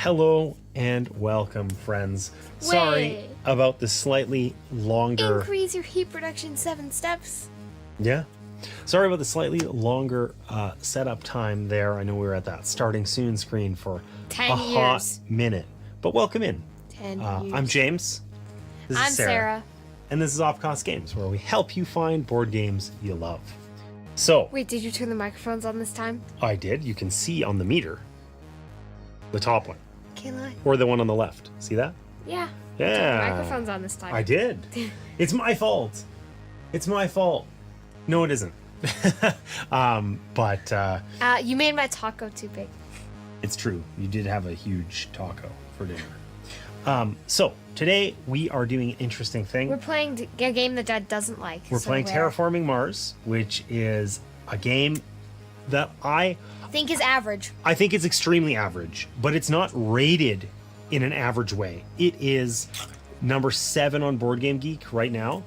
Hello and welcome, friends. Sorry about the slightly longer... Increase your heat production 7 steps. Yeah. Sorry about the slightly longer setup time there. I know we were at that starting soon screen for 10 a years. hot minute. But welcome in. 10 years. I'm James. This I'm is Sarah. Sarah. And this is Off Cost Games, where we help you find board games you love. So... Wait, did you turn the microphones on this time? I did. You can see on the meter. The top one. Can I? Or the one on the left. See that? Yeah. Yeah. Turn the microphones on this time. I did. It's my fault. It's my fault. No, it isn't. You made my taco too big. It's true. You did have a huge taco for dinner. So today we are doing an interesting thing. We're playing a game that Dad doesn't like. We're playing Terraforming Mars, which is a game that I think is average. I think it's extremely average, but it's not rated in an average way. It is number 7 on Board Game Geek right now.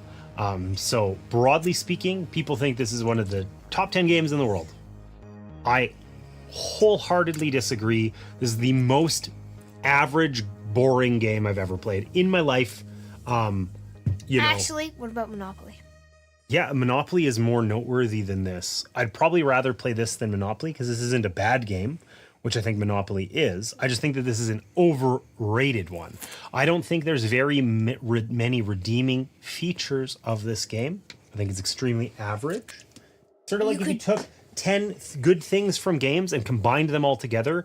So broadly speaking, people think this is one of the top 10 games in the world. I wholeheartedly disagree. This is the most average, boring game I've ever played in my life. Actually, what about Monopoly? Yeah, Monopoly is more noteworthy than this. I'd probably rather play this than Monopoly because this isn't a bad game, which I think Monopoly is. I just think that this is an overrated one. I don't think there's very many redeeming features of this game. I think it's extremely average. Sort of like if you took 10 good things from games and combined them all together,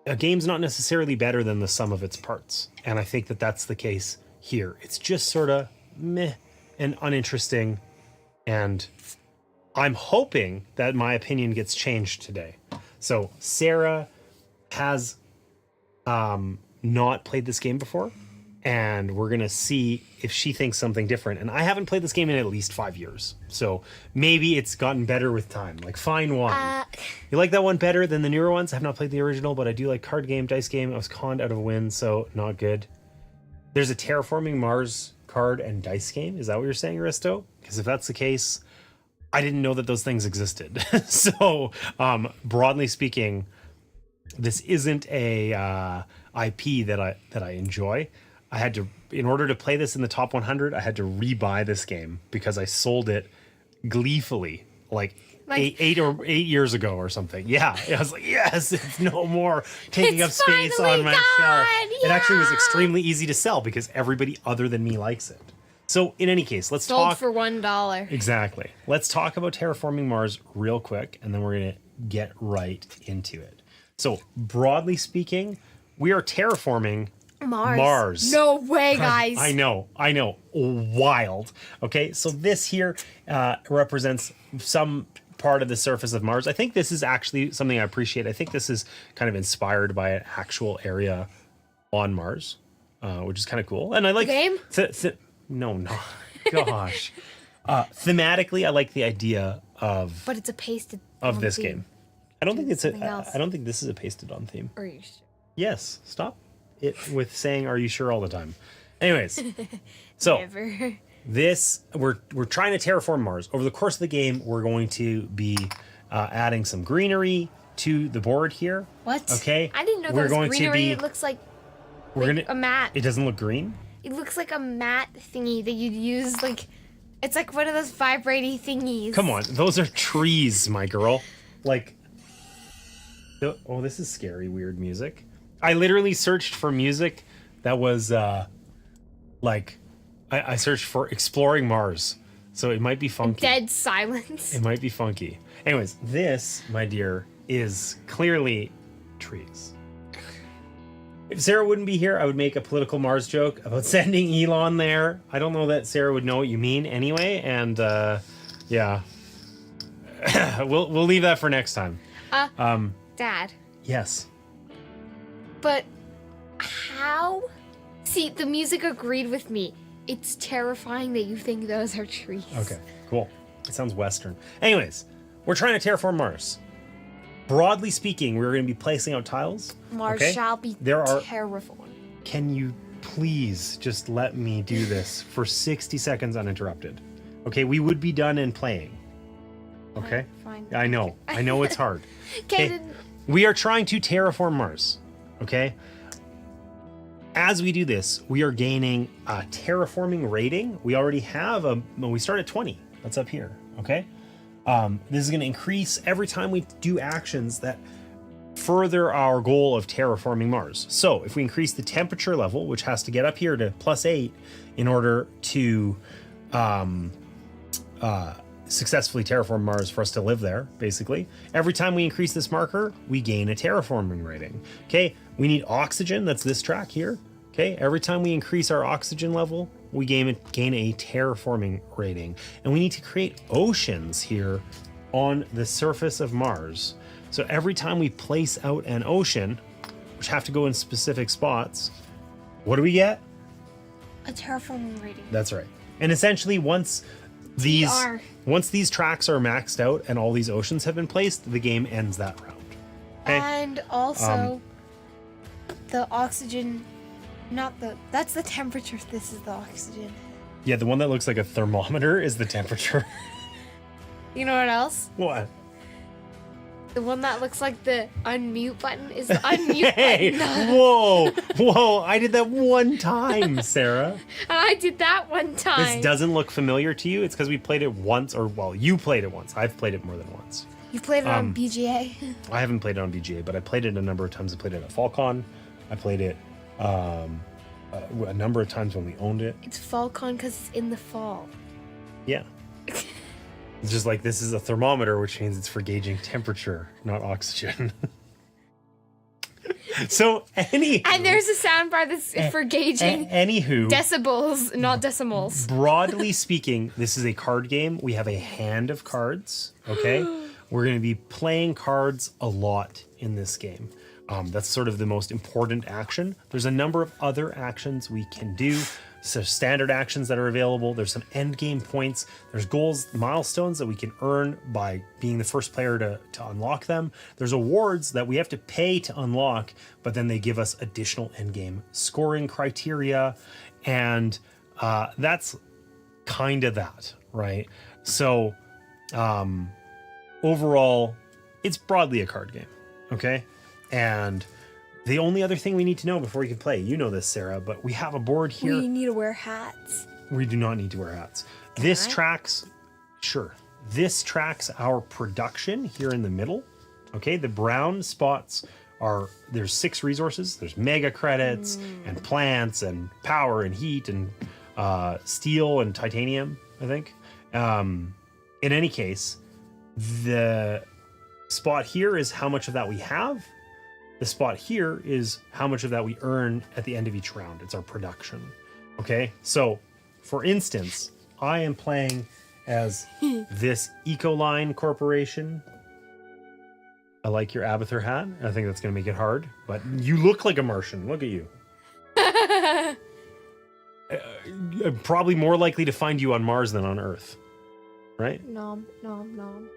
a game's not necessarily better than the sum of its parts. And I think that that's the case here. It's just sort of meh and uninteresting. And I'm hoping that my opinion gets changed today. So Sarah has not played this game before, and we're going to see if she thinks something different. And I haven't played this game in at least 5 years. So maybe it's gotten better with time. Like Fine Wine. You like that one better than the newer ones? I have not played the original, but I do like card game, dice game. I was conned out of a win, so not good. There's a Terraforming Mars card and dice game. Is that what you're saying, Aristo? Because if that's the case, I didn't know that those things existed. So, broadly speaking, this isn't a IP that I enjoy. I had to, in order to play this in the top 100, I had to rebuy this game because I sold it gleefully, like 8 years ago or something. Yeah, I was like, yes, it's no more taking up space on my shelf. Yeah. It actually was extremely easy to sell because everybody other than me likes it. So in any case, let's talk for $1. Exactly. Let's talk about Terraforming Mars real quick, and then we're going to get right into it. So broadly speaking, we are terraforming Mars. No way, guys. I know. Wild. Okay, so this here represents some part of the surface of Mars. I think this is actually something I appreciate. I think this is kind of inspired by an actual area on Mars, which is kind of cool. And I like... Game? No. Gosh. Thematically, I like the idea of... But it's a pasted of this theme. game. I don't think it's something else. I don't think this is a pasted on theme. Are you sure? Yes. Stop it with saying "Are you sure?" all the time. Anyways, so Never. this we're trying to terraform Mars. Over the course of the game, we're going to be adding some greenery to the board here. What? Okay. I didn't know we're that was going greenery. to be. It looks like We're a mat. It doesn't look green. It looks like a mat thingy that you'd use, like, it's like one of those vibrating thingies. Come on, those are trees, my girl. Like, oh, this is scary, weird music. I literally searched for music that was, like, I searched for Exploring Mars. So it might be funky. Dead silence. It might be funky. Anyways, this, my dear, is clearly trees. If Sarah wouldn't be here, I would make a political Mars joke about sending Elon there. I don't know that Sarah would know what you mean anyway, and yeah. we'll leave that for next time. Dad. Yes. But how? See, the music agreed with me. It's terrifying that you think those are trees. Okay, cool. It sounds Western. Anyways, we're trying to terraform Mars. Broadly speaking, we're going to be placing out tiles. Mars shall be terraformed. Can you please just let me do this for 60 seconds uninterrupted? Okay, we would be done in playing. Okay? Fine. I know it's hard. Okay. We are trying to terraform Mars. Okay? As we do this, we are gaining a terraforming rating. We already have we start at 20. That's up here, okay? This is going to increase every time we do actions that further our goal of terraforming Mars. So if we increase the temperature level, which has to get up here to +8 in order to successfully terraform Mars for us to live there, basically. Every time we increase this marker, we gain a terraforming rating. Okay, we need oxygen, that's this track here. Okay, every time we increase our oxygen level, we gain a terraforming rating. And we need to create oceans here on the surface of Mars. So every time we place out an ocean, which have to go in specific spots, what do we get? A terraforming rating. That's right. And essentially once these tracks are maxed out and all these oceans have been placed, the game ends that round. Okay? And also the oxygen, that's the temperature. This is the oxygen. Yeah, the one that looks like a thermometer is the temperature. You know what else? What? The one that looks like the unmute button is the unmute Hey, button. whoa, I did that one time, Sarah. And I did that one time. This doesn't look familiar to you. It's because we played it once, or well, you played it once. I've played it more than once. You played it on BGA? I haven't played it on BGA, but I played it a number of times. I played it at FallCon. I played it a number of times when we owned it. It's FallCon because it's in the fall. Yeah. It's just like this is a thermometer, which means it's for gauging temperature, not oxygen. So and there's a soundbar that's for gauging decibels, not decimals. Broadly speaking, this is a card game. We have a hand of cards. Okay, we're going to be playing cards a lot in this game. That's sort of the most important action. There's a number of other actions we can do. So standard actions that are available. There's some end game points. There's goals, milestones that we can earn by being the first player to unlock them. There's awards that we have to pay to unlock, but then they give us additional end game scoring criteria. And that's kind of that, right? So overall, it's broadly a card game, okay? And the only other thing we need to know before we can play, you know this, Sarah, but we have a board here. We need to wear hats. We do not need to wear hats. This tracks our production here in the middle. Okay, the brown spots there's 6 resources. There's mega credits and plants and power and heat and steel and titanium, I think. In any case, the spot here is how much of that we have. The spot here is how much of that we earn at the end of each round. It's our production. Okay, so for instance, I am playing as this Ecoline Corporation. I like your Abathur hat. I think that's going to make it hard, but you look like a Martian. Look at you. Probably more likely to find you on Mars than on Earth, right? Nom, nom, nom.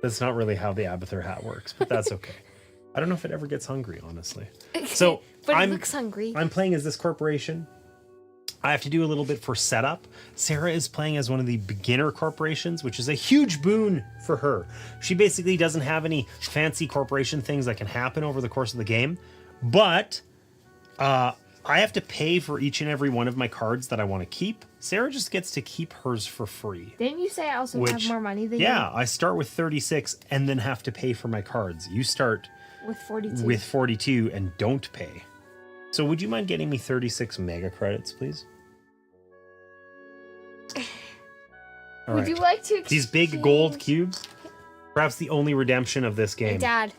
That's not really how the Abathur hat works, but that's okay. I don't know if it ever gets hungry, honestly. So but it looks hungry. I'm playing as this corporation. I have to do a little bit for setup. Sarah is playing as one of the beginner corporations, which is a huge boon for her. She basically doesn't have any fancy corporation things that can happen over the course of the game, but I have to pay for each and every one of my cards that I want to keep. Sarah just gets to keep hers for free. Didn't you say I also have more money than you? Yeah, I start with 36 and then have to pay for my cards. You start with 42. With 42 and don't pay. So would you mind getting me 36 mega credits, please? All would right. you like to exchange... These big gold cubes? Perhaps the only redemption of this game. Hey, Dad.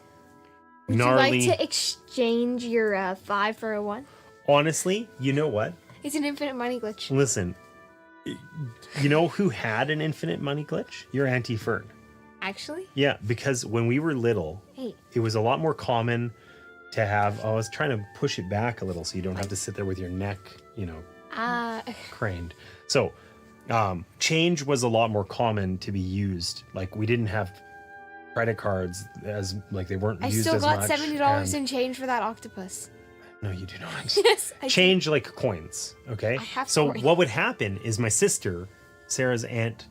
Would Gnarly. you like to exchange your 5 for a 1? Honestly, you know what? It's an infinite money glitch. Listen, you know who had an infinite money glitch? Your Auntie Fern. Actually? Yeah, because when we were little, it was a lot more common to have... I was trying to push it back a little so you don't have to sit there with your neck, craned. So, change was a lot more common to be used. Like, we didn't have credit cards as... Like, they weren't used as much. I still got $70 in change for that octopus. No, you do not. Yes, I change do. Like coins, okay? I have so coins. What would happen is my sister, Sarah's aunt,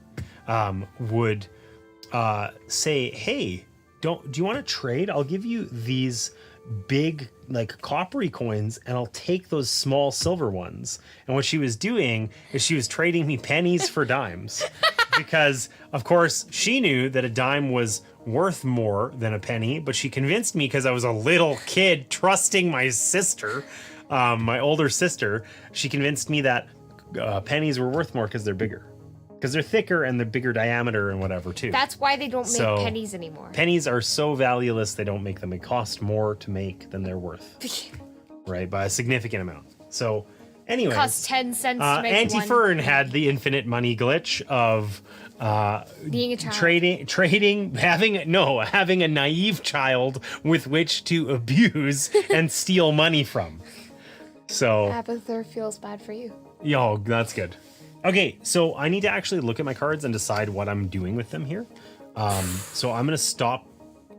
would... say, hey, do you want to trade? I'll give you these big, like coppery coins, and I'll take those small silver ones. And what she was doing is she was trading me pennies for dimes. Because, of course, she knew that a dime was worth more than a penny, but she convinced me because I was a little kid trusting my sister, my older sister. She convinced me that pennies were worth more because they're bigger. Because they're thicker and they're bigger diameter and whatever, too. That's why they don't make pennies anymore. Pennies are so valueless, they don't make them. They cost more to make than they're worth. Right? By a significant amount. So, anyways. Costs 10 cents to make Auntie Fern had the infinite money glitch of being a child. having a naive child with which to abuse and steal money from. So Abathur feels bad for you. Yo, that's good. Okay, so I need to actually look at my cards and decide what I'm doing with them here. So I'm gonna stop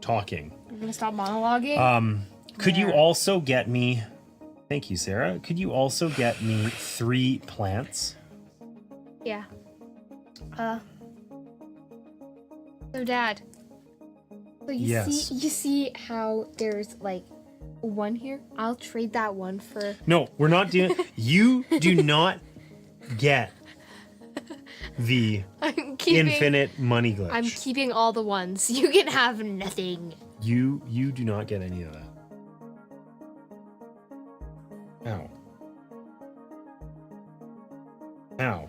talking. You're gonna stop monologuing? Could you also get me... Thank you, Sarah. Could you also get me 3 plants? Yeah. So, Dad. So you see how there's like one here? I'll trade that one for... No, we're not doing... You do not get the infinite money glitch. I'm keeping all the ones. You can have nothing. You do not get any of that. Ow. Ow.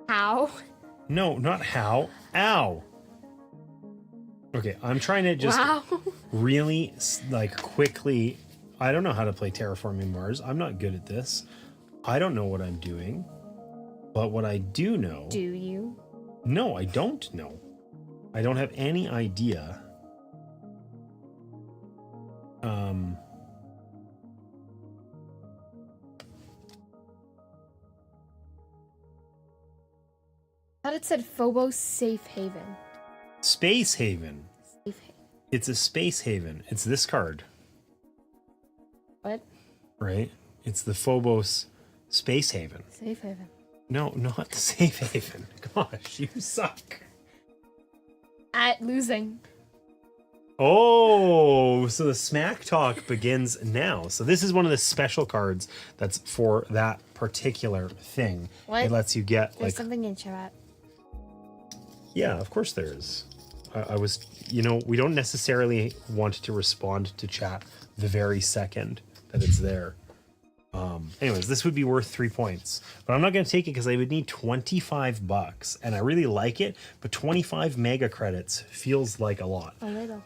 How? No, not how. Ow. Okay, I'm trying to just really, like, quickly... I don't know how to play Terraforming Mars. I'm not good at this. I don't know what I'm doing. But what I do know... Do you? No, I don't know. I don't have any idea. I thought it said Phobos Safe Haven. Space Haven. Safe Haven. It's a space haven. It's this card. What? Right? It's the Phobos Space Haven. Safe Haven. No, not the Safe Haven. Gosh, you suck. At losing. Oh, so the smack talk begins now. So this is one of the special cards that's for that particular thing. What? It lets you get There's something in chat. Yeah, of course there is. I was, we don't necessarily want to respond to chat the very second that it's there. Anyways, this would be worth 3 points, but I'm not going to take it because I would need $25, and I really like it, but 25 mega credits feels like a lot. A little.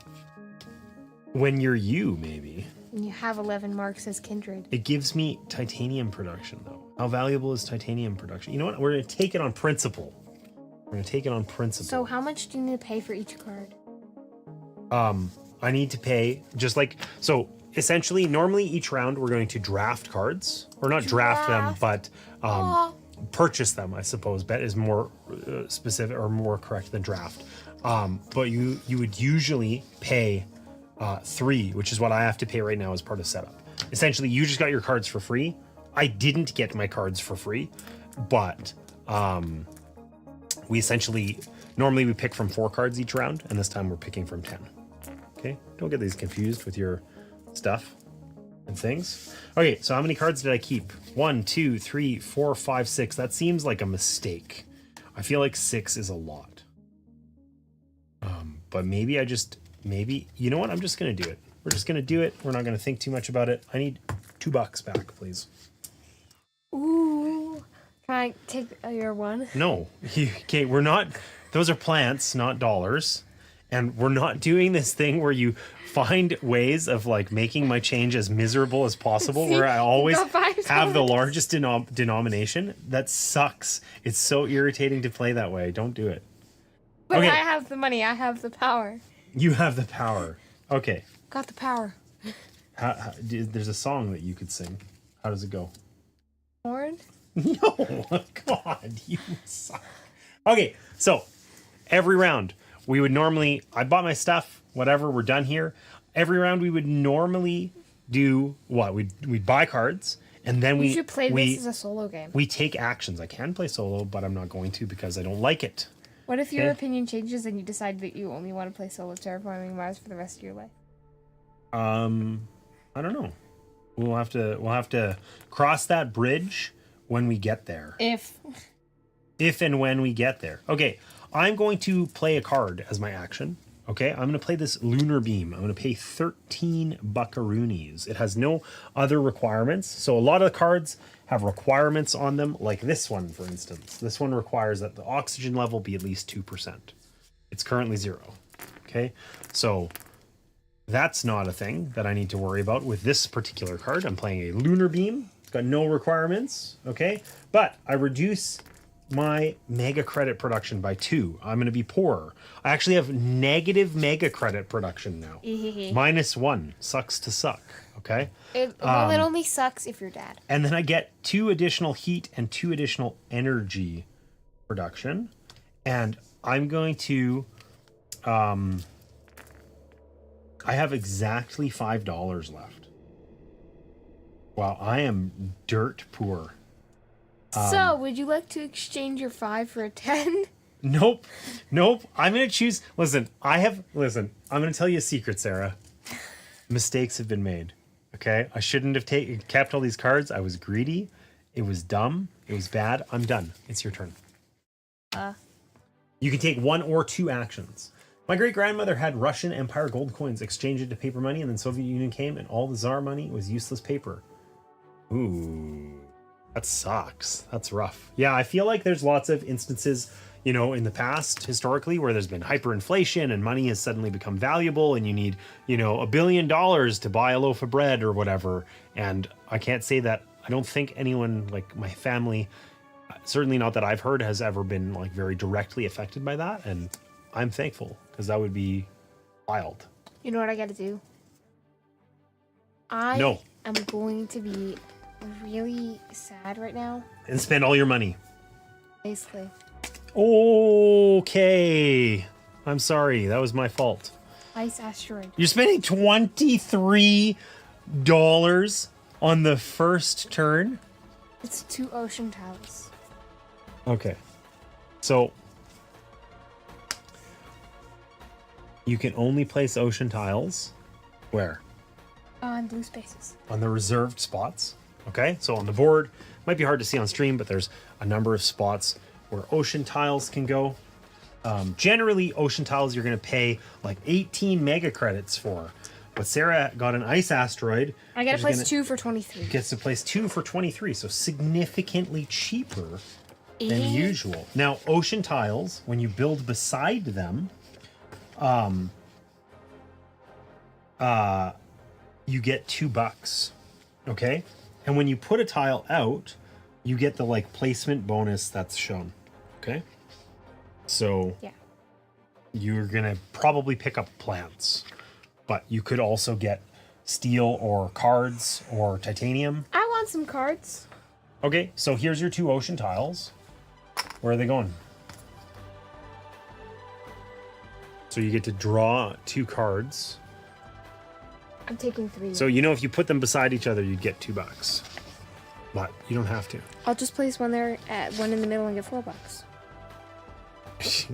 When you're you, maybe. You have 11 marks as kindred. It gives me titanium production, though. How valuable is titanium production? You know what? We're going to take it on principle. We're going to take it on principle. So how much do you need to pay for each card? I need to pay just like... So essentially, normally each round we're going to draft cards. Or not draft them, but purchase them, I suppose. Bet is more specific or more correct than draft. But you would usually pay 3, which is what I have to pay right now as part of setup. Essentially, you just got your cards for free. I didn't get my cards for free, but we essentially... Normally we pick from 4 cards each round, and this time we're picking from 10. Okay? Don't get these confused with your stuff and things. Okay, so how many cards did I keep? 1, 2, 3, 4, 5, 6. That seems like a mistake. I feel like 6 is a lot. But maybe you know what? I'm just going to do it. We're just going to do it. We're not going to think too much about it. I need $2 back, please. Ooh. Can I take your one? No. Okay, we're not... Those are plants, not dollars. And we're not doing this thing where you find ways of like making my change as miserable as possible, where I always have the largest denomination. That sucks. It's so irritating to play that way. Don't do it. But okay. I have the money. I have the power. You have the power. Okay. Got the power. There's a song that you could sing. How does it go? Horn? No. God, you suck. Okay, so every round we would normally... I bought my stuff. Whatever, we're done here. Every round we would normally do what? We'd buy cards, and then you should play this as a solo game. We take actions. I can play solo, but I'm not going to because I don't like it. What if your opinion changes and you decide that you only want to play solo Terraforming Mars for the rest of your life? I don't know. We'll have to cross that bridge when we get there. If And when we get there. Okay, I'm going to play a card as my action. Okay, I'm going to play this Lunar Beam. I'm going to pay 13 buckaroonies. It has no other requirements. So a lot of the cards have requirements on them, like this one, for instance. This one requires that the oxygen level be at least 2%. It's currently 0. Okay, so that's not a thing that I need to worry about with this particular card. I'm playing a Lunar Beam. It's got no requirements. Okay, but I reduce my mega credit production by 2. I'm going to be poorer. I actually have negative mega credit production now. -1. Sucks to suck. Okay. it only sucks if you're dad. And then I get 2 additional heat and 2 additional energy production. And I'm going to, I have exactly $5 left. Wow. I am dirt poor. So, would you like to exchange your 5 for a 10? Nope. I'm going to choose. Listen, I'm going to tell you a secret, Sarah. Mistakes have been made. Okay? I shouldn't have kept all these cards. I was greedy. It was dumb. It was bad. I'm done. It's your turn. You can take 1 or 2 actions. My great-grandmother had Russian Empire gold coins, exchanged it to paper money, and then Soviet Union came, and all the Tsar money was useless paper. Ooh. That sucks. That's rough. Yeah, I feel like there's lots of instances, in the past, historically, where there's been hyperinflation and money has suddenly become valuable and you need, $1 billion to buy a loaf of bread or whatever. And I can't say that I don't think anyone, like my family, certainly not that I've heard, has ever been like very directly affected by that. And I'm thankful because that would be wild. You know what I gotta do? I'm going to be really sad right now. And spend all your money. Basically. Okay. I'm sorry. That was my fault. Ice asteroid. You're spending $23 on the first turn? It's 2 ocean tiles. Okay. So you can only place ocean tiles where? On blue spaces. On the reserved spots. Okay, so on the board, might be hard to see on stream, but there's a number of spots where ocean tiles can go. Generally, ocean tiles you're going to pay like 18 mega credits for. But Sarah got an ice asteroid. I got to place 2 for 23. Gets to place 2 for 23, so significantly cheaper than usual. Now, ocean tiles, when you build beside them, you get $2. Okay? And when you put a tile out, you get the like placement bonus that's shown. Okay? So yeah, you're gonna probably pick up plants, but you could also get steel or cards or titanium. I want some cards. Okay, so here's your 2 ocean tiles. Where are they going? So you get to draw 2 cards. I'm taking 3. So if you put them beside each other, you'd get $2. But you don't have to. I'll just place one there, one in the middle, and get $4.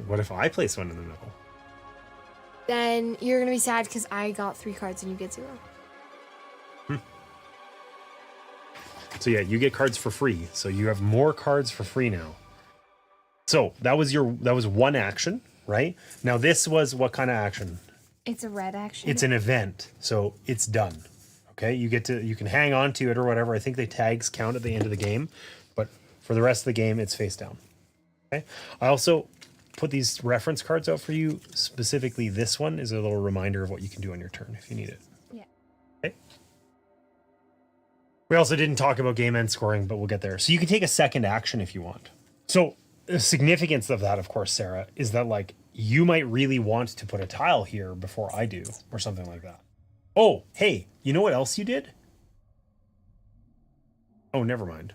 What if I place one in the middle? Then you're gonna be sad because I got 3 cards and you get 0. So yeah, you get cards for free. So you have more cards for free now. So that was 1 action, right? Now this was what kind of action? It's a red action. It's an event, so it's done. Okay, you can hang on to it or whatever. I think the tags count at the end of the game, but for the rest of the game, it's face down. Okay. I also put these reference cards out for you. Specifically, this one is a little reminder of what you can do on your turn if you need it. Yeah. Okay. We also didn't talk about game end scoring, but we'll get there. So you can take a second action if you want. So the significance of that, of course, Sarah, is that like you might really want to put a tile here before I do or something like that. Oh, hey, you know what else you did? Oh, never mind.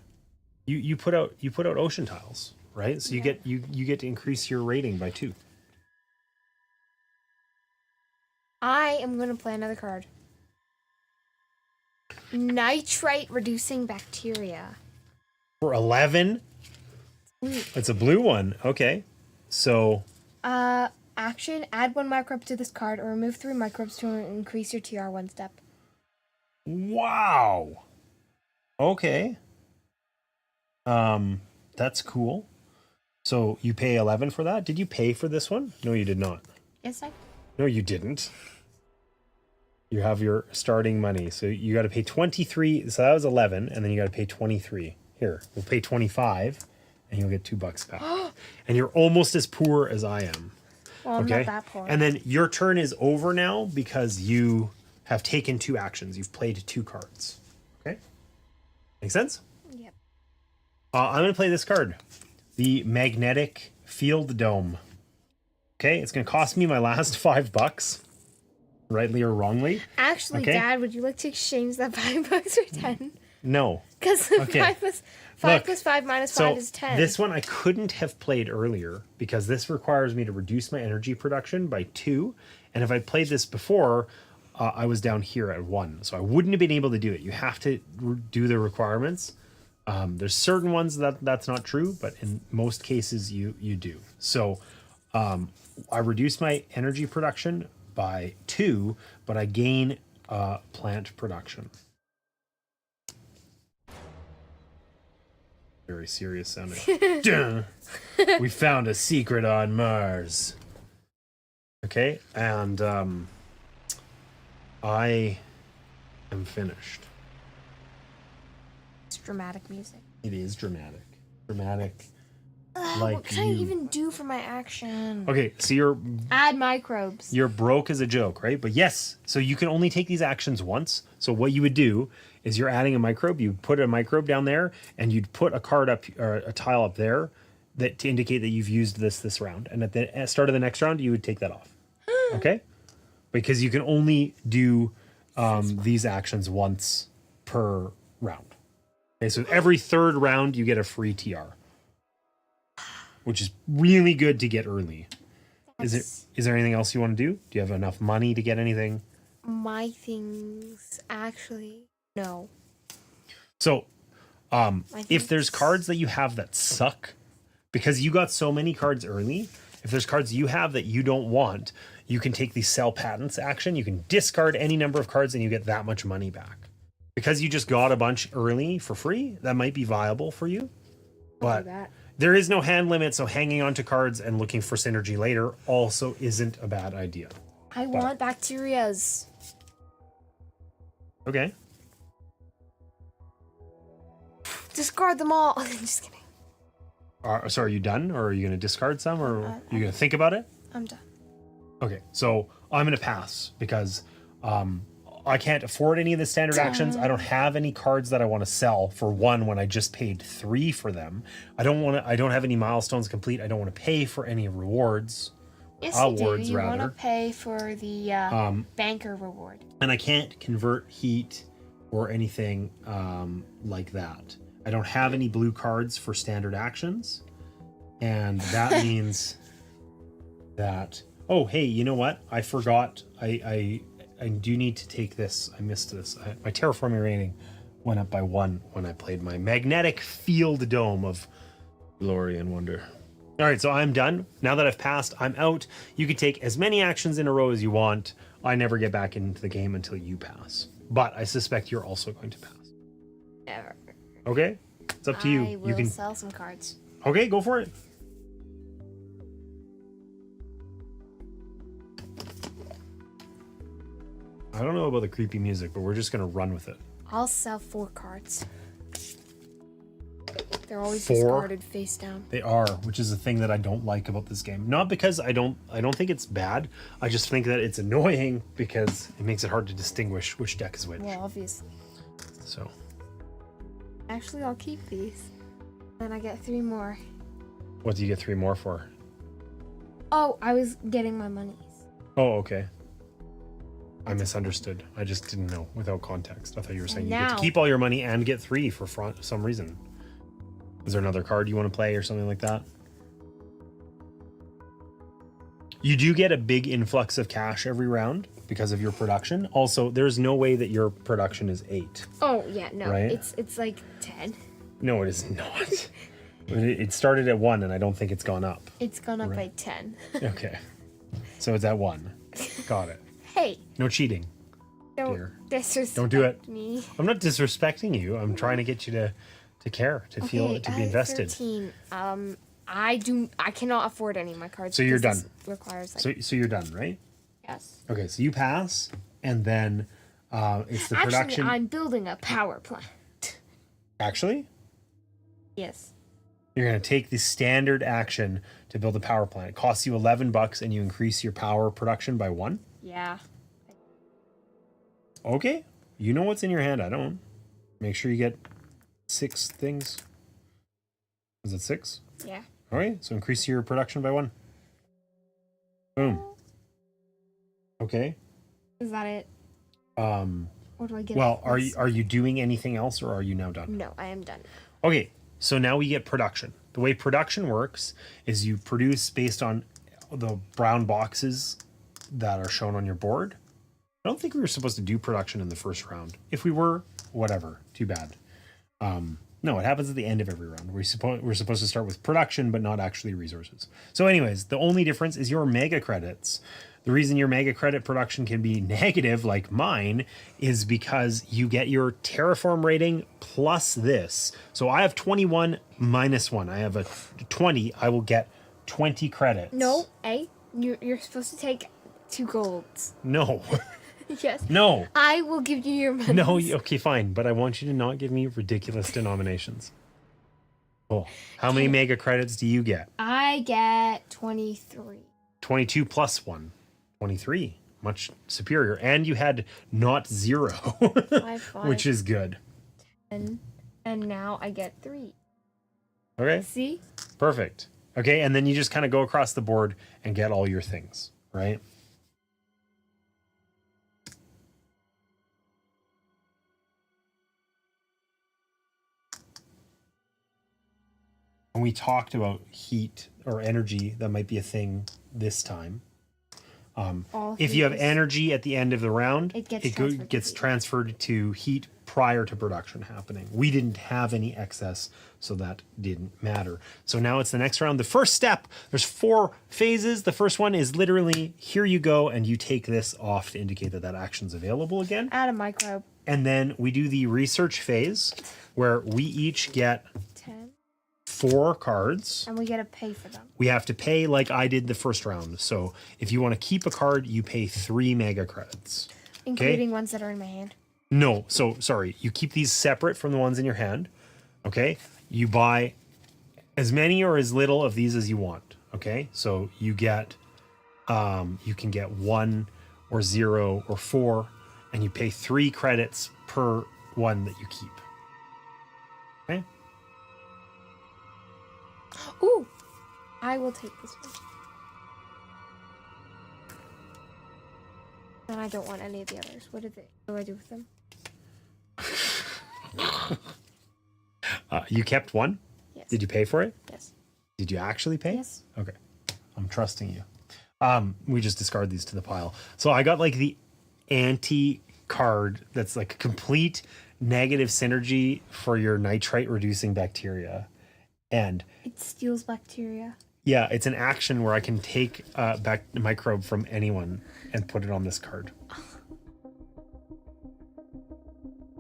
You put out ocean tiles, right? So you get to increase your rating by 2. I am going to play another card. Nitrite reducing bacteria. For 11? It's a blue one. Okay. So Action, add 1 microbe to this card or remove 3 microbes to increase your TR 1 step. Wow. Okay. That's cool. So you pay 11 for that? Did you pay for this one? No, you did not. Yes, I. No, you didn't. You have your starting money. So you got to pay 23. So that was 11. And then you got to pay 23. Here, we'll pay 25 and you'll get $2 back. And you're almost as poor as I am. Well, I'm not that poor. And then your turn is over now because you have taken 2 actions. You've played 2 cards. Okay? Make sense? Yep. I'm going to play this card. The Magnetic Field Dome. Okay, it's going to cost me my last $5. Rightly or wrongly. Actually, okay? Dad, would you like to exchange that $5 for 10? No. Because 5 plus 5 minus 5 is 10. This one I couldn't have played earlier because this requires me to reduce my energy production by 2. And if I played this before, I was down here at 1. So I wouldn't have been able to do it. You have to do the requirements. There's certain ones that's not true, but in most cases you do. So I reduce my energy production by 2, but I gain plant production. Very serious sounding. We found a secret on Mars. Okay, and I am finished. It's dramatic music. It is dramatic. Dramatic. What can I even do for my action? Okay, so you're add microbes. You're broke as a joke, right? But yes, so you can only take these actions once. So what you would do is you're adding a microbe. You put a microbe down there, and you'd put a card up or a tile up there that to indicate that you've used this round. And at the start of the next round, you would take that off. Okay, because you can only do these actions once per round. Okay, so every 3rd round you get a free TR, which is really good to get early. Is there anything else you want to do? Do you have enough money to get anything? My things, actually, no. So, if there's cards that you have that suck, because you got so many cards early, if there's cards you have that you don't want, you can take the sell patents action. You can discard any number of cards and you get that much money back. Because you just got a bunch early for free, that might be viable for you. But there is no hand limit, so hanging on to cards and looking for synergy later also isn't a bad idea. I want bacterias. Okay. Discard them all. Just kidding. So are you done, or are you going to discard some, or are you going to think about it? I'm done. Okay, so I'm going to pass because I can't afford any of the standard actions. I don't have any cards that I want to sell for 1 when I just paid 3 for them. I don't have any milestones complete. I don't want to pay for any rewards. Yes, you do. You want to pay for the banker reward. And I can't convert heat or anything like that. I don't have any blue cards for standard actions. And that means that... Oh, hey, you know what? I forgot. I do need to take this. I missed this. My terraforming rating went up by 1 when I played my magnetic field dome of glory and wonder. All right, so I'm done. Now that I've passed, I'm out. You can take as many actions in a row as you want. I never get back into the game until you pass. But I suspect you're also going to pass. Never. Okay? It's up to you. I will You can sell some cards. Okay, go for it. I don't know about the creepy music, but we're just going to run with it. I'll sell 4 cards. They're always 4? discarded face down. They are, which is the thing that I don't like about this game. Not because I don't think it's bad. I just think that it's annoying because it makes it hard to distinguish which deck is which. Well, obviously. So. Actually, I'll keep these. Then I get 3 more. What do you get 3 more for? Oh, I was getting my monies. Oh, okay. I misunderstood. I just didn't know without context. I thought you were saying you get to keep all your money and get 3 for some reason. Is there another card you want to play or something like that? You do get a big influx of cash every round because of your production. Also, there's no way that your production is 8. Oh, yeah, no. Right? It's like 10. No, it is not. It started at 1 and I don't think it's gone up. It's gone up by 10. Okay. So it's at 1. Got it. Hey, No cheating. don't Dear. disrespect Don't do it. me. I'm not disrespecting you. I'm trying to get you to care, to feel, to be invested. 13. I cannot afford any of my cards. So you're because done. this requires like, So you're done, right? yes. Okay, so you pass, and then it's the Actually, production. I'm building a power plant. Actually, Yes. you're going to take the standard action to build a power plant. It costs you $11, and you increase your power production by 1. Yeah. Okay, you know what's in your hand. I don't. Make sure you get 6 things. Is it 6? Yeah. All right, so increase your production by 1. Boom. Okay. Is that it? Or do I get? Well, are you doing anything else, or are you now done? No, I am done. Okay, so now we get production. The way production works is you produce based on the brown boxes that are shown on your board. I don't think we were supposed to do production in the first round. If we were, whatever. Too bad. No, it happens at the end of every round. We're supposed to start with production, but not actually resources. So anyways, the only difference is your mega credits. The reason your mega credit production can be negative, like mine, is because you get your Terraform rating plus this. So I have 21 minus 1. I have a 20. I will get 20 credits. No, you're supposed to take 2 golds. No. Yes. No. I will give you your money. No, okay, fine. But I want you to not give me ridiculous denominations. Cool. How many mega credits do you get? I get 23. 22 plus 1. 23. Much superior. And you had not 0, 5, which is good. and now I get 3. Okay, See? perfect. Okay, and then you just kind of go across the board and get all your things, right? And we talked about heat or energy. That might be a thing this time. If you have energy at the end of the round, It gets gets transferred to transferred to heat. heat prior to production happening. We didn't have any excess, so that didn't matter. So now it's the next round. The first step, there's 4 phases. The first one is literally, here you go, and you take this off to indicate that that action's available again. Add a microbe. And then we do the research phase, where we each get 10. 4 cards. And we get to pay for them. We have to pay like I did the first round. So if you want to keep a card, you pay 3 mega credits. Including ones that are in my hand. No, so sorry. You keep these separate from the ones in your hand. Okay. You buy as many or as little of these as you want. Okay. So you get, you can get 1 or 0 or 4, and you pay 3 credits per one that you keep. Okay. Ooh, I will take this one. And I don't want any of the others. What do I do with them? You kept 1? Yes. Did you pay for it? Yes. Did you actually pay? Yes. Okay. I'm trusting you. We just discard these to the pile. So I got like the anti card that's like complete negative synergy for your nitrite reducing bacteria. And It steals bacteria. yeah, it's an action where I can take back the microbe from anyone and put it on this card.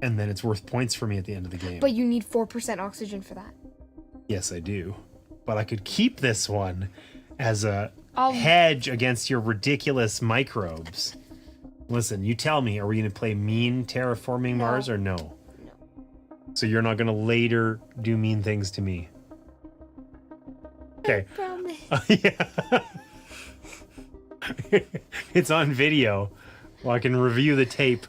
And then it's worth points for me at the end of the game. But you need 4% oxygen for that. Yes, I do. But I could keep this one as a I'll- hedge against your ridiculous microbes. Listen, you tell me, are we going to play mean Terraforming Mars or no? No. So you're not going to later do mean things to me? Okay. Promise. Yeah. It's on video. Well, I can review the tape.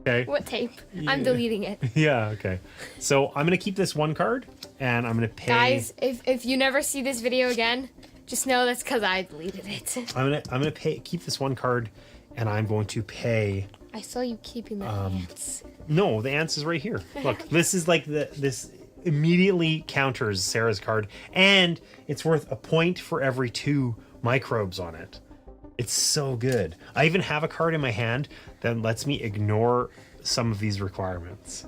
Okay. What tape? I'm deleting it. Yeah, okay. So I'm going to keep this 1 card, and I'm going to pay... Guys, if you never see this video again, just know that's because I deleted it. I'm gonna keep this 1 card, and I'm going to pay... I saw you keeping the ants. No, the ants is right here. Look, this is like this immediately counters Sarah's card, and it's worth a point for every 2 microbes on it. It's so good. I even have a card in my hand that lets me ignore some of these requirements.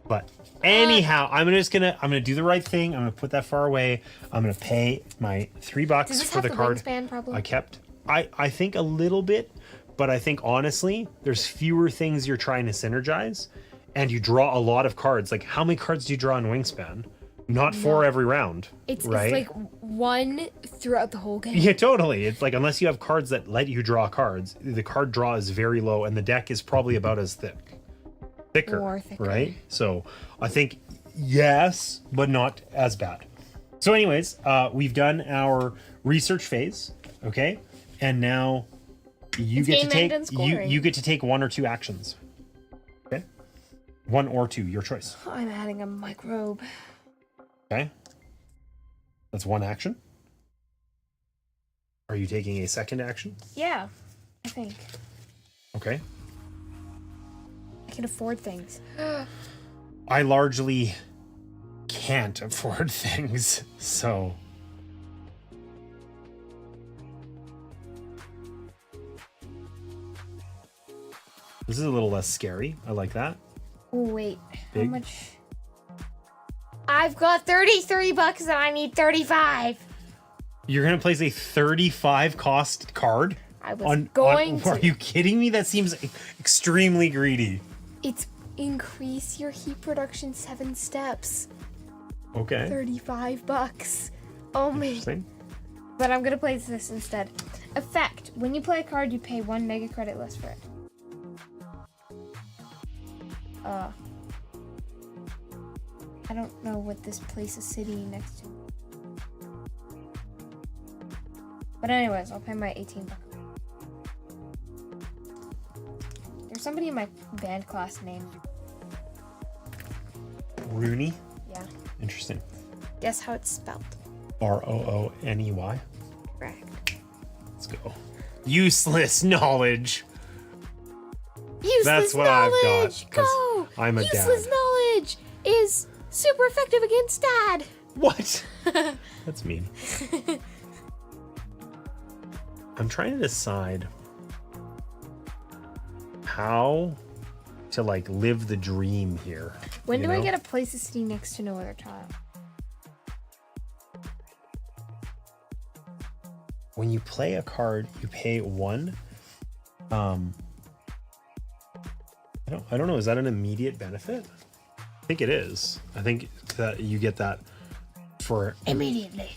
But anyhow, I'm gonna do the right thing. I'm gonna put that far away. I'm gonna pay my $3 Does this for have the the card wingspan, probably? I kept. I think a little bit, but I think honestly, there's fewer things you're trying to synergize, and you draw a lot of cards. Like, how many cards do you draw in Wingspan? Not 4 every round. It's right? like 1 throughout the whole game. Yeah, totally. It's like, unless you have cards that let you draw cards, the card draw is very low, and the deck is probably about as thicker, Or thicker. right? So I think yes, but not as bad. So anyways, we've done our research phase, okay? And now you get to take you get to take 1 or 2 actions. Okay? 1 or 2, your choice. I'm adding a microbe. Okay? That's 1 action. Are you taking a second action? Yeah, I think. Okay. I can afford things. I largely can't afford things, so... This is a little less scary. I like that. Oh, wait. Big. How much? I've got $33 and I need 35. You're going to place a 35 cost card? I was going to. Are you kidding me? That seems extremely greedy. It's increase your heat production 7 steps. Okay. $35. Oh my. Interesting. But I'm going to place this instead. Effect. When you play a card, you pay 1 mega credit less for it. I don't know what this place is sitting next to. But anyways, I'll pay my $18. There's somebody in my band class named Rooney? Yeah. Interesting. Guess how it's spelled? Rooney. Correct. Let's go. Useless knowledge. Useless That's what knowledge. I've got. 'Cause Go. I'm a Useless dad. knowledge is super effective against dad. What? That's mean. I'm trying to decide how to like live the dream here. When you do I know? get a place to city next to no other tile? When you play a card, you pay 1. I don't know. Is that an immediate benefit? I think it is. I think that you get that for Immediately.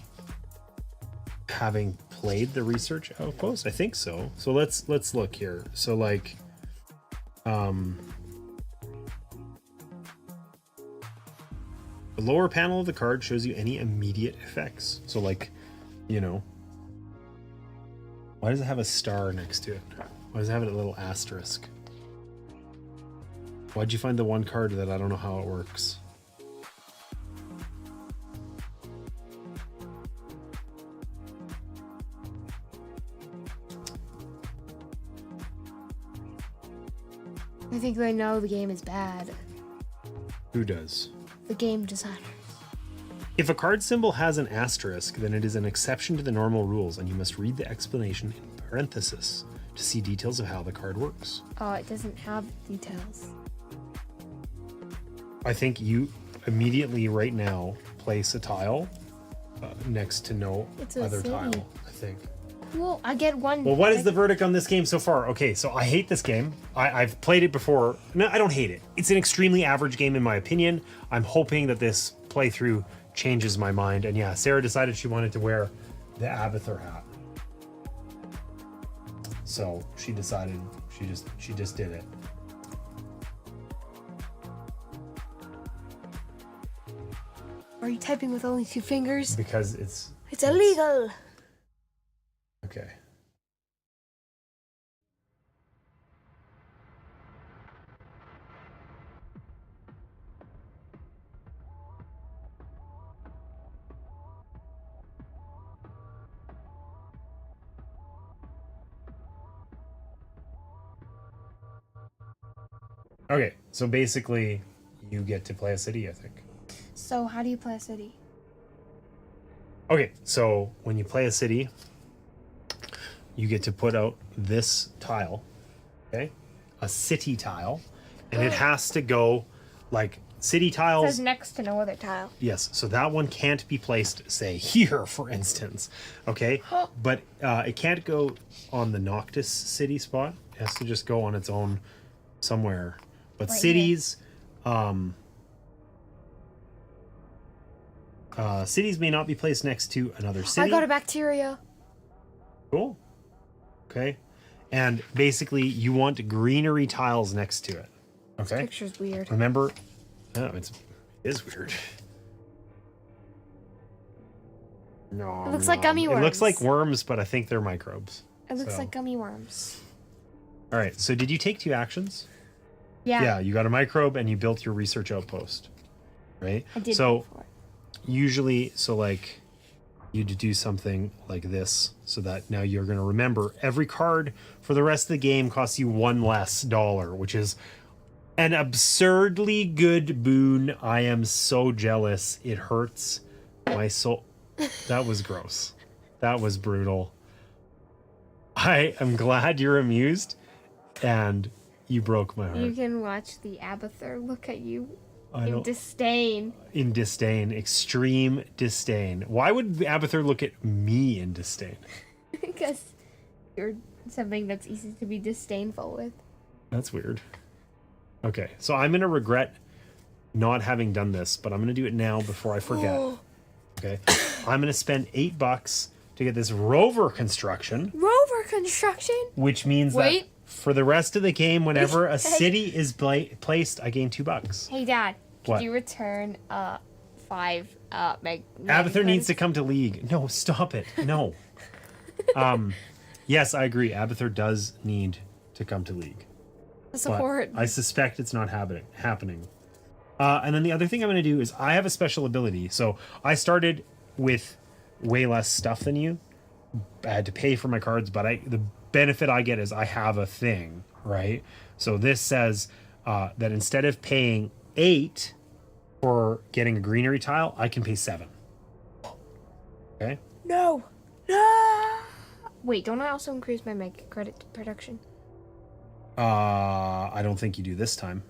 having played the research outpost. I think so. So let's look here. So like, the lower panel of the card shows you any immediate effects. So like, you know, why does it have a star next to it? Why does it have a little asterisk? Why'd you find the one card that I don't know how it works? I think they know the game is bad. Who does? The game designer. If a card symbol has an asterisk, then it is an exception to the normal rules, and you must read the explanation in parenthesis to see details of how the card works. Oh, it doesn't have details. I think you immediately right now place a tile next to no It's a other city. tile, I think. Cool. I get 1. Well, what is the verdict on this game so far? Okay, so I hate this game. I've played it before. No, I don't hate it. It's an extremely average game in my opinion. I'm hoping that this playthrough changes my mind. And yeah, Sarah decided she wanted to wear the Abathur hat. So she decided she just did it. Are you typing with only 2 fingers? Because it's illegal. okay. Okay, so basically you get to play a city, I think. So how do you play a city? Okay, so when you play a city, you get to put out this tile, okay? A city tile, and it has to go like city It tiles. says next to no other tile. Yes, so that one can't be placed, say, here, for instance. Okay, but it can't go on the Noctis city spot. It has to just go on its own somewhere. But Right cities, cities may not be placed next to another city. I got a bacteria. Cool. Okay, and basically you want greenery tiles next to it. Okay. Picture's weird. Remember, no, it is weird. No, It looks like gummy It looks worms. like worms, but I think they're microbes. It looks So. like gummy worms. All right. So did you take 2 actions? Yeah. Yeah. You got a microbe and you built your research outpost, right? I did So before. usually, so like you'd do something like this, so that now you're going to remember every card for the rest of the game costs you $1 less, which is an absurdly good boon. I am so jealous. It hurts my soul. That was gross. That was brutal. I am glad you're amused, and you broke my heart. You can watch the Abathur look at you I in don't, disdain. in disdain, extreme disdain. Why would Abathur look at me in disdain? Because you're something that's easy to be disdainful with. That's weird. Okay, so I'm gonna regret not having done this, but I'm gonna do it now before I forget. Okay, I'm gonna spend $8 to get this rover construction, Rover construction? which means Wait. that for the rest of the game, whenever a Hey. city is placed, I gain $2. Hey, Dad. What? Could you return 5 meg? Abathur needs to come to League. No, stop it. No. Yes, I agree. Abathur does need to come to League. But support. I suspect it's not happening. And then the other thing I'm going to do is I have a special ability. So I started with way less stuff than you. I had to pay for my cards, but the benefit I get is I have a thing, right? So this says that instead of paying 8 for getting a greenery tile, I can pay 7. Okay? No. No. Wait, don't I also increase my mega credit production? I don't think you do this time.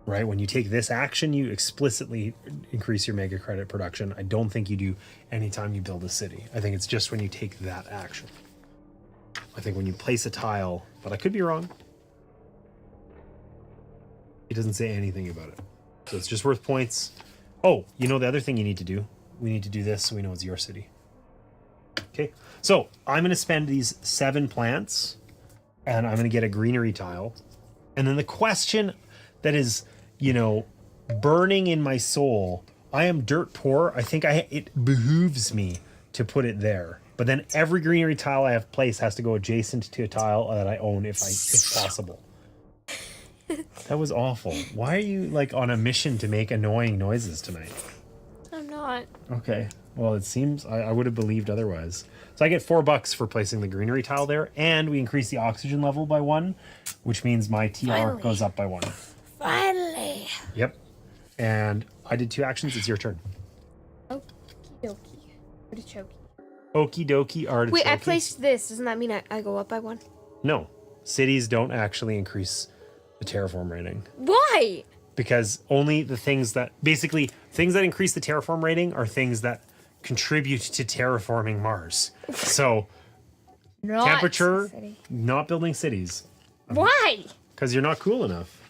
Right? When you take this action, you explicitly increase your mega credit production. I don't think you do anytime you build a city. I think it's just when you take that action. I think when you place a tile, but I could be wrong. It doesn't say anything about it. So it's just worth points. Oh, you know the other thing you need to do? We need to do this so we know it's your city. Okay. So I'm going to spend these 7 plants and I'm going to get a greenery tile. And then the question that is, burning in my soul, I am dirt poor. I think it behooves me to put it there. But then every greenery tile I have placed has to go adjacent to a tile that I own if possible. That was awful. Why are you on a mission to make annoying noises tonight? I'm not. Okay. Well, it seems I would have believed otherwise. So I get $4 for placing the greenery tile there, and we increase the oxygen level by 1, which means my TR Finally. goes up by 1. Finally. Yep. And I did 2 actions. It's your turn. Okie dokie. Artichoke. Okie dokie artichoke. Wait, I placed this. Doesn't that mean I go up by 1? No. Cities don't actually increase the terraform rating. Why? Because only the things that increase the terraform rating are things that contribute to terraforming Mars. So Not temperature, city. not building cities. Why? Because you're not cool enough.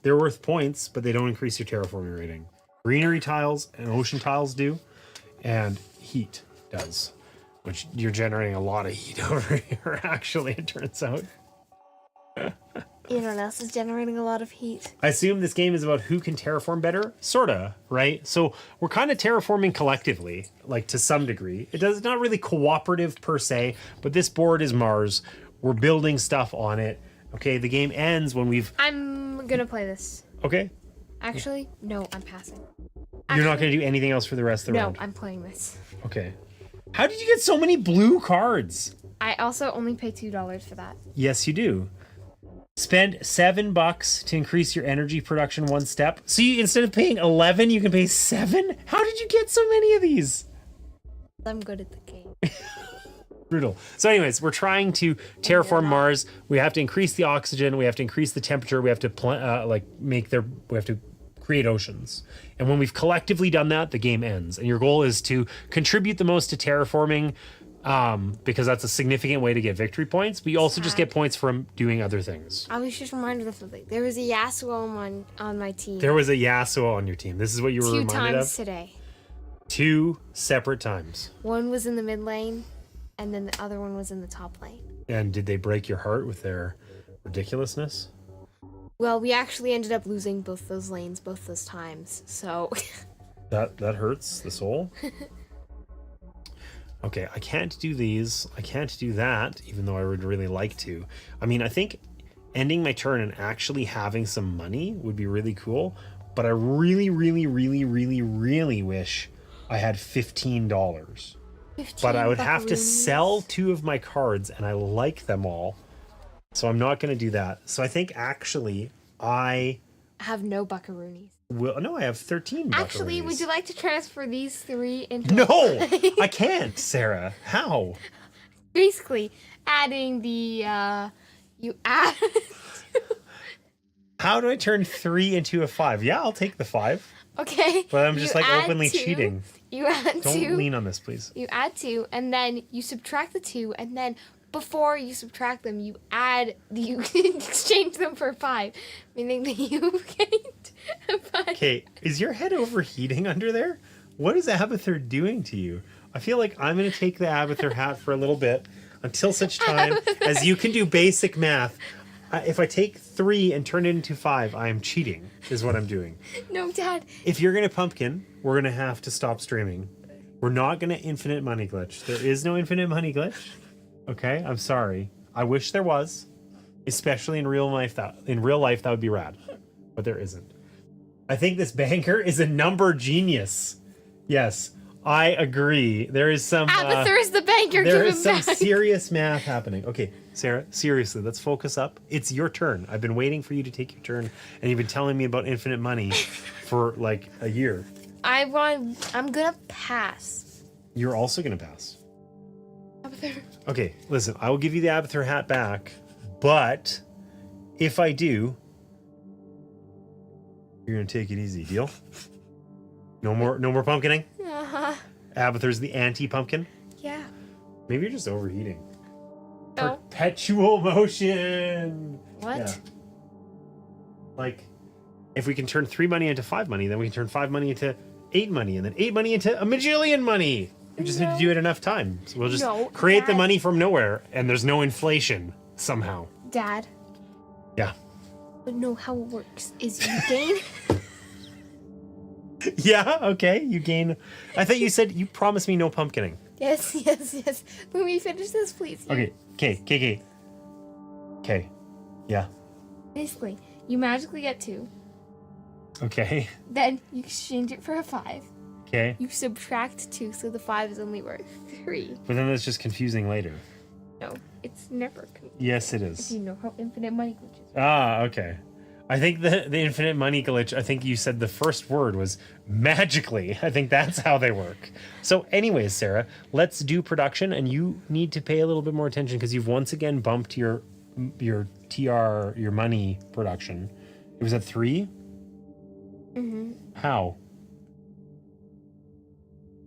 They're worth points, but they don't increase your terraforming rating. Greenery tiles and ocean tiles do, and heat does, which you're generating a lot of heat over here, actually, it turns out. Everyone else is generating a lot of heat. I assume this game is about who can terraform better, sorta, right? So we're kind of terraforming collectively, to some degree. It's not really cooperative per se, but this board is Mars. We're building stuff on it. Okay, the game ends when we've... I'm gonna play this. Okay. Actually, no, I'm passing. You're not going to do anything else for the rest of the No, round? I'm playing this. Okay. How did you get so many blue cards? I also only pay $2 for that. Yes, you do. Spend $7 to increase your energy production 1 step. So instead of paying 11, you can pay 7? How did you get so many of these? I'm good at the game. Brutal. So anyways, we're trying to terraform Mars. We have to increase the oxygen. We have to increase the temperature. We have to we have to create oceans. And when we've collectively done that, the game ends. And your goal is to contribute the most to terraforming, because that's a significant way to get victory points. But you also just get points from doing other things. I was just reminded of something. There was a Yasuo on my team. There was a Yasuo on your team. This is what you were reminded of? 2 times today. 2 separate times. One was in the mid lane, and then the other one was in the top lane. And did they break your heart with their ridiculousness? Well, we actually ended up losing both those lanes both those times, so... That hurts the soul? Okay, I can't do these. I can't do that, even though I would really like to. I mean, I think ending my turn and actually having some money would be really cool, but I really, really, really, really, really wish I had $15. But I would have to sell 2 of my cards, and I like them all. So I'm not going to do that. So I think actually I have no buckaroonies. No, I have 13 buckaroonies. Actually, would you like to transfer these 3 into... No, I can't, Sarah. How? Basically, adding the, you add... How do I turn 3 into a 5? Yeah, I'll take the 5. Okay. But I'm just like openly 2, cheating. You add Don't 2. lean on this, please. You add 2, and then you subtract the 2, and then before you subtract them, you exchange them for 5, meaning that you gained a 5. Okay, is your head overheating under there? What is Abathur doing to you? I feel like I'm going to take the Abathur hat for a little bit until such time as you can do basic math. If I take 3 and turn it into 5, I am cheating, is what I'm doing. No, Dad. If you're going to pumpkin, we're going to have to stop streaming. We're not going to infinite money glitch. There is no infinite money glitch. Okay, I'm sorry. I wish there was, especially in real life. That would be rad, but there isn't. I think this banker is a number genius. Yes, I agree. There is some. Abathur is the banker. There is some serious math happening. Okay, Sarah, seriously, let's focus up. It's your turn. I've been waiting for you to take your turn, and you've been telling me about infinite money for like a year. I'm gonna pass. You're also gonna pass. Abathur. Okay, listen, I will give you the Abathur hat back, but if I do, you're gonna take it easy, deal? No more pumpkining? Uh-huh. Abathur's the anti-pumpkin? Yeah. Maybe you're just overheating. No. Perpetual motion! What? Yeah. Like, if we can turn 3 money into 5 money, then we can turn 5 money into 8 money, and then 8 money into a majillion money! We just need to do it enough time. So we'll just create the money from nowhere, and there's no inflation somehow. Dad. Yeah. But no, how it works is you gain... Yeah, okay, you gain... I thought you said you promised me no pumpkining. Yes. When we finish this, please. Okay, Okay. Yeah. Basically, you magically get 2. Okay. Then you exchange it for a 5. Okay. You subtract 2, so the 5 is only worth 3. But then that's just confusing later. No, it's never confusing. Yes, it If is. you know how infinite money glitches. Ah, okay. I think the infinite money glitch, I think you said the first word was magically. I think that's how they work. So anyways, Sarah, let's do production, and you need to pay a little bit more attention because you've once again bumped your money production. It was at 3? Mm-hmm. How?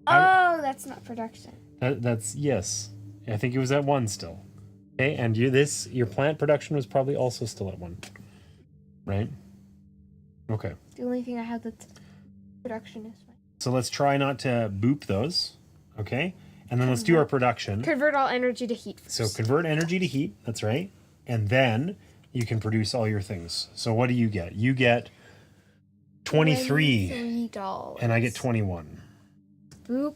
Oh, that's not production. That's yes. I think it was at 1 still. Okay, and your plant production was probably also still at 1. Right? Okay. The only thing I have that's production is fine. So let's try not to boop those. Okay? And then let's do our production. Convert all energy to heat first. So convert energy to heat, that's right. And then you can produce all your things. So what do you get? You get 23. $23. And I get 21. Boop.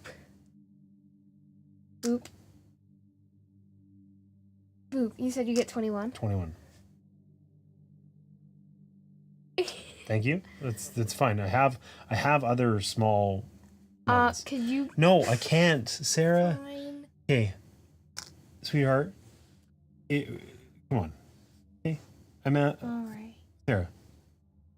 Boop. Boop. You said you get 21? 21. Thank you. That's fine. I have other small ones. Could you... No, I can't, Sarah. Fine. Hey, sweetheart. Come on. Hey, I'm at... All right. Sarah,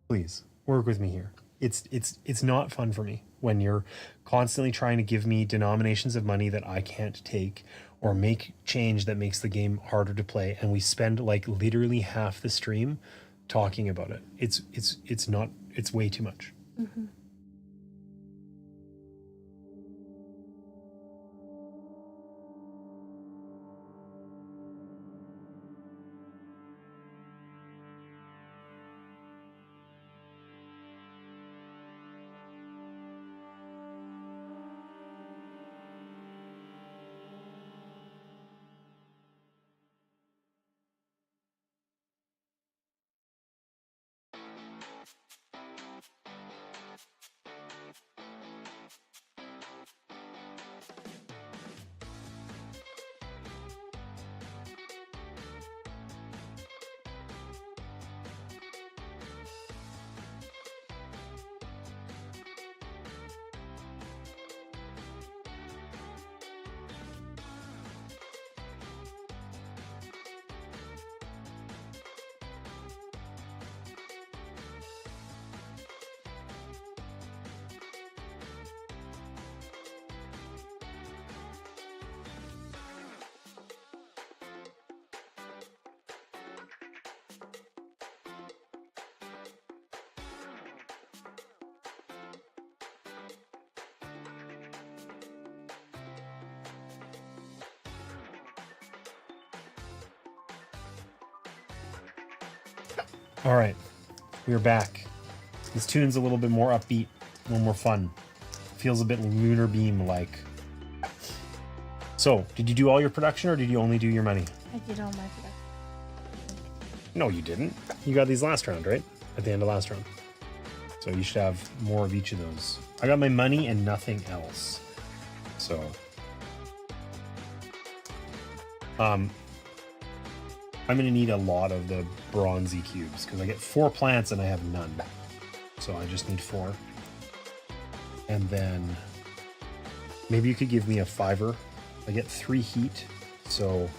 please, work with me here. It's not fun for me when you're constantly trying to give me denominations of money that I can't take, or make change that makes the game harder to play, and we spend like literally half the stream talking about it. It's way too much. Mm-hmm. All right, we're back. This tune's a little bit more upbeat, a little more fun. Feels a bit Lunar Beam like. So, did you do all your production or did you only do your money? I did all my production. No, you didn't. You got these last round, right? At the end of last round. So you should have more of each of those. I got my money and nothing else. So, I'm gonna need a lot of the bronzy cubes because I get 4 plants and I have none. So I just need 4. And then maybe you could give me a 5-er. I get 3 heat, so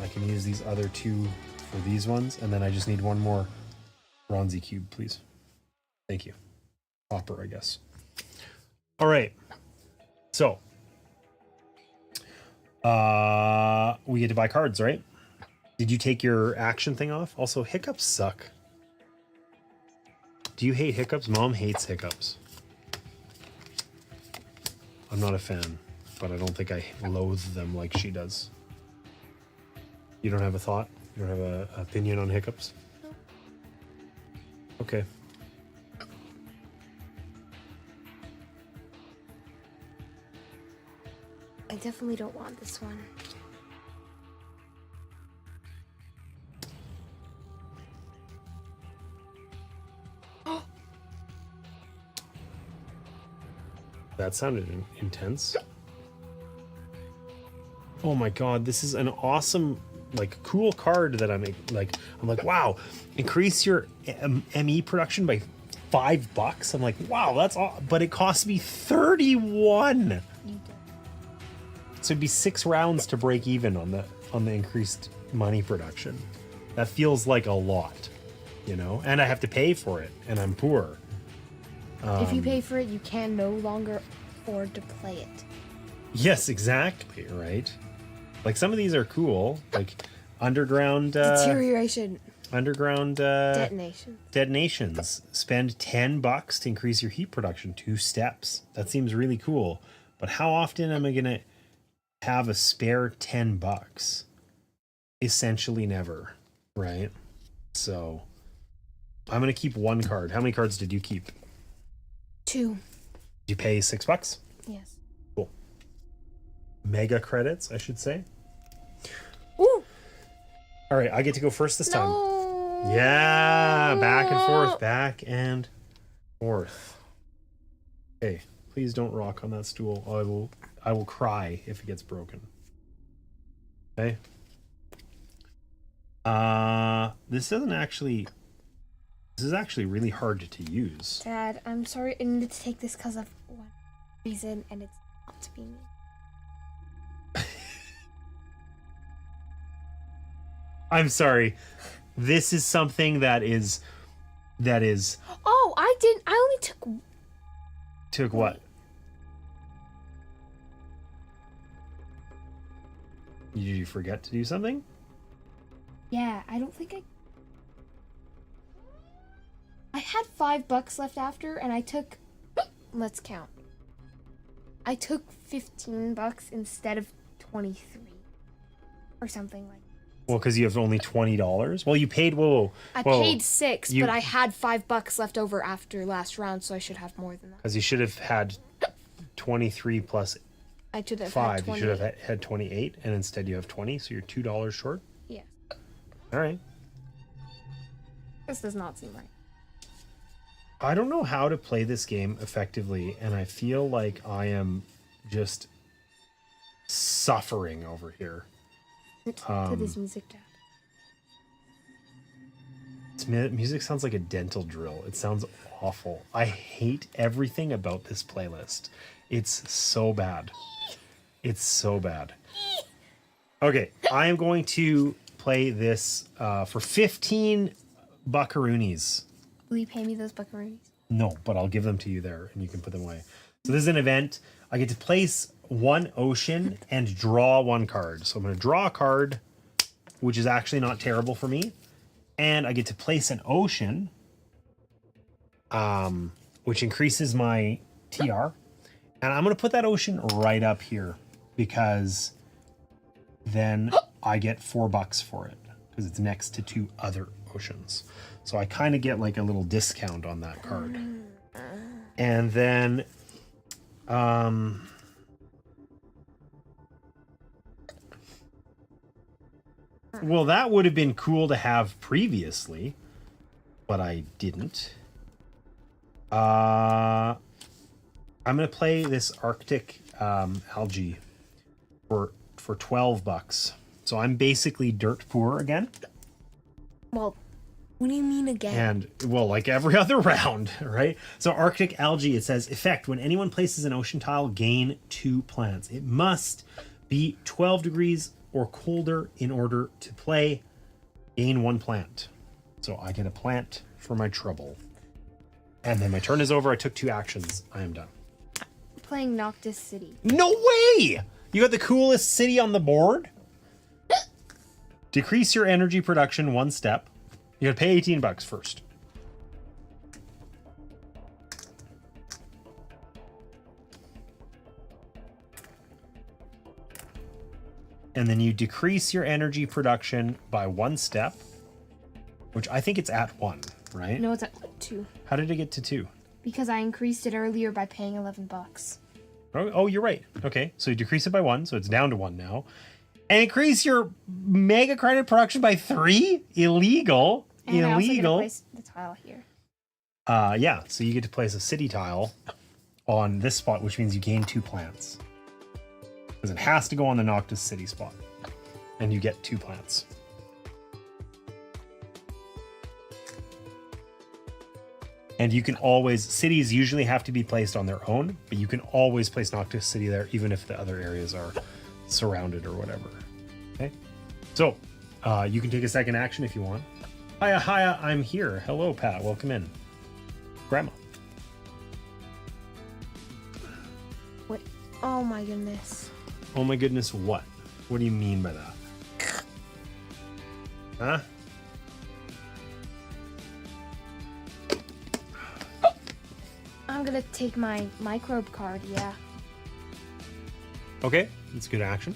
I can use these other 2 for these ones. And then I just need 1 more bronzy cube, please. Thank you. Copper, I guess. All right. So we get to buy cards, right? Did you take your action thing off? Also, hiccups suck. Do you hate hiccups? Mom hates hiccups. I'm not a fan, but I don't think I loathe them like she does. You don't have a thought? You don't have an opinion on hiccups? Okay. I definitely don't want this one. That sounded intense. Oh my god, this is an awesome, like, cool card that I'm like, wow, increase your ME production by $5. I'm like, wow, that's all, but it cost me 31. So it'd be 6 rounds to break even on the increased money production. That feels like a lot, you know, and I have to pay for it, and I'm poor. If you pay for it, you can no longer afford to play it. Yes, exactly, right? Like, some of these are cool, like underground Deterioration. Underground detonations. Spend $10 to increase your heat production 2 steps. That seems really cool. But how often am I gonna have a spare $10? Essentially never, right? So I'm gonna keep 1 card. How many cards did you keep? 2. Did you pay $6? Yes. Cool. Mega credits, I should say. Ooh. All right, I get to go first this time. No. Yeah, back and forth. Hey, please don't rock on that stool. I will cry if it gets broken. Okay. This is actually really hard to use. Dad, I'm sorry. I needed to take this because of one reason, and it's not to be me. I'm sorry. This is something that is. Oh, I didn't. I only took. Took what? Did you forget to do something? Yeah, I don't think I had $5 left after, and I took, let's count. I took $15 instead of 23 or something like that. Well, because you have only $20. Well, you paid, whoa. I paid $6, but I had $5 left over after last round, so I should have more than that. Because you should have had 23 plus I should have 5. had 20. You should have had 28, and instead you have 20, so you're $2 short. Yes. All right. This does not seem right. I don't know how to play this game effectively, and I feel like I am just suffering over here. To this music, Dad. Music sounds like a dental drill. It sounds awful. I hate everything about this playlist. It's so bad. It's so bad. Okay, I am going to play this for 15 buckaroonies. Will you pay me those buckaroonies? No, but I'll give them to you there, and you can put them away. So this is an event. I get to place one ocean and draw one card. So I'm going to draw a card, which is actually not terrible for me. And I get to place an ocean, which increases my TR. And I'm going to put that ocean right up here because then I get $4 for it because it's next to 2 other oceans. So I kind of get like a little discount on that card. And then well, that would have been cool to have previously, but I didn't. I'm gonna play this Arctic algae for $12. So I'm basically dirt poor again. Well, what do you mean again? And, well, like every other round, right? So Arctic algae, it says, effect, when anyone places an ocean tile, gain 2 plants. It must be 12 degrees or colder in order to play. Gain 1 plant. So I get a plant for my trouble. And then my turn is over. I took 2 actions. I am done. Playing Noctis City. No way! You got the coolest city on the board? Decrease your energy production 1 step. You gotta pay $18 first. And then you decrease your energy production by 1 step, which I think it's at 1, right? No, it's at 2. How did it get to 2? Because I increased it earlier by paying $11. Oh, you're right. Okay, so you decrease it by 1, so it's down to 1 now. And increase your mega credit production by 3? Illegal. And I also get to Illegal. place the tile here. Yeah, so you get to place a city tile on this spot, which means you gain 2 plants. Because it has to go on the Noctis City spot. And you get 2 plants. And you can always, cities usually have to be placed on their own, but you can always place Noctis City there, even if the other areas are surrounded or whatever. Okay? So, you can take a second action if you want. Hiya, I'm here. Hello, Pat. Welcome in. Grandma. Wait. Oh my goodness. Oh my goodness, what? What do you mean by that? Huh? I'm gonna take my microbe card, yeah. Okay, that's good action.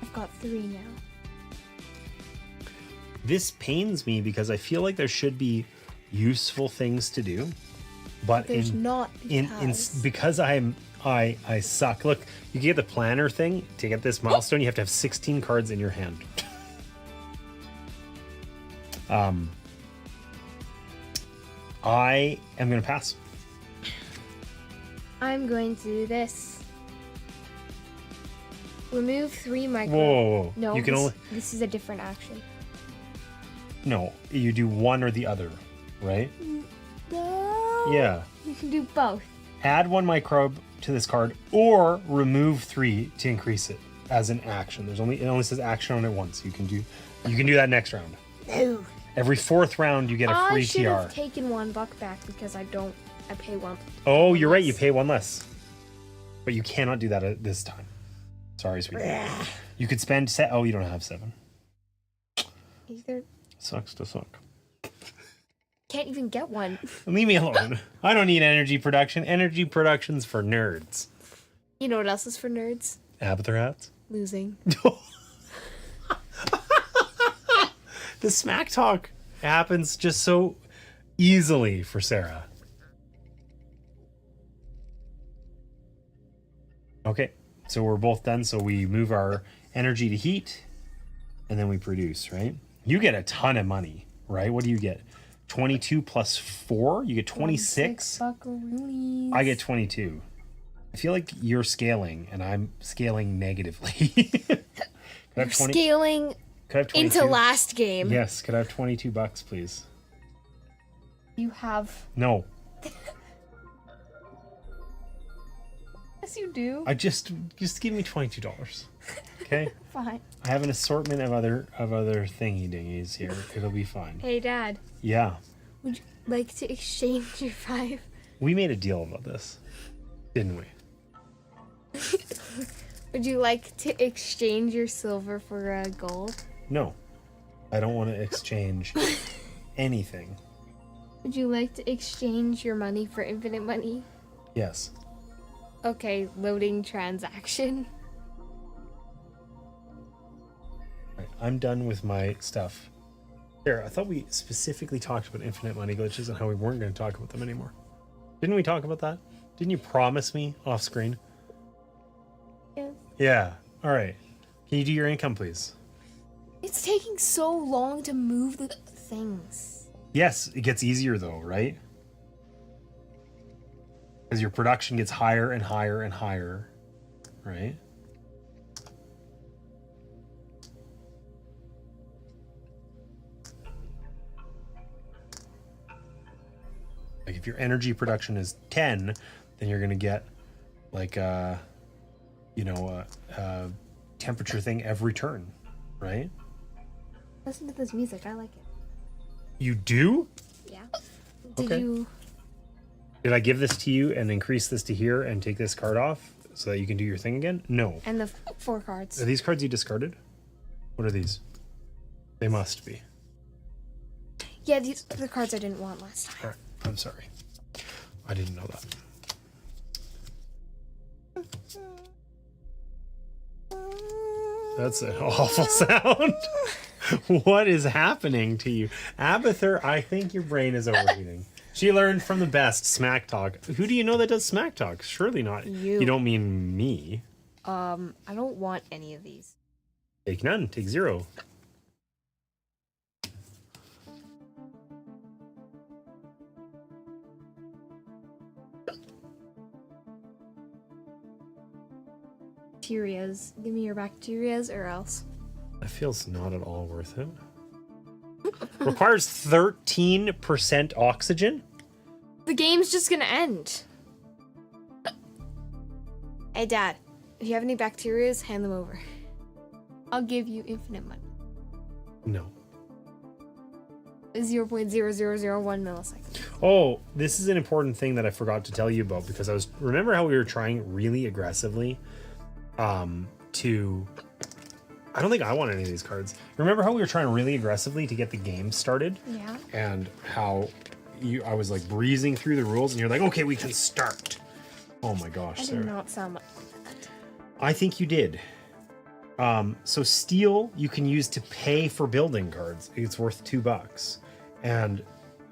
I've got 3 now. This pains me because I feel like there should be useful things to do, but There's not because I suck. Look, you get the planner thing to get this milestone. You have to have 16 cards in your hand. I am gonna pass. I'm going to do this. Remove 3 micro. Whoa. No, You can this is a different action. No, you do one or the other, right? No. Yeah. You can do both. Add 1 microbe to this card or remove 3 to increase it as an action. It only says action on it once. You can do that next round. No. Every 4th round, you get a free I should TR. have taken $1 back because I pay one. Oh, you're right. You pay 1 less. But you cannot do that at this time. Sorry, sweetie. You could spend... Oh, you don't have 7. Either. Sucks to suck. Can't even get one. Leave me alone. I don't need energy production. Energy production's for nerds. You know what else is for nerds? Abather hats? Losing. The smack talk happens just so easily for Sarah. Okay, so we're both done. So we move our energy to heat, and then we produce, right? You get a ton of money, right? What do you get? 22 plus 4? You get 26? Buckaroonies. I get 22. I feel like you're scaling, and I'm scaling negatively. Could I have 20? Scaling Could I have 22? into last game. Yes, could I have $22, please? You have. No. Yes, you do. I just give me $22. Okay? Fine. I have an assortment of other thingy dingies here. It'll be fine. Hey, Dad. Yeah. Would you like to exchange your 5? We made a deal about this, didn't we? Would you like to exchange your silver for gold? No. I don't want to exchange anything. Would you like to exchange your money for infinite money? Yes. Okay, loading transaction. Right, I'm done with my stuff. Here, I thought we specifically talked about infinite money glitches and how we weren't going to talk about them anymore. Didn't we talk about that? Didn't you promise me off screen? Yes. Yeah. All right. Can you do your income, please? It's taking so long to move the things. Yes, it gets easier though, right? As your production gets higher and higher and higher, right? Like if your energy production is 10, then you're gonna get like a temperature thing every turn, right? Listen to this music. I like it. You do? Yeah. Okay. Did I give this to you and increase this to here and take this card off so that you can do your thing again? No. And the 4 cards. Are these cards you discarded? What are these? They must be. Yeah, these are the cards I didn't want last time. All right. I'm sorry. I didn't know that. That's an awful sound. What is happening to you? Abather, I think your brain is overheating. She learned from the best, smack talk. Who do you know that does smack talk? Surely not. You. You don't mean me. I don't want any of these. Take none. Take 0. Bacterias. Give me your bacterias or else. That feels not at all worth it. Requires 13% oxygen? The game's just gonna end. Hey, Dad. If you have any bacterias, hand them over. I'll give you infinite money. No. 0.0001 milliseconds. Oh, this is an important thing that I forgot to tell you about because remember how we were trying really aggressively to... I don't think I want any of these cards. Remember how we were trying really aggressively to get the game started? Yeah. And how I was like breezing through the rules and you're like, okay, we can start. Oh my gosh, I Sarah. did not sound like that. I think you did. So steel you can use to pay for building cards. It's worth $2. And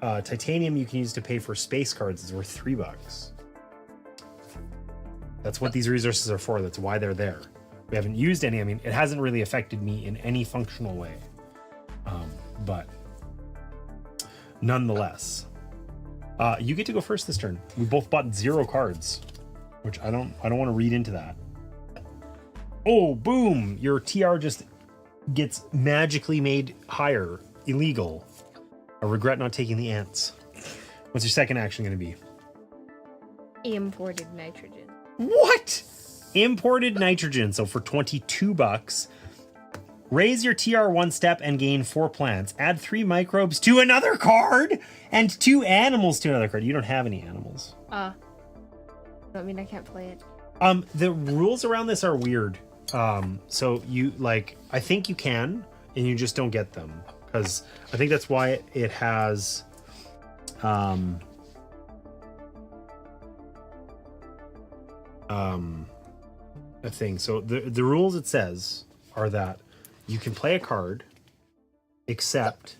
titanium you can use to pay for space cards. It's worth $3. That's what these resources are for. That's why they're there. We haven't used any. I mean, it hasn't really affected me in any functional way. But nonetheless, you get to go first this turn. We both bought 0 cards, which I don't want to read into that. Oh, boom! Your TR just gets magically made higher. Illegal. I regret not taking the ants. What's your second action going to be? Imported nitrogen. What? Imported nitrogen. So for $22, Raise your TR one step and gain 4 plants. Add 3 microbes to another card and 2 animals to another card. You don't have any animals. I mean, I can't play it. The rules around this are weird. So you like, I think you can, and you just don't get them because I think that's why it has, a thing. So the rules it says are that you can play a card, except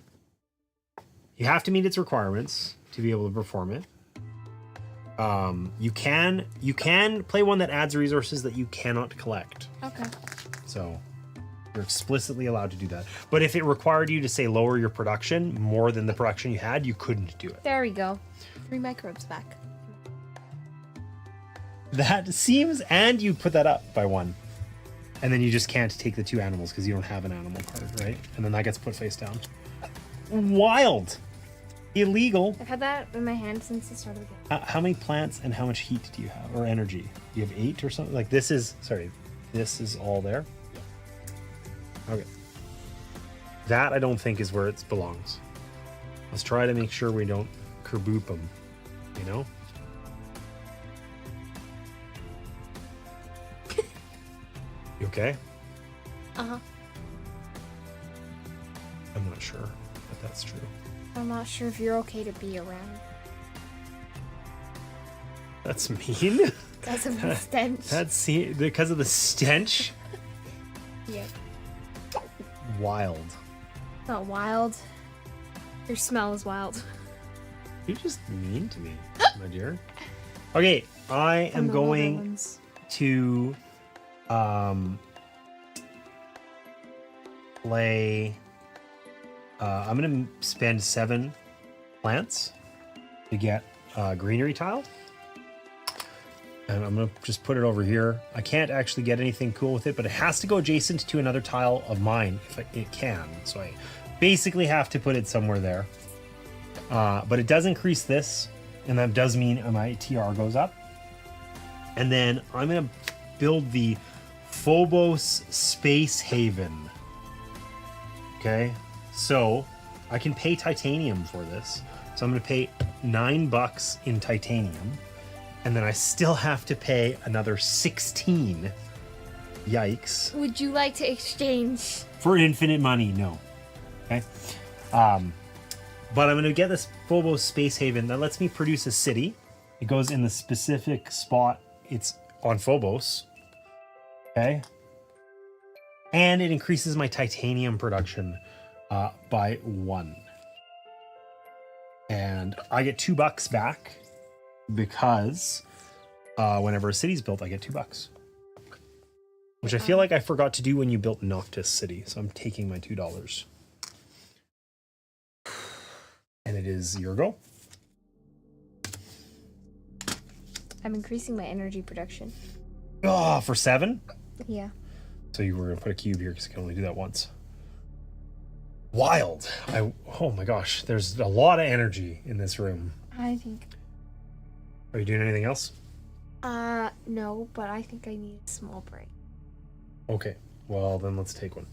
you have to meet its requirements to be able to perform it. You can play one that adds resources that you cannot collect. Okay. So you're explicitly allowed to do that. But if it required you to say lower your production more than the production you had, you couldn't do it. There we go. 3 microbes back. That seems, and you put that up by 1. And then you just can't take the 2 animals because you don't have an animal card, right? And then that gets put face down. Wild. Illegal. I've had that in my hand since the start of the game. How many plants and how much heat do you have, or energy? Do you have 8 or something? Like this is, sorry, this is all there? Okay. That I don't think is where it belongs. Let's try to make sure we don't kerboop them, you know? You okay? Uh-huh. I'm not sure if that's true. I'm not sure if you're okay to be around. That's mean. Because of the stench. That's because of the stench. Yeah. Wild. Not wild. Your smell is wild. You're just mean to me, my dear. Okay, I am going to play. I'm gonna spend 7 plants to get greenery tile. And I'm gonna just put it over here. I can't actually get anything cool with it, but it has to go adjacent to another tile of mine if it can. So I basically have to put it somewhere there. But it does increase this, and that does mean my TR goes up. And then I'm gonna build the Phobos Space Haven. Okay, so I can pay titanium for this. So I'm gonna pay $9 in titanium. And then I still have to pay another 16. Yikes. Would you like to exchange? For infinite money, no. Okay. But I'm going to get this Phobos Space Haven that lets me produce a city. It goes in the specific spot it's on Phobos. Okay. And it increases my titanium production by 1. And I get $2 back. Because whenever a city's built, I get $2. Which I feel like I forgot to do when you built Noctis City. So I'm taking my $2. And it is your go. I'm increasing my energy production. Oh, for 7? Yeah. So you were going to put a cube here because you can only do that once. Wild. Oh my gosh. There's a lot of energy in this room. I think... Are you doing anything else? No, but I think I need a small break. Okay, well then let's take one.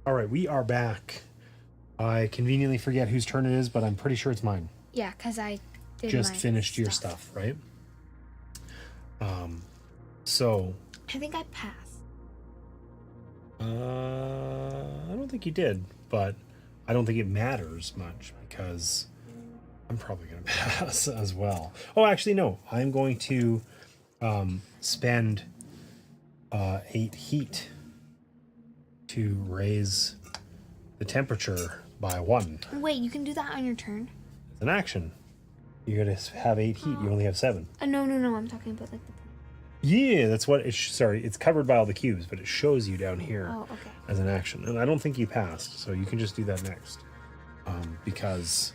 All right, we are back. I conveniently forget whose turn it is, but I'm pretty sure it's mine. Yeah, because I did Just my finished your stuff, right? So I think I passed. I don't think you did, but I don't think it matters much because I'm probably going to pass as well. Oh, actually, no. I'm going to spend 8 heat to raise the temperature by 1. Wait, you can do that on your turn? It's an action. You're going to have 8 heat. You only have 7. No. I'm talking about like the. Yeah, that's what it's. Sorry, it's covered by all the cubes, but it shows you down here Oh, okay. as an action. And I don't think you passed, so you can just do that next. Because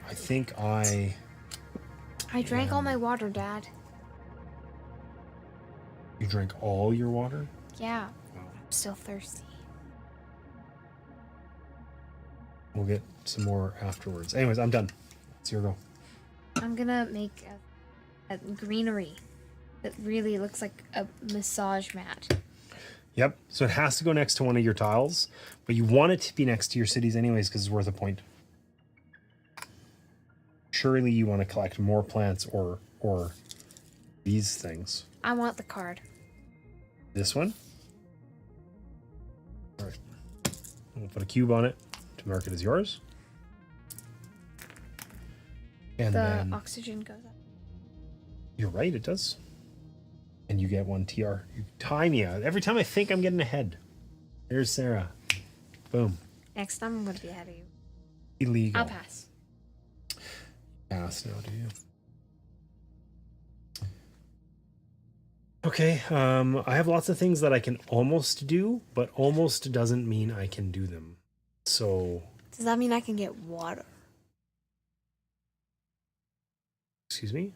I think I drank all my water, Dad. You drank all your water? Yeah. Wow. I'm still thirsty. We'll get some more afterwards. Anyways, I'm done. It's your go. I'm gonna make a greenery that really looks like a massage mat. Yep. So it has to go next to one of your tiles, but you want it to be next to your cities anyways because it's worth a point. Surely you want to collect more plants or these things. I want the card. This one? All right. We'll put a cube on it to mark it as yours. And the then oxygen goes up. You're right, it does. And you get 1 TR. You time me out. Every time I think I'm getting ahead. There's Sarah. Boom. Next time I'm gonna be ahead of you. Illegal. I'll pass. Pass now, do you? Okay, I have lots of things that I can almost do, but almost doesn't mean I can do them. So... Does that mean I can get water? Excuse me?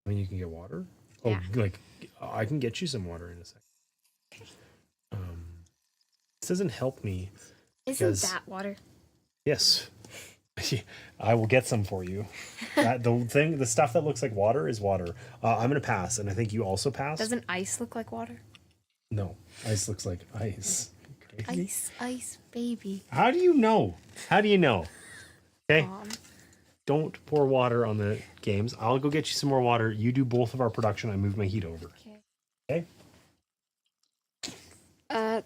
I mean, you can get water? Yeah. Oh, like, I can get you some water in a second. This doesn't help me. Isn't that water? Yes. I will get some for you. The stuff that looks like water is water. I'm going to pass, and I think you also pass. Doesn't ice look like water? No. Ice looks like ice. Crazy. Ice, baby. How do you know? How do you know? Okay. Mom. Don't pour water on the games. I'll go get you some more water. You do both of our production. I move my heat over. Okay.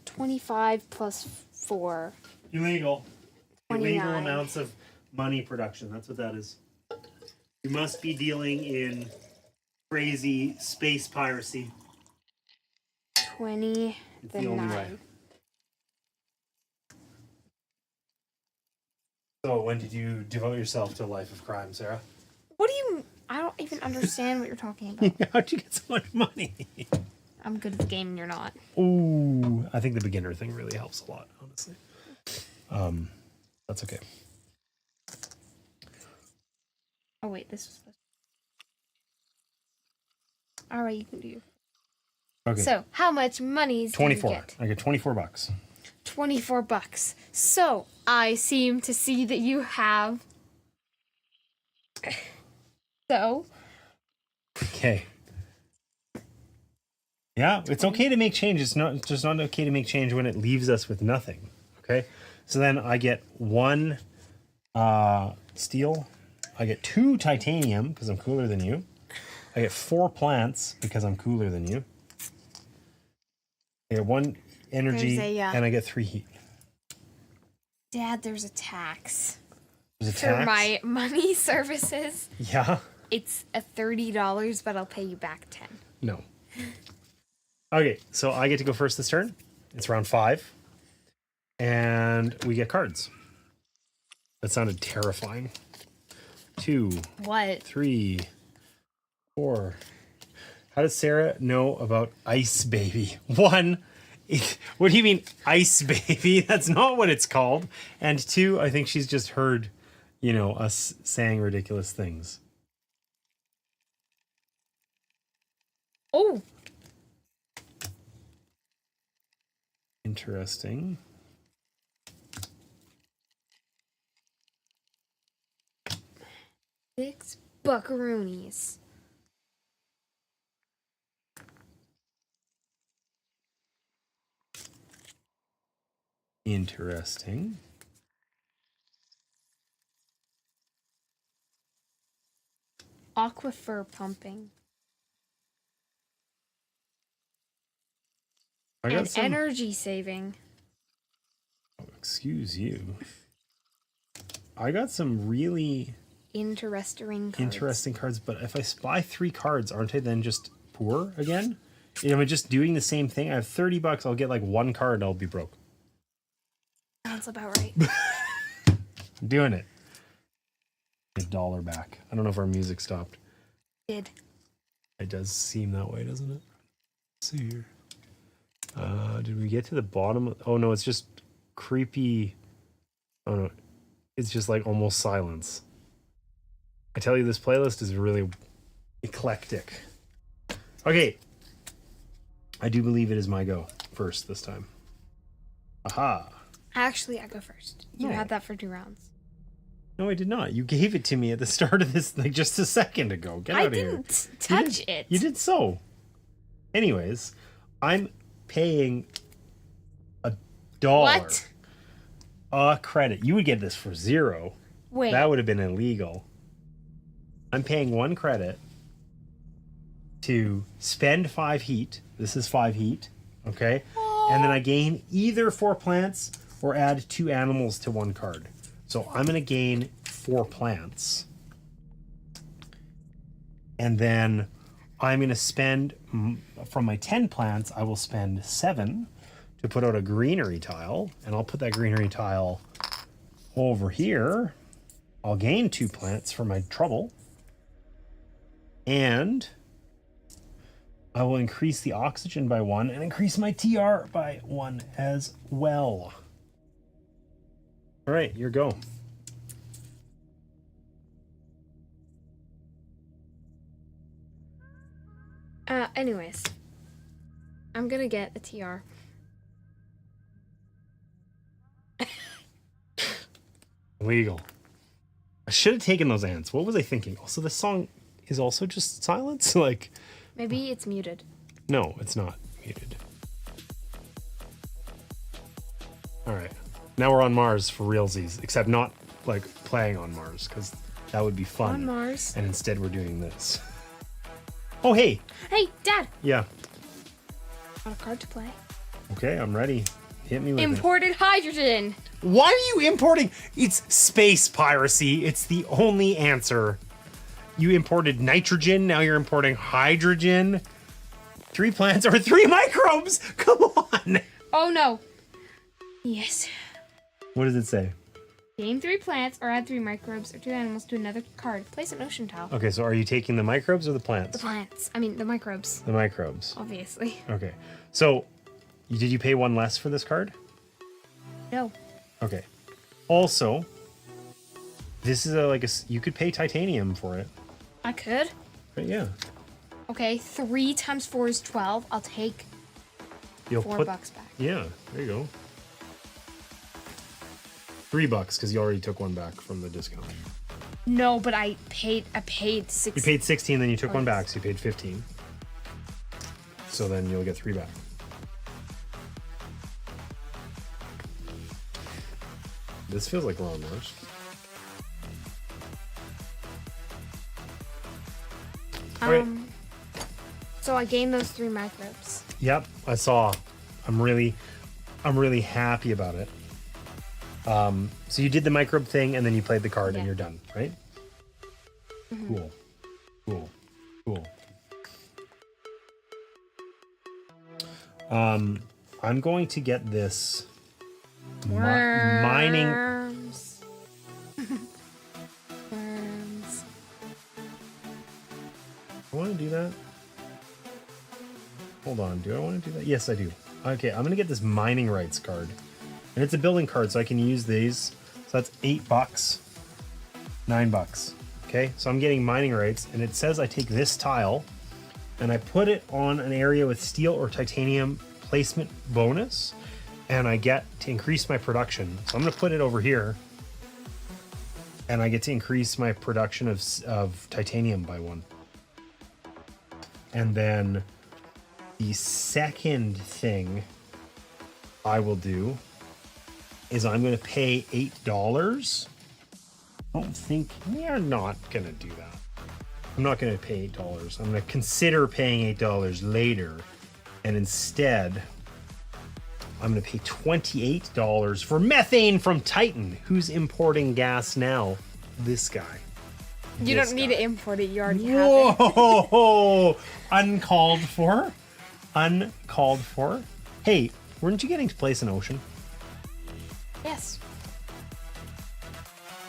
25 plus 4. Illegal. 29. Illegal amounts of money production. That's what that is. You must be dealing in crazy space piracy. 20. It's the only way. So when did you devote yourself to a life of crime, Sarah? What do you... I don't even understand what you're talking about. How'd you get so much money? I'm good at the game and you're not. Ooh, I think the beginner thing really helps a lot, honestly. That's okay. Oh, wait, this was supposed to... Alright, you can do... Okay. So, how much money do you 24. get? I get 24 bucks. 24 bucks. So, I seem to see that you have... So... Okay. Yeah, it's okay to make change. It's just not okay to make change when it leaves us with nothing. Okay? So then I get 1 steel. I get 2 titanium because I'm cooler than you. I get 4 plants because I'm cooler than you. I get 1 energy and I get 3 heat. Dad, there's a tax. There's a For tax? my money services. Yeah? It's a $30, but I'll pay you back 10. No. Okay, so I get to go first this turn. It's round 5. And we get cards. That sounded terrifying. 2. What? 3. 4. How does Sarah know about Ice Baby? 1. What do you mean, Ice Baby? That's not what it's called. And 2, I think she's just heard, us saying ridiculous things. Oh! Interesting. $6 buckaroonies. Interesting. Aquifer pumping. I got And some. energy saving. Oh, excuse you. I got some really Interesting cards. interesting cards, but if I buy 3 cards, aren't I then just poor again? Am I just doing the same thing? I have $30. I'll get like 1 card and I'll be broke. Sounds about right. I'm doing it. $1 back. I don't know if our music stopped. Did. It does seem that way, doesn't it? Let's see here. Did we get to the bottom? Oh no, it's just creepy. Oh no, it's just like almost silence. I tell you, this playlist is really eclectic. Okay. I do believe it is my go first this time. Aha. Actually, I go first. You No. had that for 2 rounds. No, I did not. You gave it to me at the start of this, like just a second ago. Get out of here. I didn't touch it. You did so. Anyways, I'm paying $1. What? A credit. You would get this for 0. Wait. That would have been illegal. I'm paying 1 credit to spend 5 heat. This is 5 heat. Okay. And then I gain either 4 plants or add 2 animals to 1 card. So I'm going to gain 4 plants. And then I'm going to spend, from my 10 plants, I will spend 7 to put out a greenery tile. And I'll put that greenery tile over here. I'll gain 2 plants for my trouble. And I will increase the oxygen by 1 and increase my TR by 1 as well. All right, your go. Anyways. I'm gonna get a TR. Illegal. I should have taken those ants. What was I thinking? Also, the song is also just silence? Like, Maybe it's muted. no, it's not muted. All right. Now we're on Mars for realsies, except not like playing on Mars, because that would be fun. On Mars. And instead we're doing this. Oh, hey. Hey, Dad! Yeah. Got a card to play. Okay, I'm ready. Hit me with it. Imported hydrogen! Why are you importing? It's space piracy. It's the only answer. You imported nitrogen, now you're importing hydrogen. 3 plants or 3 microbes. Come on. Oh no. Yes. What does it say? Gain 3 plants or add 3 microbes or 2 animals to another card. Place an ocean tile. Okay, so are you taking the microbes or the plants? The plants. I mean, the microbes. The microbes. Obviously. Okay. So, did you pay 1 less for this card? No. Okay. Also, this is you could pay titanium for it. I could. But yeah. Okay, 3 times 4 is 12. I'll take You'll $4 back. Yeah, there you go. $3 because you already took 1 back from the discount. No, but I paid 6. You paid 16, then you took 1 yes. back, so you paid 15. So then you'll get 3 back. This feels like we're on Mars. Alright. So I gained those 3 microbes. Yep, I saw. I'm really happy about it. So you did the microbe thing and then you played the card and Yeah. you're done, right? Mm-hmm. Cool. I'm going to get this mining. Worms. Worms. I want to do that. Hold on, do I want to do that? Yes, I do. Okay, I'm gonna get this mining rights card. And it's a building card, so I can use these. So that's $8. $9. Okay, so I'm getting mining rights, and it says I take this tile and I put it on an area with steel or titanium placement bonus, and I get to increase my production. So I'm gonna put it over here, and I get to increase my production of titanium by 1. And then the second thing I will do is I'm going to pay $8. I don't think we are not going to do that. I'm not going to pay $8. I'm going to consider paying $8 later. And instead, I'm going to pay $28 for methane from Titan. Who's importing gas now? This guy. You This don't need guy. to import it. You already have it. Whoa! Uncalled for. Uncalled for. Hey, weren't you getting to place an ocean? Yes.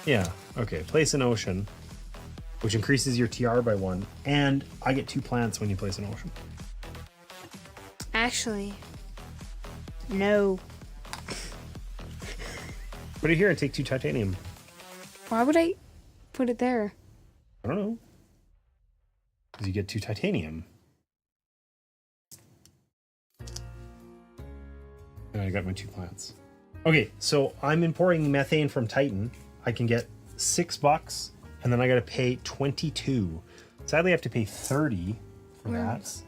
Yeah. Okay. Place an ocean, which increases your TR by 1, and I get 2 plants when you place an ocean. Actually, no. Put it here and take 2 titanium. Why would I put it there? I don't know. Because you get 2 titanium. And I got my 2 plants. Okay, so I'm importing methane from Titan. I can get $6, and then I gotta pay 22. Sadly, I have to pay 30 for Worms.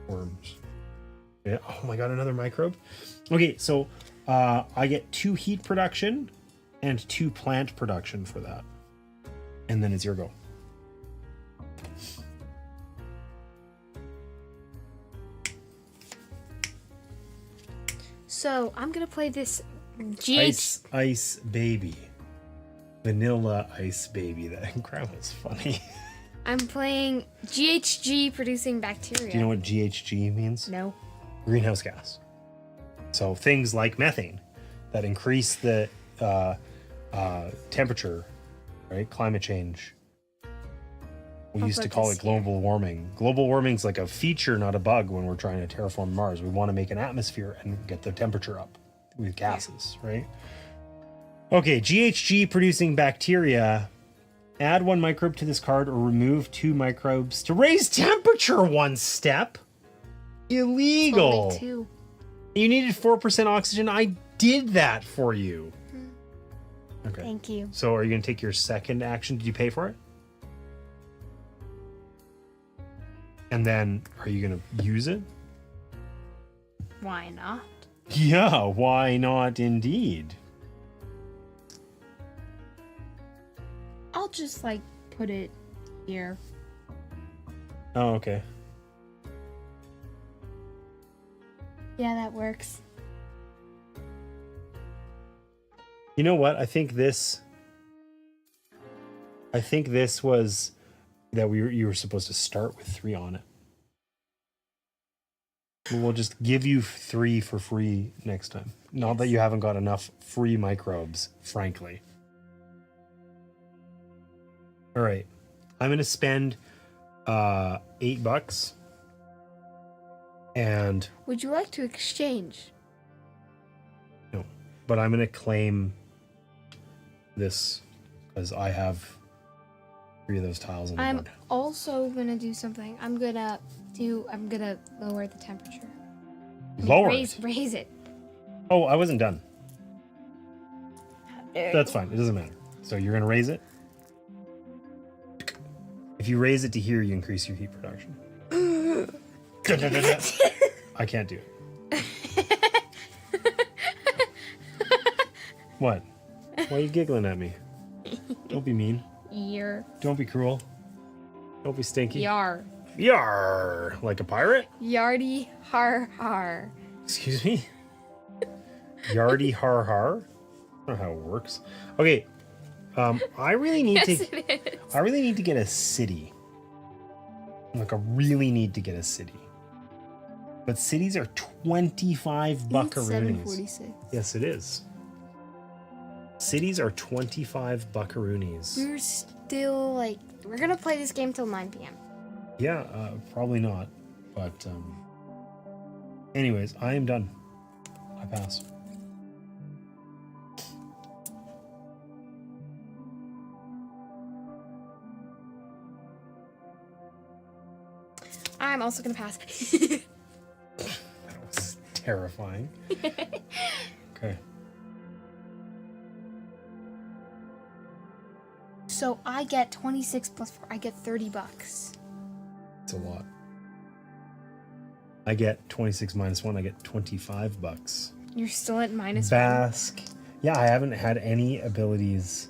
that. Worms. Yeah. Oh my god, another microbe. Okay, so I get 2 heat production and 2 plant production for that. And then it's your go. So I'm gonna play this Ice baby. Vanilla ice baby. That grandma's funny. I'm playing GHG producing bacteria. Do you know what GHG means? No. Greenhouse gas. So things like methane that increase the temperature, right? Climate change. We used to put call this it global warming. Global warming is like a feature, not a bug, when we're trying to terraform Mars. We want to make an atmosphere and get the temperature up with gases, right? Okay, GHG producing bacteria. Add 1 microbe to this card or remove 2 microbes to raise temperature 1 step. Illegal. Only 2. You needed 4% oxygen. I did that for you. Okay. Thank you. So are you going to take your second action? Did you pay for it? And then are you going to use it? Why not? Yeah, why not indeed? I'll just like put it here. Oh, okay. Yeah, that works. You know what? I think this was that you were supposed to start with 3 on it. We'll just give you 3 for free next time. Not that you haven't got enough free microbes, frankly. All right. I'm going to spend $8. And Would you like to exchange? no, but I'm going to claim this because I have 3 of those tiles on the I'm board. also gonna do something. I'm gonna lower the temperature. Lower raise, it. Raise it. Oh, I wasn't done. There That's you fine. It doesn't matter. So you're going to raise it. If you raise it to here, you increase your heat production. I can't do it. What? Why are you giggling at me? Don't be mean. Year. Don't be cruel. Don't be stinky. Yar. Yar! Like a pirate? Yardy har har. Excuse me? Yardy har har? I don't know how it works. Okay. I really need Yes, to it is. I really need to get a city. Like I really need to get a city. But cities are 25 buckaroonies. 746. Yes, it is. Cities are 25 buckaroonies. We're still like we're gonna play this game till 9 p.m. Yeah, probably not. But anyways, I am done. I pass. I'm also gonna pass. That was terrifying. Okay. So I get 26 plus 4. I get $30. It's a lot. I get 26 minus 1. I get 25 bucks. You're still at -1. Bask. Yeah, I haven't had any abilities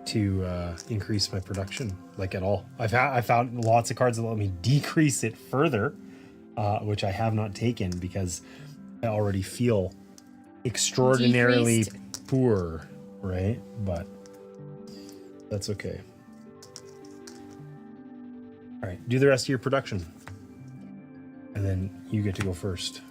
to increase my production, like at all. I found lots of cards that let me decrease it further, which I have not taken because I already feel extraordinarily poor, right? But that's okay. All right, do the rest of your production. And then you get to go first.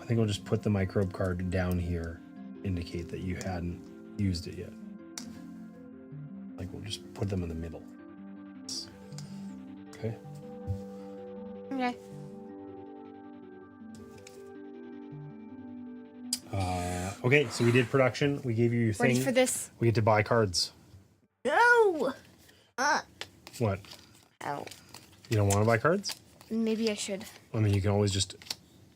I think I'll just put the microbe card down here, indicate that you hadn't used it yet. Like we'll just put them in the middle. Okay. Okay. Okay, so we did production. We gave you your thing. Ready for this? We get to buy cards. No! What? Oh. You don't want to buy cards? Maybe I should. I mean, you can always just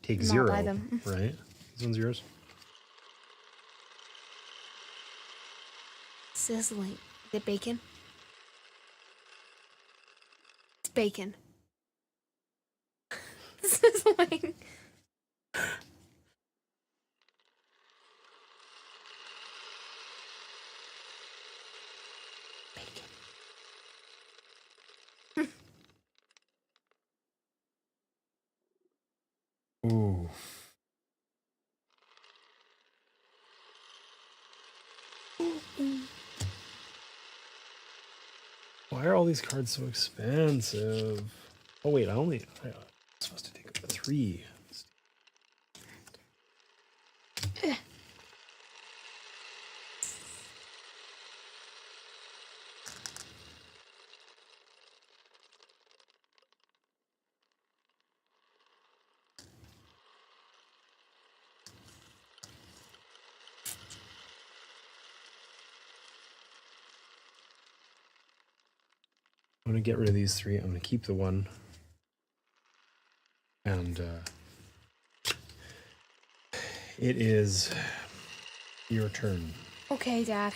take Not zero, buy them. right? This one's yours. Sizzling. Is it bacon? It's bacon. Sizzling. Ooh. Why are all these cards so expensive? Oh wait, I'm supposed to take 3. I'm gonna get rid of these 3. I'm gonna keep the 1. And it is your turn. Okay, Dad.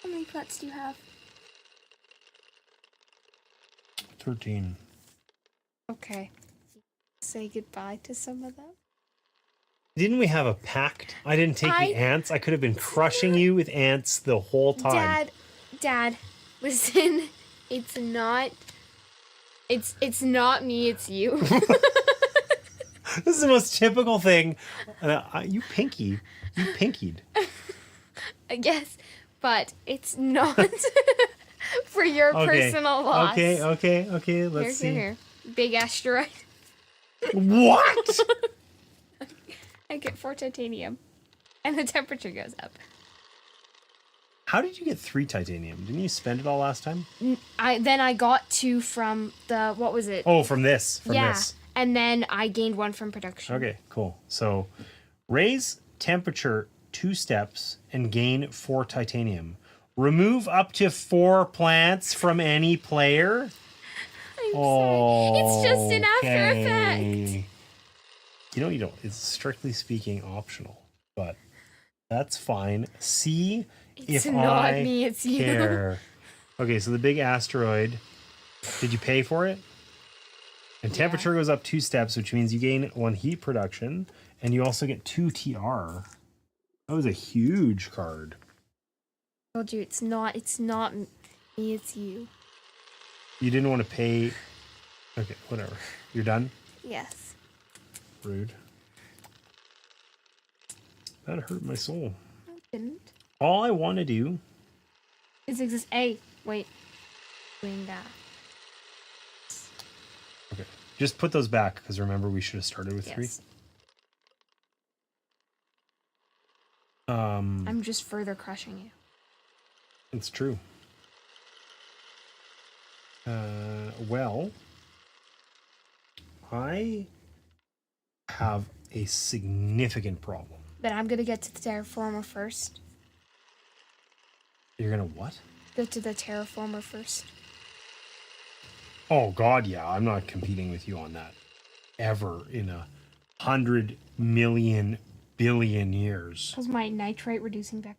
How many plants do you have? 13. Okay. Say goodbye to some of them. Didn't we have a pact? I didn't take the ants. I could have been crushing you with ants the whole time. Dad, listen. It's not me, it's you. This is the most typical thing. You pinkied. I guess, but it's not for your personal loss. Okay. Let's see. Here. Big asteroid. What? I get 4 titanium. And the temperature goes up. How did you get 3 titanium? Didn't you spend it all last time? I got 2 from the, what was it? Oh, from this. This. And then I gained 1 from production. Okay, cool. So raise temperature 2 steps and gain 4 titanium. Remove up to 4 plants from any player. I'm sorry. It's just an after effect. You don't. It's strictly speaking optional, but that's fine. See it's if not I me, it's you. care. Okay, so the big asteroid. Did you pay for it? And temperature goes up 2 steps, which means you gain 1 heat production, and you also get 2 TR. That was a huge card. I told you it's not me, it's you. You didn't want to pay. Okay, whatever. You're done? Yes. Rude. That hurt my soul. I didn't. All I want to do is exist. Hey, wait. Doing that. Okay. Just put those back, because remember we should have started with 3. I'm just further crushing you. It's true. Well, I have a significant problem. But I'm gonna get to the terraformer first. You're gonna what? Go to the terraformer first. Oh God, yeah. I'm not competing with you on that. Ever in 100 million billion years. How's my nitrate reducing bacteria?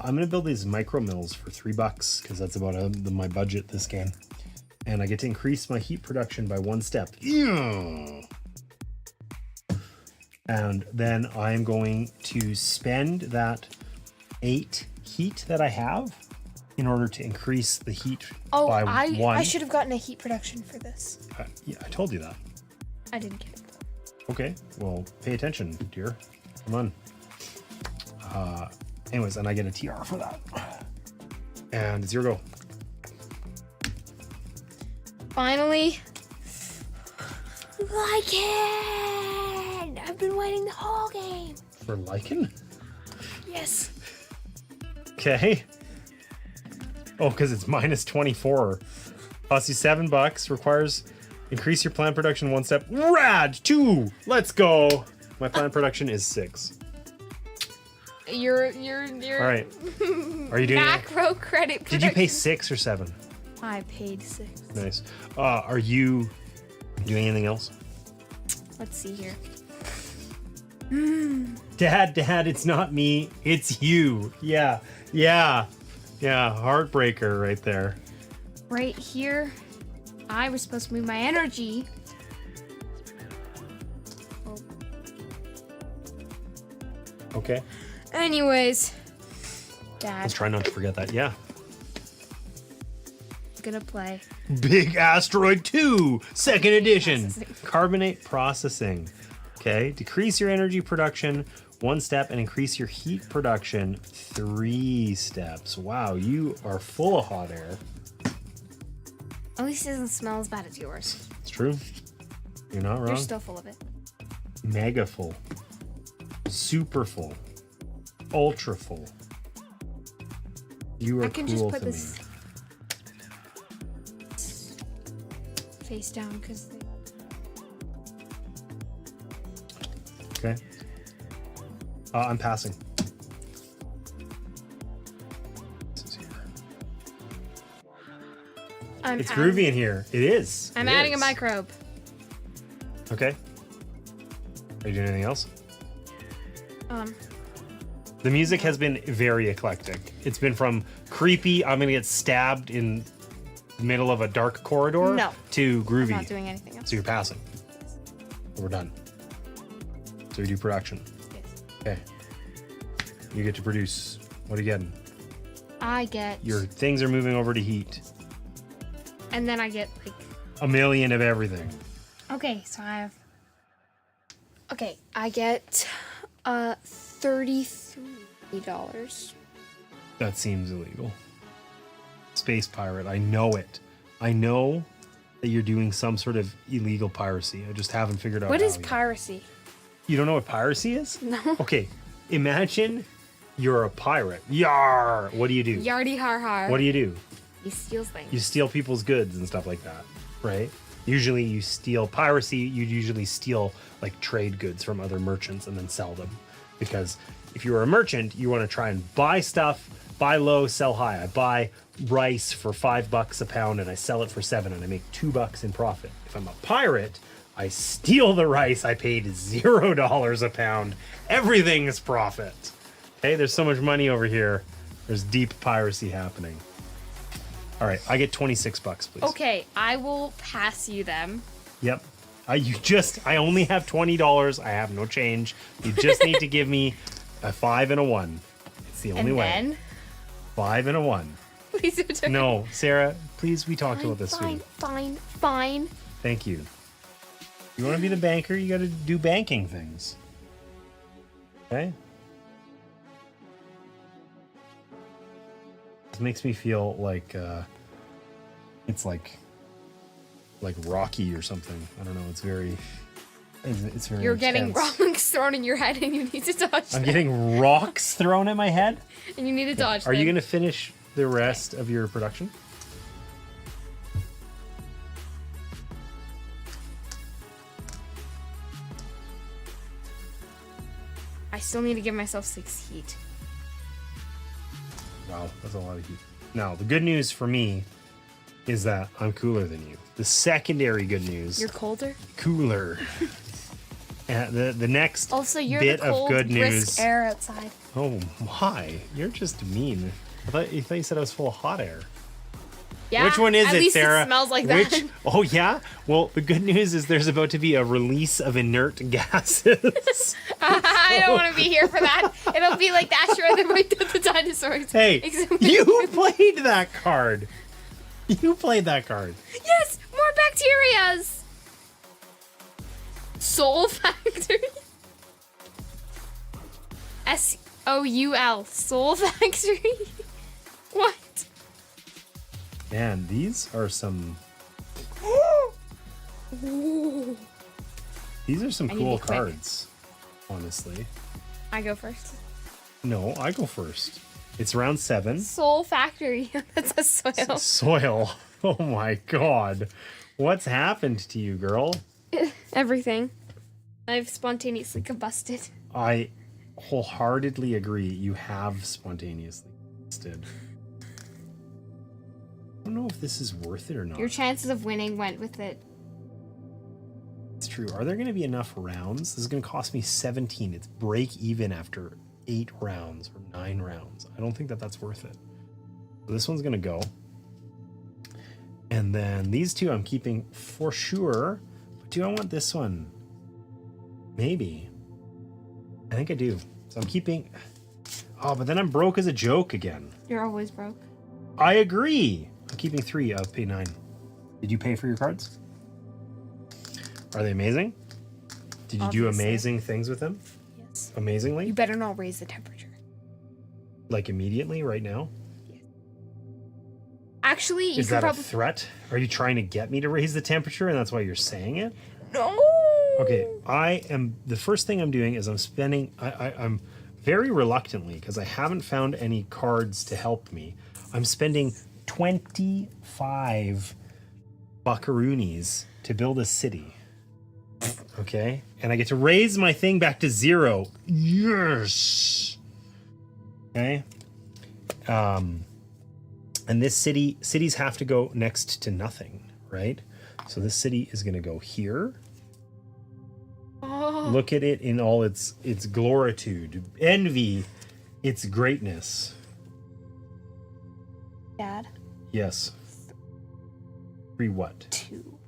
I'm gonna build these micro mills for $3 because that's about my budget this game, and I get to increase my heat production by 1 step. Yeah. And then I'm going to spend that 8 heat that I have in order to increase the heat by 1. I should have gotten a heat production for this. Yeah, I told you that. I didn't get it. Okay, well, pay attention, dear. Come on. Anyways, and I get a TR for that. And it's your go. Finally. Lichen! I've been waiting the whole game. For lichen? Yes. Okay. Oh, because it's minus 24. Costs you $7. Requires increase your plant production 1 step. Rad! 2! Let's go! My plant production is 6. You're All right. Are you doing it? macro credit production. Did you pay 6 or 7? I paid 6. Nice. Are you doing anything else? Let's see here. Dad, it's not me. It's you. Yeah. Heartbreaker right there. Right here, I was supposed to move my energy. Okay. Anyways, Dad, Let's try not to forget that. Yeah. gonna play. Big Asteroid 2, second edition. Processing. Carbonate processing. Okay. Decrease your energy production 1 step and increase your heat production 3 steps. Wow, you are full of hot air. At least it doesn't smell as bad as yours. It's true. You're not wrong. You're still full of it. Mega full. Super full. Ultra full. You are I can cruel just put to this me. face down because Okay. I'm passing. This is here. It's groovy in here. It is. I'm It adding is. a microbe. Okay. Are you doing anything else? Um, The music has been very eclectic. It's been from creepy, I'm gonna get stabbed in the middle of a dark corridor, No. to I'm groovy. not doing anything else. So you're passing. We're done. So you do production. Yes. Okay. You get to produce. What are you getting? I get Your things are moving over to heat. and then I get like 1,000,000 of everything. okay, so I get $33. That seems illegal. Space pirate. I know it. I know that you're doing some sort of illegal piracy. I just haven't figured out What how is yet. piracy? You don't know what piracy is? No. Okay. Imagine you're a pirate. Yar! What do you do? Yardy har har. What do you do? He steals things. You steal people's goods and stuff like that, right? Usually you steal piracy, you usually steal like trade goods from other merchants and then sell them. Because if you're a merchant, you want to try and buy stuff, buy low, sell high. I buy rice for $5 a pound and I sell it for $7 and I make $2 in profit. If I'm a pirate, I steal the rice, I paid $0 a pound. Everything is profit. Okay, there's so much money over here. There's deep piracy happening. All right, I get $26, please. Okay, I will pass you them. Yep. I only have $20. I have no change. You just need to give me a 5 and a 1. It's the only And way. then 5 and a 1. please return. No, Sarah, please, we talked about this, Fine, sweetie. fine. Thank you. You want to be the banker, you got to do banking things. Okay? This makes me feel like it's like Rocky or something. I don't know. It's very You're getting intense. rocks thrown in your head and you need to dodge I'm them. getting rocks thrown at my head. And you need to dodge Are them. you going to finish the rest of your production? I still need to give myself 6 heat. Wow, that's a lot of heat. Now, the good news for me is that I'm cooler than you. The secondary good news, You're colder? cooler. The next Also, you're bit the cold, of good news. brisk air outside. Oh my, you're just mean. You thought you said I was full of hot air. Yeah. Which one is at it, least Sarah? It smells like that. Oh yeah. Well, the good news is there's about to be a release of inert gases. I don't want to be here for that. It'll be like the asteroid that wiped out the dinosaurs. Hey, Except- you played that card. You played that card. Yes, more bacterias. Soul Factory. SOUL. Soul Factory. What? Man, these are some. Ooh. These are some I need cool equipment. cards. Honestly. I go first. No, I go first. It's round 7. Soul Factory. That's a soil. Soil. Oh my god. What's happened to you, girl? Everything. I've spontaneously combusted. I wholeheartedly agree. You have spontaneously combusted. I don't know if this is worth it or not. Your chances of winning went with it. It's true. Are there going to be enough rounds? This is going to cost me 17. It's break even after 8 rounds or 9 rounds. I don't think that that's worth it. So this one's going to go. And then these two I'm keeping for sure. But do I want this one? Maybe. I think I do. So I'm keeping... Oh, but then I'm broke as a joke again. You're always broke. I agree. I'm keeping 3. I'll pay 9. Did you pay for your cards? Are they amazing? Did you do Obviously. amazing things with them? Yes. Amazingly? You better not raise the temperature. Like immediately, right now? Actually, you Is could that probably... a threat? Are you trying to get me to raise the temperature and that's why you're saying it? No! Okay, the first thing I'm doing is I'm spending, I'm very reluctantly, because I haven't found any cards to help me, I'm spending 25 buckaroonies to build a city. Okay? And I get to raise my thing back to 0. Yes! Okay? And this cities have to go next to nothing, right? So this city is going to go here. Oh. Look at it in all its gloritude. Envy its greatness. Dad. Yes. 3 what? 2.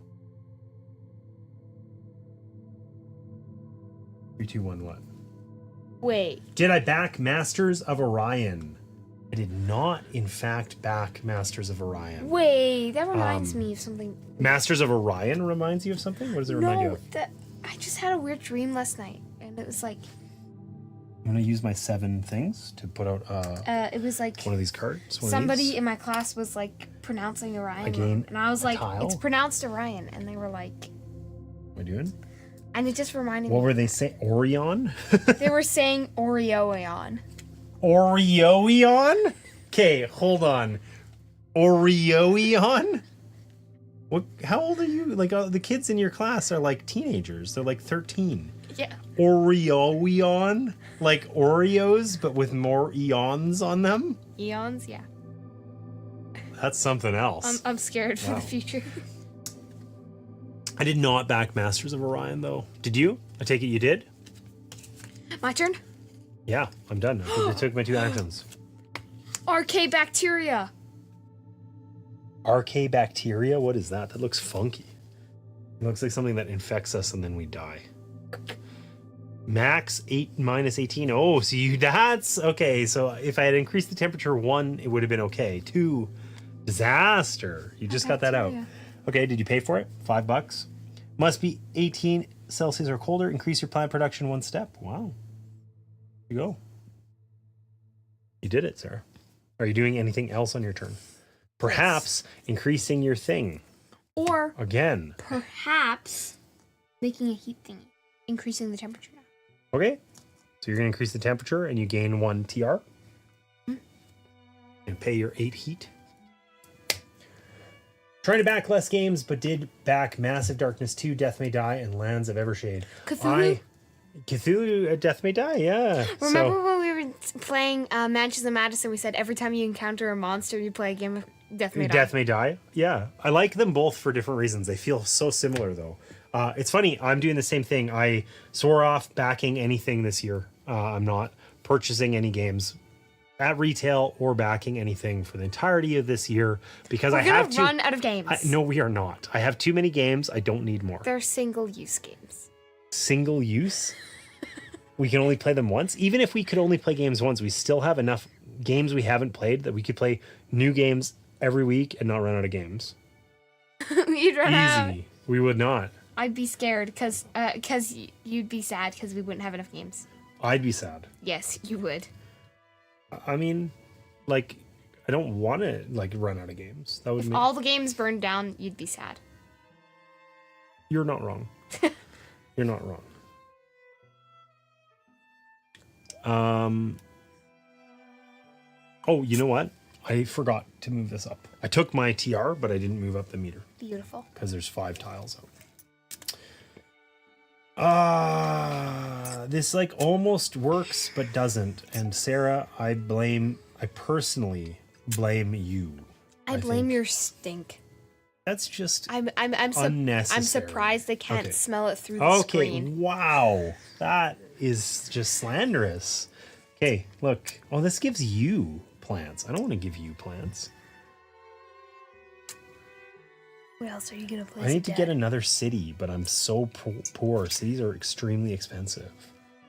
3, 2, 1 what? Wait. Did I back Masters of Orion? I did not, in fact, back Masters of Orion. Wait, that reminds me of something. Masters of Orion reminds you of something? What does it remind you No, of? I just had a weird dream last night, and it was like... I'm going to use my 7 things to put out it was like... one of these cards. One of Somebody these. in my class was like pronouncing Orion Again, wrong, and I was a like, tile? it's pronounced Orion, and they were like... What am I doing? And it just reminded What me. were they saying? Orion? They were saying Oreoion. Oreoion? Okay, hold on. Oreoion? What? How old are you? Like the kids in your class are like teenagers. They're like 13. Yeah. Oreoion? Like Oreos, but with more eons on them? Eons, yeah. That's something else. I'm scared for Wow. the future. I did not back Masters of Orion, though. Did you? I take it you did? My turn? Yeah, I'm done. I took my 2 actions. RK Bacteria. RK bacteria? What is that? That looks funky. It looks like something that infects us and then we die. Max 8 minus 18. Oh, so that's okay. So if I had increased the temperature 1, it would have been okay. 2, disaster. You just got that out. Bacteria. Okay, did you pay for it? $5. Must be 18 Celsius or colder. Increase your plant production 1 step. Wow. There you go. You did it, sir. Are you doing anything else on your turn? Perhaps increasing your thing. Or Again. perhaps making a heat thingy. Increasing the temperature now. Okay. So you're going to increase the temperature and you gain 1 TR. And pay your 8 heat. Trying to back less games, but did back Massive Darkness 2, Death May Die, and Lands of Evershade. Cthulhu? Cthulhu, Death May Die, yeah. Remember when we were playing Mansions of Madison, we said every time you encounter a monster, you play a game of Death May Die. Death May Die, yeah. I like them both for different reasons. They feel so similar, though. It's funny. I'm doing the same thing. I swore off backing anything this year. I'm not purchasing any games at retail or backing anything for the entirety of this year because I have to run out of games. No, we are not. I have too many games. I don't need more. They're single-use games. Single use? We can only play them once? Even if we could only play games once, we still have enough games we haven't played that we could play new games every week and not run out of games. You'd run out. Easy. We would not. I'd be scared because you'd be sad because we wouldn't have enough games. I'd be sad. Yes, you would. I mean, like, I don't want to like run out of games. That would If make... all the games burned down, you'd be sad. You're not wrong. You're not wrong. Oh, you know what? I forgot to move this up. I took my TR, but I didn't move up the meter. Beautiful. Because there's 5 tiles out. This like almost works, but doesn't. And Sarah, I personally blame you. I blame your stink. That's just unnecessary. I'm surprised they can't smell it through the screen. Okay, wow. That is just slanderous. Okay, look. Oh, this gives you plants. I don't want to give you plants. What else are you going to place? I need to get another city, but I'm so poor. Cities are extremely expensive.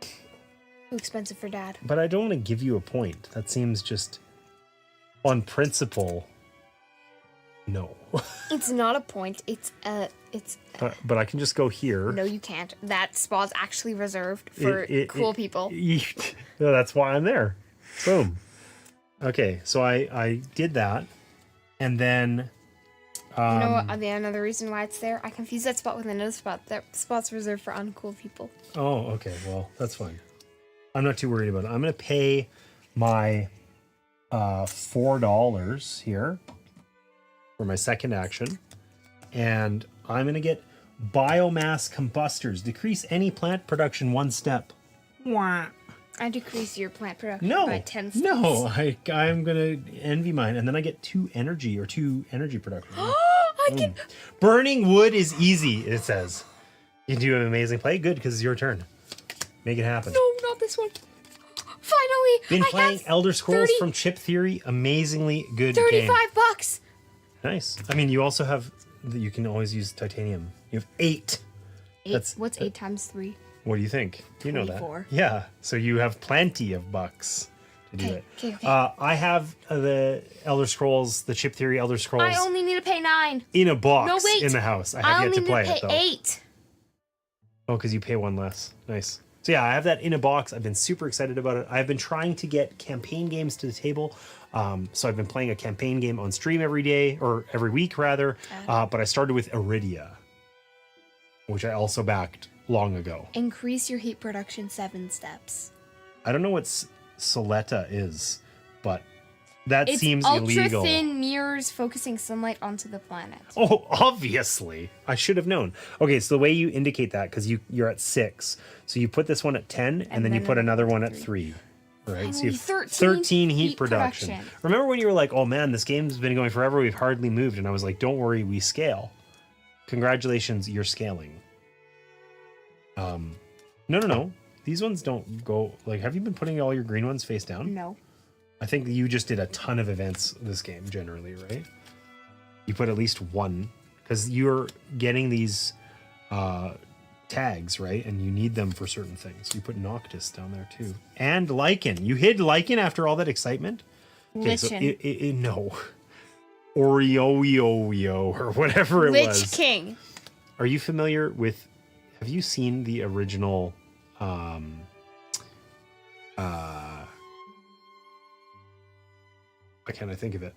Too expensive for Dad. But I don't want to give you a point. That seems just on principle. No. It's not a point. It's but I can just go here. No, you can't. That spot's actually reserved for cool people. No, that's why I'm there. Boom. Okay, so I did that, and then. You know what? Another reason why it's there. I confused that spot with another spot. That spot's reserved for uncool people. Oh, okay. Well, that's fine. I'm not too worried about it. I'm gonna pay my $4 here for my second action, and I'm gonna get biomass combustors. Decrease any plant production 1 step. Wah. I decrease your plant production by 10 steps. No, I'm gonna envy mine, and then I get 2 energy production. Burning wood is easy, it says. You do an amazing play. Good, because it's your turn. Make it happen. No, not this one. Finally, Been playing Elder Scrolls from Chip Theory. Amazingly good game. $35. Nice. I mean, you also have. You can always use titanium. You have 8. What's 8 times 3? What do you think? You know that. 24. Yeah. So you have plenty of bucks to do it. Okay. I have the Elder Scrolls, the Chip Theory Elder Scrolls. I only need to pay 9. In a box No, wait. in the house. I have yet to play it, though. I only need to pay 8. Oh, because you pay 1 less. Nice. So yeah, I have that in a box. I've been super excited about it. I've been trying to get campaign games to the table. So I've been playing a campaign game on stream every day, or every week rather. But I started with Iridia, which I also backed long ago. Increase your heat production 7 steps. I don't know what Soletta is, but that seems illegal. It's ultra-thin mirrors focusing sunlight onto the planet. Oh, obviously. I should have known. Okay, so the way you indicate that, because you're at 6, so you put this one at 10, and then you put another one at 3. Right, so you have 13 heat production. Remember when you were like, oh man, this game's been going forever, we've hardly moved, and I was like, don't worry, we scale. Congratulations, you're scaling. No. These ones don't go, like, have you been putting all your green ones face down? No. I think you just did a ton of events this game, generally, right? You put at least 1, because you're getting these tags, right? And you need them for certain things. You put Noctis down there, too. And Lichen. You hid Lichen after all that excitement? Okay, so no. Oreo, or whatever it was. Lich King. Are you familiar with... Have you seen the original... why can't I think of it?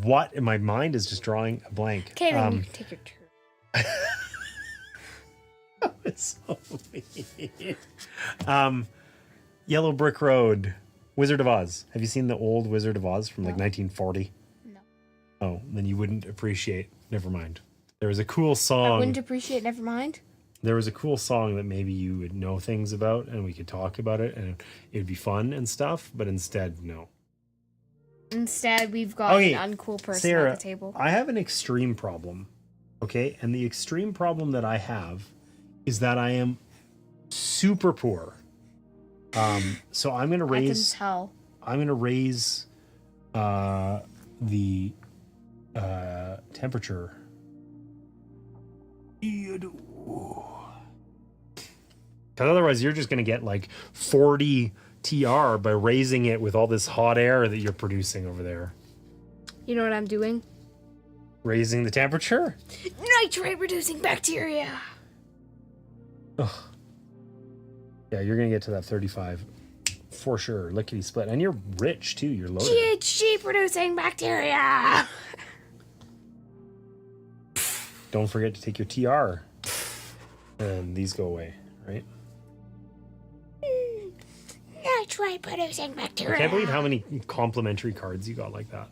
What? My mind is just drawing a blank. Okay, then you take your turn. That was so mean. Yellow Brick Road, Wizard of Oz. Have you seen the old Wizard of Oz from like 1940? No. Oh, then you wouldn't appreciate. Never mind. There was a cool song. I wouldn't appreciate. Never mind. There was a cool song that maybe you would know things about, and we could talk about it, and it would be fun and stuff. But instead, no. Instead, we've got an uncool person Sarah, at the table. I have an extreme problem. Okay, and the extreme problem that I have is that I am super poor. So I'm gonna raise. I can tell. I'm gonna raise the temperature. Because otherwise, you're just gonna get like 40 TR by raising it with all this hot air that you're producing over there. You know what I'm doing? Raising the temperature? Nitrate reducing bacteria. Ugh. Yeah, you're gonna get to that 35 for sure. Lickety split, and you're rich too. You're loaded. GHG producing bacteria. Don't forget to take your TR, and these go away, right? Nitrate producing bacteria. I can't believe how many complimentary cards you got like that.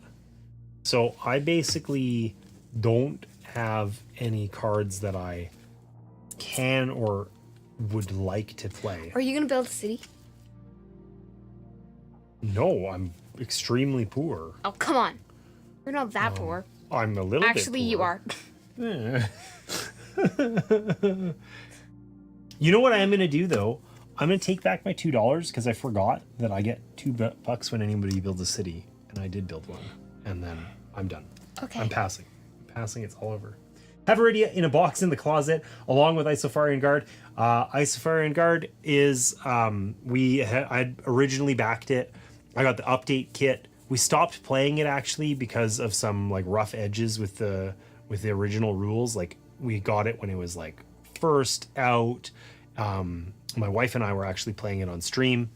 So I basically don't have any cards that I can or would like to play. Are you gonna build a city? No, I'm extremely poor. Oh, come on. You're not that poor. I'm a little Actually, bit you poor. are. Eh. You know what I'm going to do, though? I'm going to take back my $2 because I forgot that I get $2 when anybody builds a city. And I did build one. And then I'm done. Okay. I'm passing. It's all over. Have Iridia in a box in the closet, along with Isofarian Guard. Isofarian Guard is, I'd originally backed it. I got the update kit. We stopped playing it, actually, because of some, like, rough edges with the original rules. Like, we got it when it was, like, first out. My wife and I were actually playing it on stream.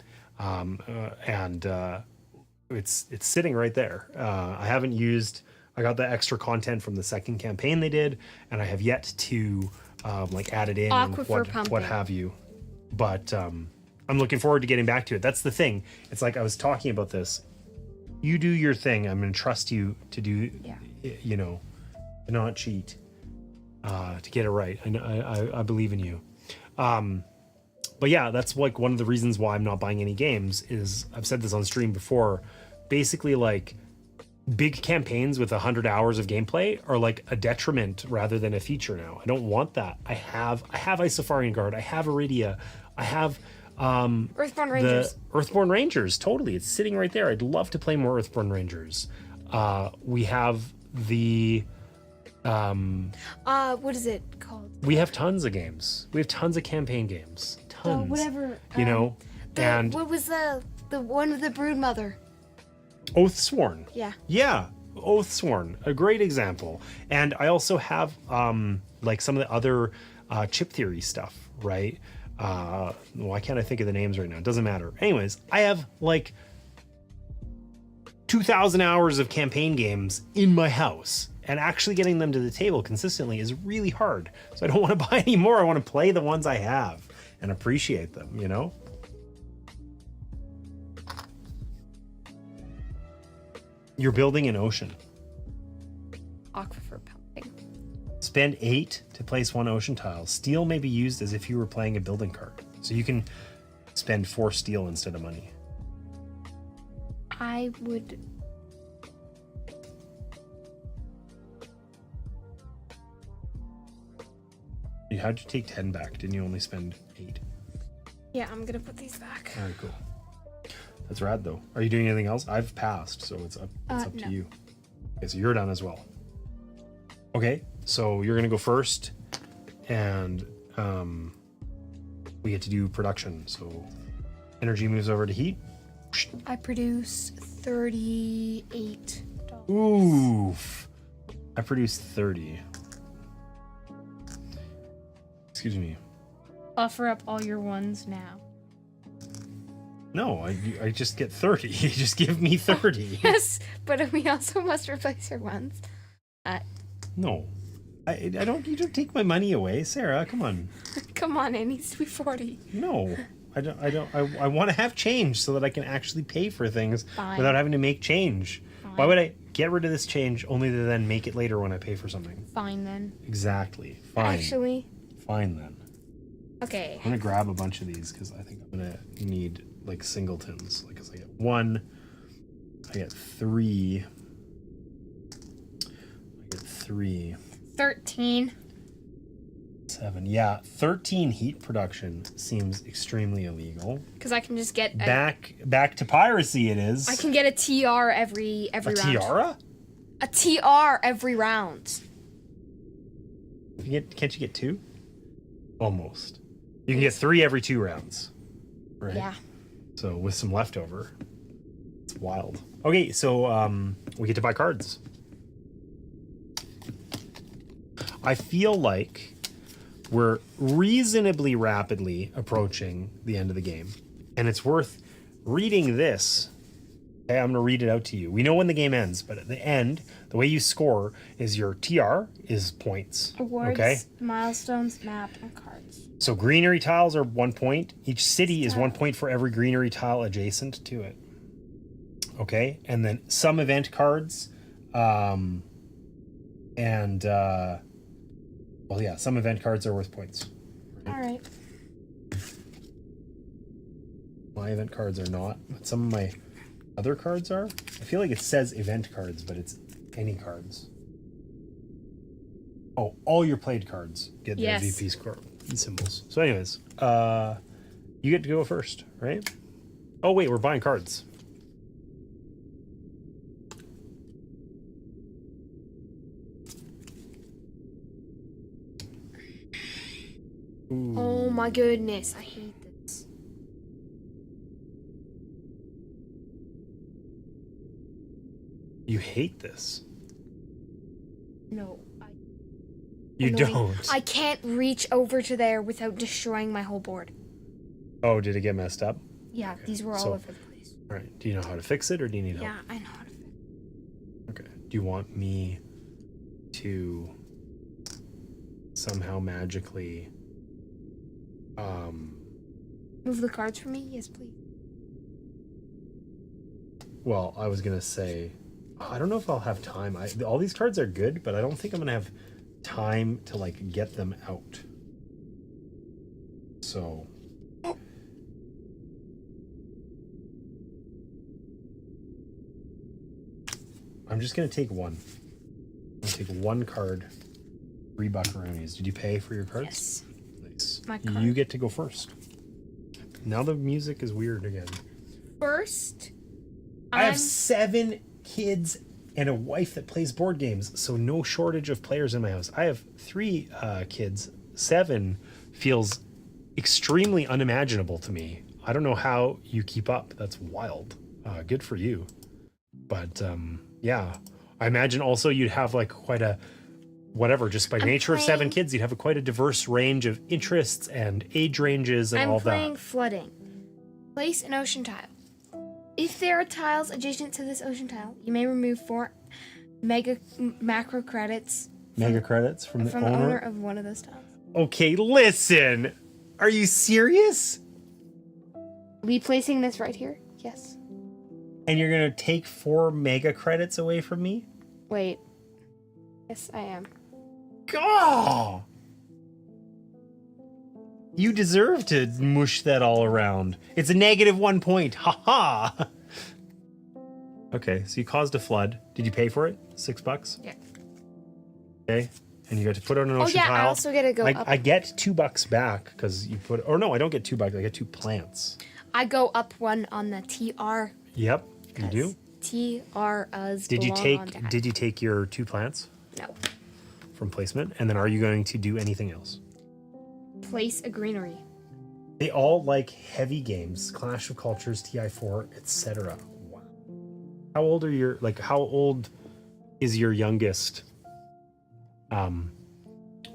It's sitting right there. I got the extra content from the second campaign they did, and I have yet to like add it in and what have you. But I'm looking forward to getting back to it. That's the thing. It's like I was talking about this. You do your thing. I'm going to trust you to do, you know, not cheat, to get it right. I believe in you. But yeah, that's like one of the reasons why I'm not buying any games is I've said this on stream before. Basically, like, big campaigns with 100 hours of gameplay are like a detriment rather than a feature now. I don't want that. I have Isofarian Guard. I have Iridia. I have Earthborn Rangers. The Earthborn Rangers. Totally. It's sitting right there. I'd love to play more Earthborn Rangers. We have the what is it called? we have tons of games. We have tons of campaign games. Tons. Whatever. You know? And what was the one with the Broodmother? Oathsworn. Yeah. Yeah, Oathsworn, a great example. And I also have like some of the other chip theory stuff, right? Why can't I think of the names right now? It doesn't matter. Anyways, I have like 2,000 hours of campaign games in my house, and actually getting them to the table consistently is really hard. So I don't want to buy any more. I want to play the ones I have and appreciate them, you know? You're building an ocean. Aquifer pumping. Spend 8 to place 1 ocean tile. Steel may be used as if you were playing a building card. So you can spend 4 steel instead of money. I would... How'd you take 10 back? Didn't you only spend 8? Yeah, I'm gonna put these back. All right, cool. That's rad, though. Are you doing anything else? I've passed, so it's up to you. Okay, so you're done as well. Okay, so you're gonna go first, and we get to do production. So energy moves over to heat. I produce $38. Oof. I produced 30. Excuse me. Offer up all your ones now. No, I just get 30. You just give me 30. Yes, but we also must replace your ones. No. I don't. You don't take my money away, Sarah. Come on. Come on, it needs to be 40. No. I don't. I want to have change so that I can actually pay for things Fine. without having to make change. Fine. Why would I get rid of this change only to then make it later when I pay for something? Fine then. Exactly. Fine. Actually. Fine then. Okay. I'm gonna grab a bunch of these because I think I'm gonna need like singletons. Like, cause I get 1, I get 3, I get 3. 13. 7. Yeah, 13 heat production seems extremely illegal. Because I can just get Back to piracy it is. I can get a TR every round. Tiara? A TR every round. Can't you get 2? Almost. You can get 3 every 2 rounds. Right? Yeah. So with some leftover. It's wild. Okay, so we get to buy cards. I feel like we're reasonably rapidly approaching the end of the game. And it's worth reading this. Okay, I'm going to read it out to you. We know when the game ends, but at the end, the way you score is your TR is points. Awards, okay? milestones, map, and cards. So greenery tiles are 1 point. Each city is 1 point for every greenery tile adjacent to it. Okay, and then some event cards, some event cards are worth points. All right. My event cards are not, but some of my other cards are. I feel like it says event cards, but it's any cards. Oh, all your played cards get their VP score symbols. So anyways, you get to go first, right? Oh wait, we're buying cards. Ooh. Oh my goodness, I hate this. You hate this. No. You don't. I can't reach over to there without destroying my whole board. Oh, did it get messed up? Yeah, Okay. these were all over the place. All right. Do you know how to fix it, or do you need help? Yeah, I know how to fix it. Okay. Do you want me to somehow magically Move the cards for me? Yes, please. well, I was gonna say, I don't know if I'll have time. All these cards are good, but I don't think I'm gonna have time to like get them out. So I'm just gonna take one. I'm gonna take one card. 3 buckaroonies. Did you pay for your cards? Yes. Nice. My card. You get to go first. Now the music is weird again. First, I have 7 kids and a wife that plays board games, so no shortage of players in my house. I have 3 kids. 7 feels extremely unimaginable to me. I don't know how you keep up. That's wild. Good for you. But yeah, I imagine also you'd have like quite a just by nature of 7 kids, you'd have quite a diverse range of interests and age ranges and all that. I'm playing flooding. Place an ocean tile. If there are tiles adjacent to this ocean tile, you may remove 4 macro credits. Mega credits from the owner of one of those tiles. Okay, listen. Are you serious? Replacing this right here? Yes. And you're gonna take 4 mega credits away from me? Wait. Yes, I am. God! You deserve to mush that all around. It's a negative 1 point. Ha ha! Okay, so you caused a flood. Did you pay for it? $6? Yeah. Okay. And you got to put on an ocean tile. I also get to go up. I get $2 back because you put. Or no, I don't get $2. I get 2 plants. I go up 1 on the TR. Yep, you do. TRs. Did you take your 2 plants? No. From placement, and then are you going to do anything else? Place a greenery. They all like heavy games, Clash of Cultures, TI4, etc. Wow. How old are your how old is your youngest?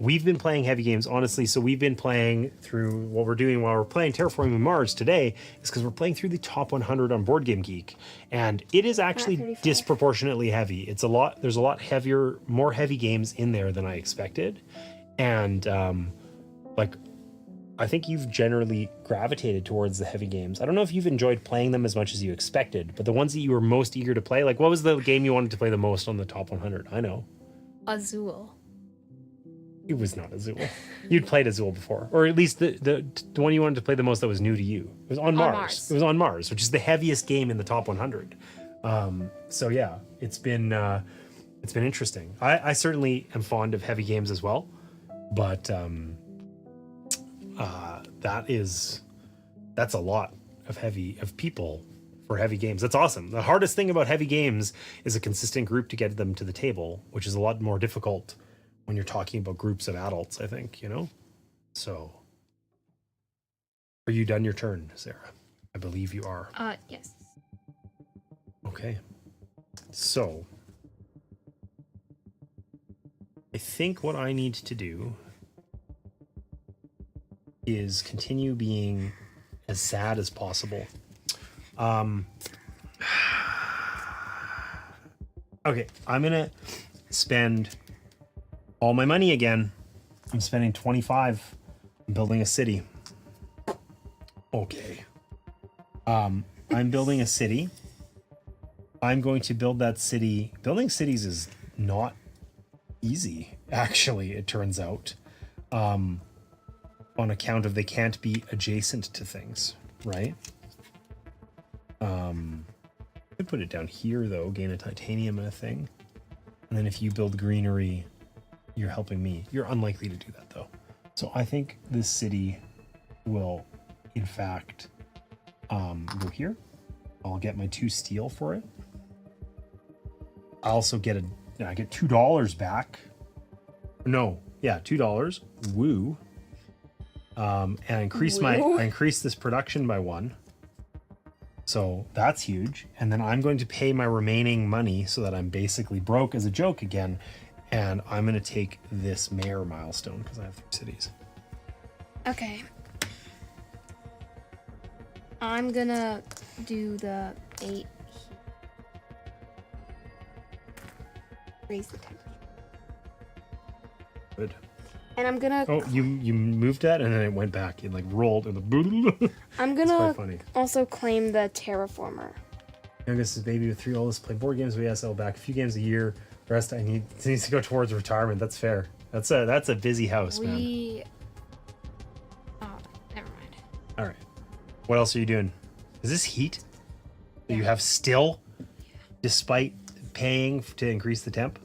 We've been playing heavy games, honestly. So we've been playing through what we're doing while we're playing Terraforming Mars today is because we're playing through the top 100 on Board Game Geek, and it is actually disproportionately heavy. It's a lot. There's a lot heavier, more heavy games in there than I expected, and I think you've generally gravitated towards the heavy games. I don't know if you've enjoyed playing them as much as you expected, but the ones that you were most eager to play, what was the game you wanted to play the most on the top 100? I know. Azul. It was not Azul. You'd played Azul before, or at least the one you wanted to play the most that was new to you. It was on Mars. It was on Mars, which is the heaviest game in the top 100. So yeah, it's been It's been interesting. I certainly am fond of heavy games as well, but that's a lot of people for heavy games. That's awesome. The hardest thing about heavy games is a consistent group to get them to the table, which is a lot more difficult when you're talking about groups of adults, I think, you know? So, are you done your turn, Sarah? I believe you are. Yes. Okay. So, I think what I need to do is continue being as sad as possible. Okay, I'm gonna spend all my money again. I'm spending 25 on building a city. Okay. I'm building a city. I'm going to build that city. Building cities is not easy, actually, it turns out. On account of they can't be adjacent to things, right? I could put it down here, though, gain a titanium and a thing. And then if you build greenery, you're helping me. You're unlikely to do that, though. So I think this city will, in fact, go here. I'll get my 2 steel for it. I also get I get $2 back. No, yeah, $2. Woo. And I increase I increase this production by 1. So that's huge. And then I'm going to pay my remaining money so that I'm basically broke as a joke again. And I'm going to take this mayor milestone because I have 3 cities. Okay. I'm gonna do the 8. Raise the temperature. Good. And I'm gonna. Oh, you moved that and then it went back. It like rolled and the. I'm gonna also claim the terraformer. Youngest is baby with 3 oldest play board games. We SL back a few games a year. The rest needs to go towards retirement. That's fair. That's a busy house, man. Oh, never mind. All right. What else are you doing? Is this heat that you have still, despite paying to increase the temp?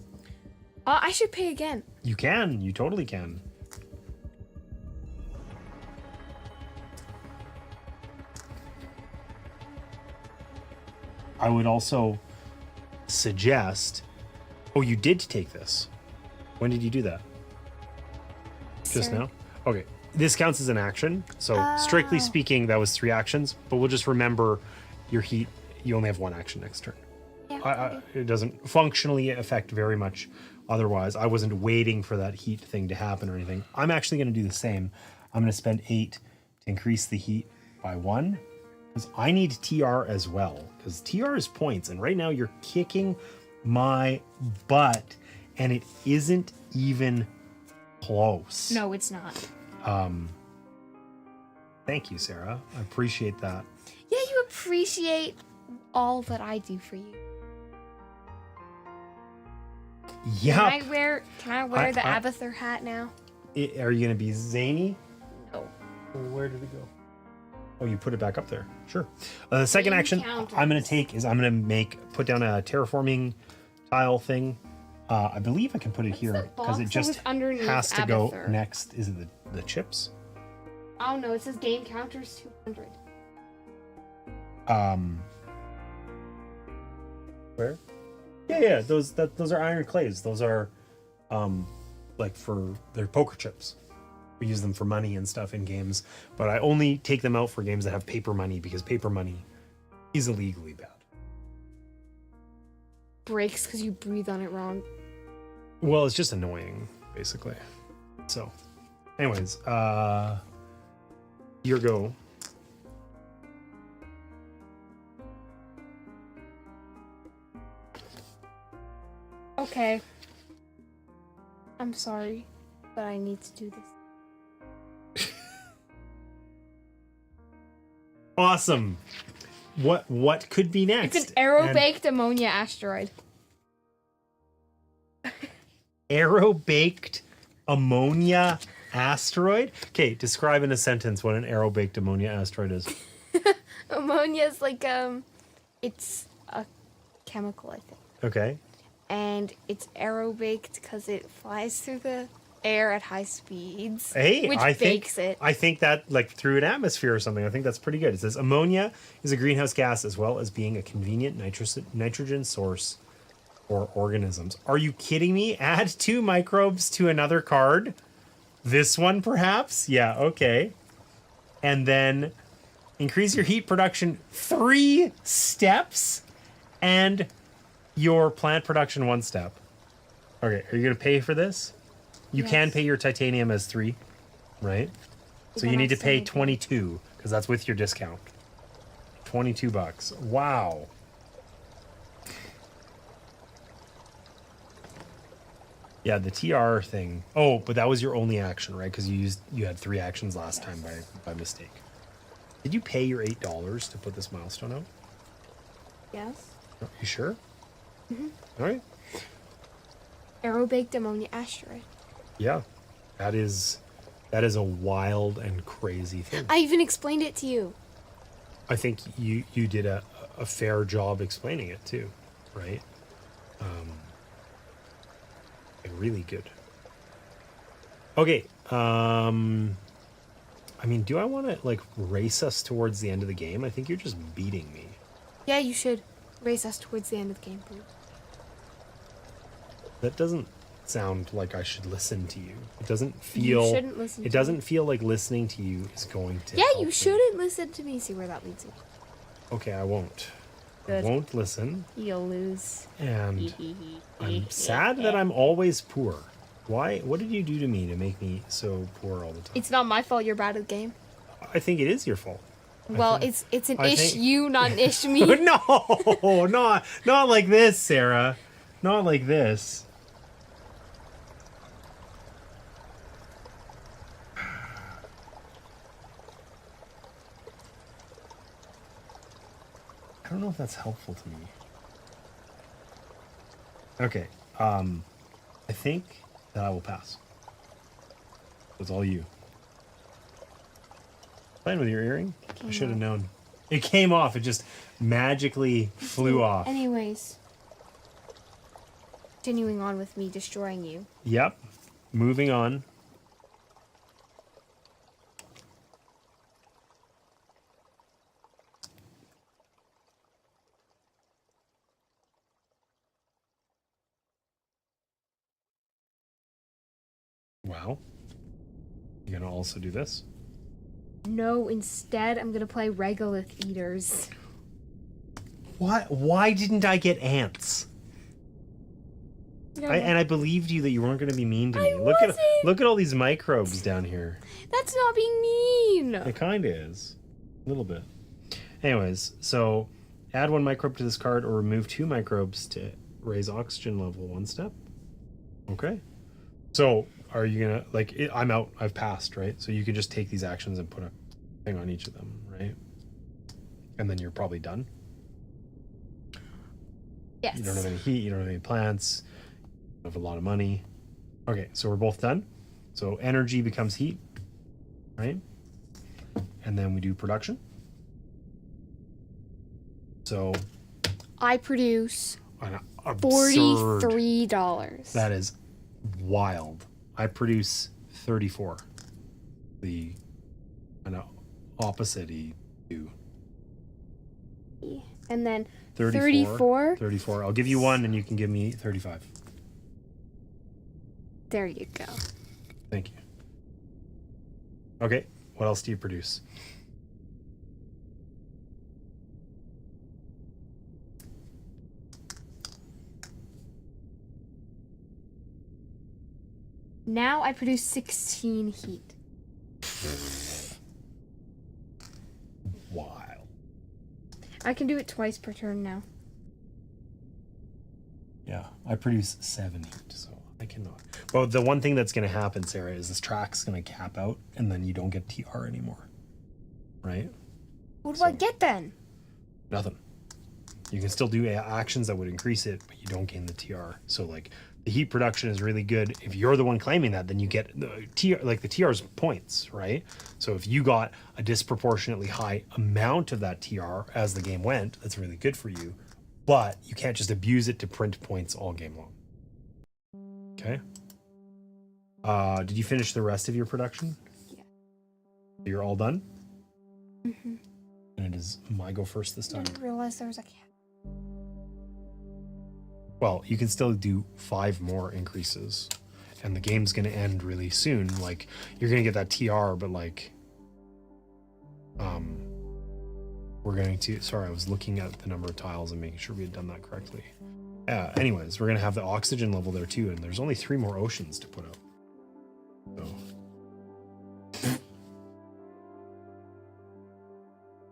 I should pay again. You can. You totally can. I would also suggest... Oh, you did take this. When did you do that? Just now? Okay. This counts as an action. So strictly speaking, that was 3 actions. But we'll just remember your heat. You only have 1 action next turn. Yeah, it doesn't functionally affect very much otherwise. I wasn't waiting for that heat thing to happen or anything. I'm actually going to do the same. I'm going to spend 8 to increase the heat by 1. Because I need TR as well. Because TR is points. And right now you're kicking my butt. And it isn't even close. No, it's not. Thank you, Sarah. I appreciate that. Yeah, you appreciate all that I do for you. Yeah. Can I wear the Abathur hat now? Are you gonna be zany? No. Where did it go? Oh, you put it back up there. Sure. The second action I'm gonna take is I'm gonna put down a terraforming tile thing. I believe I can put it here because it just has to go next. Is it the chips? Oh no, it says game counters 200. Where? Yeah. Those are iron clays. Those are, like they're poker chips. We use them for money and stuff in games, but I only take them out for games that have paper money because paper money is illegally bad. Breaks because you breathe on it wrong. Well, it's just annoying, basically. So, anyways, your go. Okay. I'm sorry, but I need to do this. Awesome. What could be next? It's an aero-baked ammonia asteroid. Aero-baked ammonia asteroid? Okay, describe in a sentence what an aero-baked ammonia asteroid is. Ammonia is like, it's a chemical, I think. Okay. and it's aerobaked because it flies through the air at high speeds. Hey, which I bakes think it. I think that like through an atmosphere or something, I think that's pretty good. It says ammonia is a greenhouse gas as well as being a convenient nitrogen source for organisms. Are you kidding me? Add 2 microbes to another card. This one perhaps? Yeah, okay. And then increase your heat production 3 steps and your plant production 1 step. Okay, are you going to pay for this? You can Yes. pay your titanium as 3, right? So Then you I need to still pay need to- 22 because that's with your discount. $22. Wow. Yeah, the TR thing. Oh, but that was your only action, right? Because you had 3 actions last time by mistake. Did you pay your $8 to put this milestone out? Yes. Are you sure? All right. Aerobaked ammonia asteroid. Yeah, that is a wild and crazy thing. I even explained it to you. I think you did a fair job explaining it too, right? Like really good. Okay. I mean, do I want to like race us towards the end of the game? I think you're just beating me. Yeah, you should race us towards the end of the game, please. That doesn't sound like I should listen to you. It doesn't You feel. shouldn't listen It to doesn't me. feel like listening to you is going to. Yeah, help you me. shouldn't listen to me. See where that leads you. Okay, I won't. Good. I won't listen. You'll lose. And I'm sad that I'm always poor. Why? What did you do to me to make me so poor all the time? It's not my fault you're bad at the game. I think it is your fault. Well, think- it's an I ish think- you, not an ish me. No, not like this, Sarah. Not like this. I don't know if that's helpful to me. Okay. I think that I will pass. It's all you. Playing with your earring? I should have known. It came off. It just magically flew off. Anyways. Continuing on with me destroying you. Yep. Moving on. Wow. You're gonna also do this? No, instead I'm gonna play regolith eaters. Why didn't I get ants? I believed you that you weren't going to be mean to me. wasn't. Look at all these microbes down here. That's not being mean. It kind of is. A little bit. Anyways, so add 1 microbe to this card or remove 2 microbes to raise oxygen level 1 step. Okay. So are you going to, like, I'm out. I've passed, right? So you could just take these actions and put a thing on each of them, right? And then you're probably done. Yes. You don't have any heat. You don't have any plants. You have a lot of money. Okay, so we're both done. So energy becomes heat, right? And then we do production. So I produce an absurd. $43. That is wild. I produce 34. The kind of opposite you do. And then 34. 34. 34. I'll give you 1 and you can give me 35. There you go. Thank you. Okay, what else do you produce? Now I produce 16 heat. Wild. I can do it twice per turn now. Yeah, I produce 7 heat, so I cannot. Well, the one thing that's going to happen, Sarah, is this track's going to cap out, and then you don't get TR anymore. Right? What do I get then? Nothing. You can still do actions that would increase it, but you don't gain the TR. So, like, the heat production is really good. If you're the one claiming that, then you get the TR, like the TR's points, right? So if you got a disproportionately high amount of that TR as the game went, that's really good for you. but you can't just abuse it to print points all game long. Okay. Did you finish the rest of your production? Yeah. You're all done? Mm-hmm. And it is my go first this I time. didn't realize there was a cat. Well, you can still do 5 more increases. And the game's going to end really soon. Like, you're going to get that TR, but like... we're going to... Sorry, I was looking at the number of tiles and making sure we had done that correctly. Anyways, we're going to have the oxygen level there too, and there's only 3 more oceans to put out. So...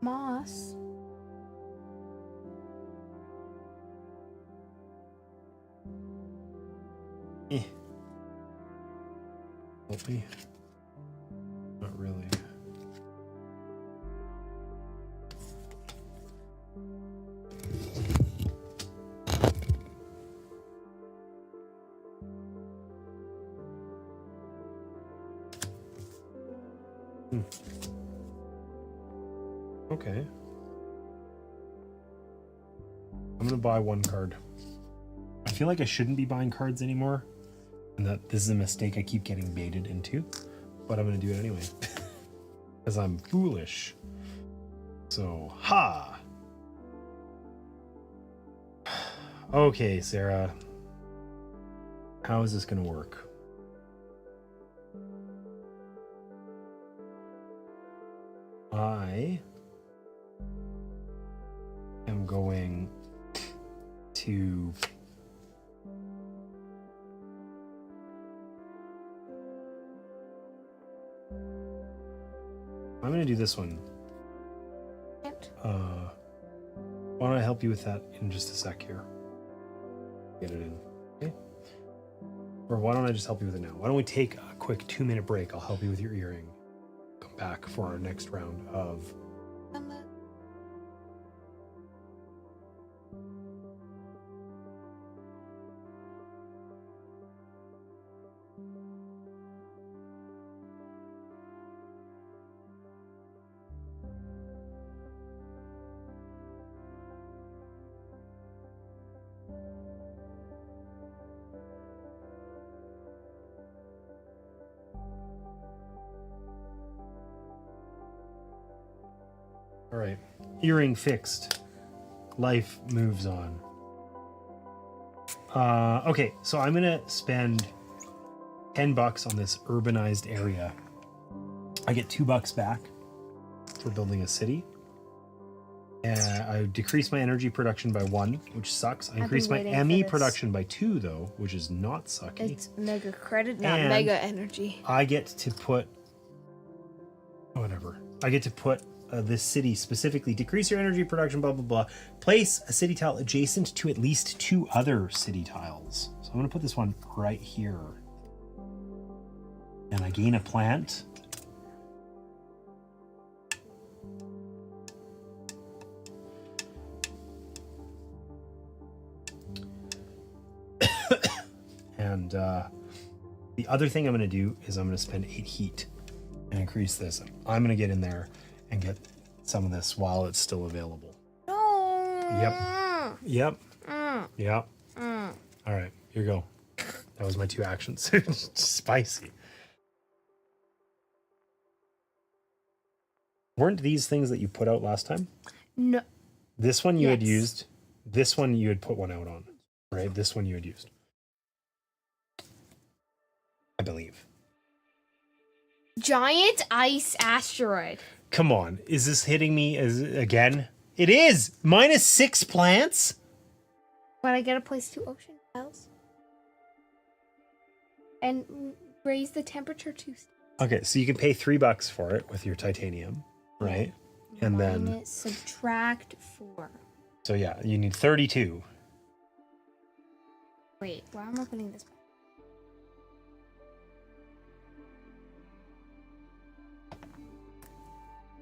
Moss. Help me. Not really. Okay. I'm gonna buy 1 card. I feel like I shouldn't be buying cards anymore, and that this is a mistake I keep getting baited into, but I'm gonna do it anyway because I'm foolish. So, ha! Okay, Sarah. How is this gonna work? I am going to I'm going to do this one. Why don't I help you with that in just a sec here? Get it in. Okay. Or why don't I just help you with it now? Why don't we take a quick 2-minute break? I'll help you with your earring. Come back for our next round of... All right, earring fixed. Life moves on. Okay, so I'm gonna spend $10 on this urbanized area. I get $2 back for building a city. I decrease my energy production by 1, which sucks. I increase my ME production by 2, though, which is not sucky. It's mega credit, not mega energy. I get to put... Whatever. I get to put this city specifically. Decrease your energy production, blah, blah, blah. Place a city tile adjacent to at least 2 other city tiles. So I'm going to put this one right here. And I gain a plant. And the other thing I'm going to do is I'm going to spend 8 heat and increase this. I'm going to get in there and get some of this while it's still available. No. Yep. Yep. All right, here you go. That was my 2 actions. Spicy. Weren't these things that you put out last time? No. This one you had used. This one you had put one out on, right? This one you had used. I believe. Giant ice asteroid. Come on, is this hitting me as again? It is -6 plants. But I gotta place 2 ocean tiles and raise the temperature to. Okay, so you can pay $3 for it with your titanium, right? And then subtract 4. So yeah, you need 32. Wait, why am I putting this back?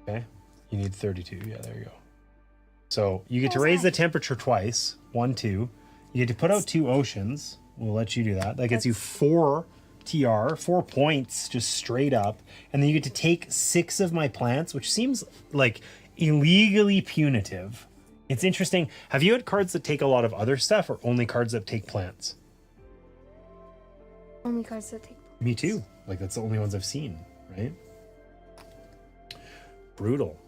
Okay, you need 32. Yeah, there you go. So you get to raise the temperature twice. 1, 2. You get to put out 2 oceans. We'll let you do that. That gets you 4 TR, 4 points just straight up. And then you get to take 6 of my plants, which seems like illegally punitive. It's interesting. Have you had cards that take a lot of other stuff or only cards that take plants? Only cards that take. Me too. Like that's the only ones I've seen, right? Brutal.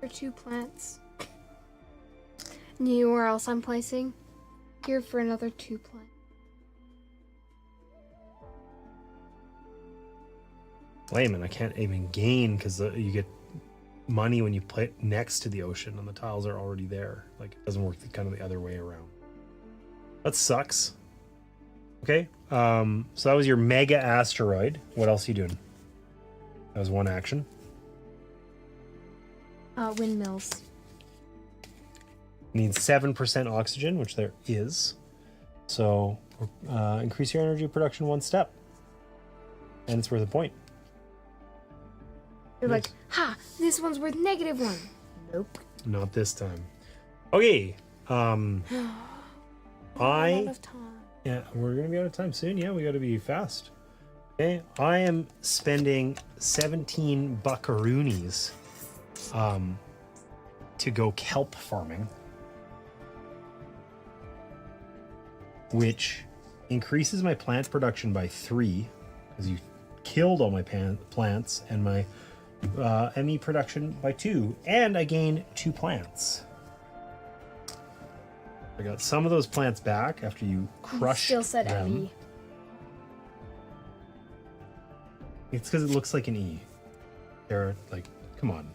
For 2 plants. You know where else I'm placing? Here for another 2 plants. Wait a minute, I can't even gain because you get money when you play it next to the ocean and the tiles are already there. Like it doesn't work kind of the other way around. That sucks. Okay, so that was your mega asteroid. What else are you doing? That was one action. Windmills. Needs 7% oxygen, which there is. So increase your energy production 1 step. And it's worth a point. You're like, ha, this one's worth -1. Nope. Not this time. Okay. Out of time. Yeah, we're gonna be out of time soon. Yeah, we gotta be fast. Okay. I am spending 17 buckaroonies to go kelp farming. Which increases my plant production by 3, because you killed all my plants, and my ME production by 2, and I gain 2 plants. I got some of those plants back after you crushed Still said them. ME. It's because it looks like an E. They're like, come on.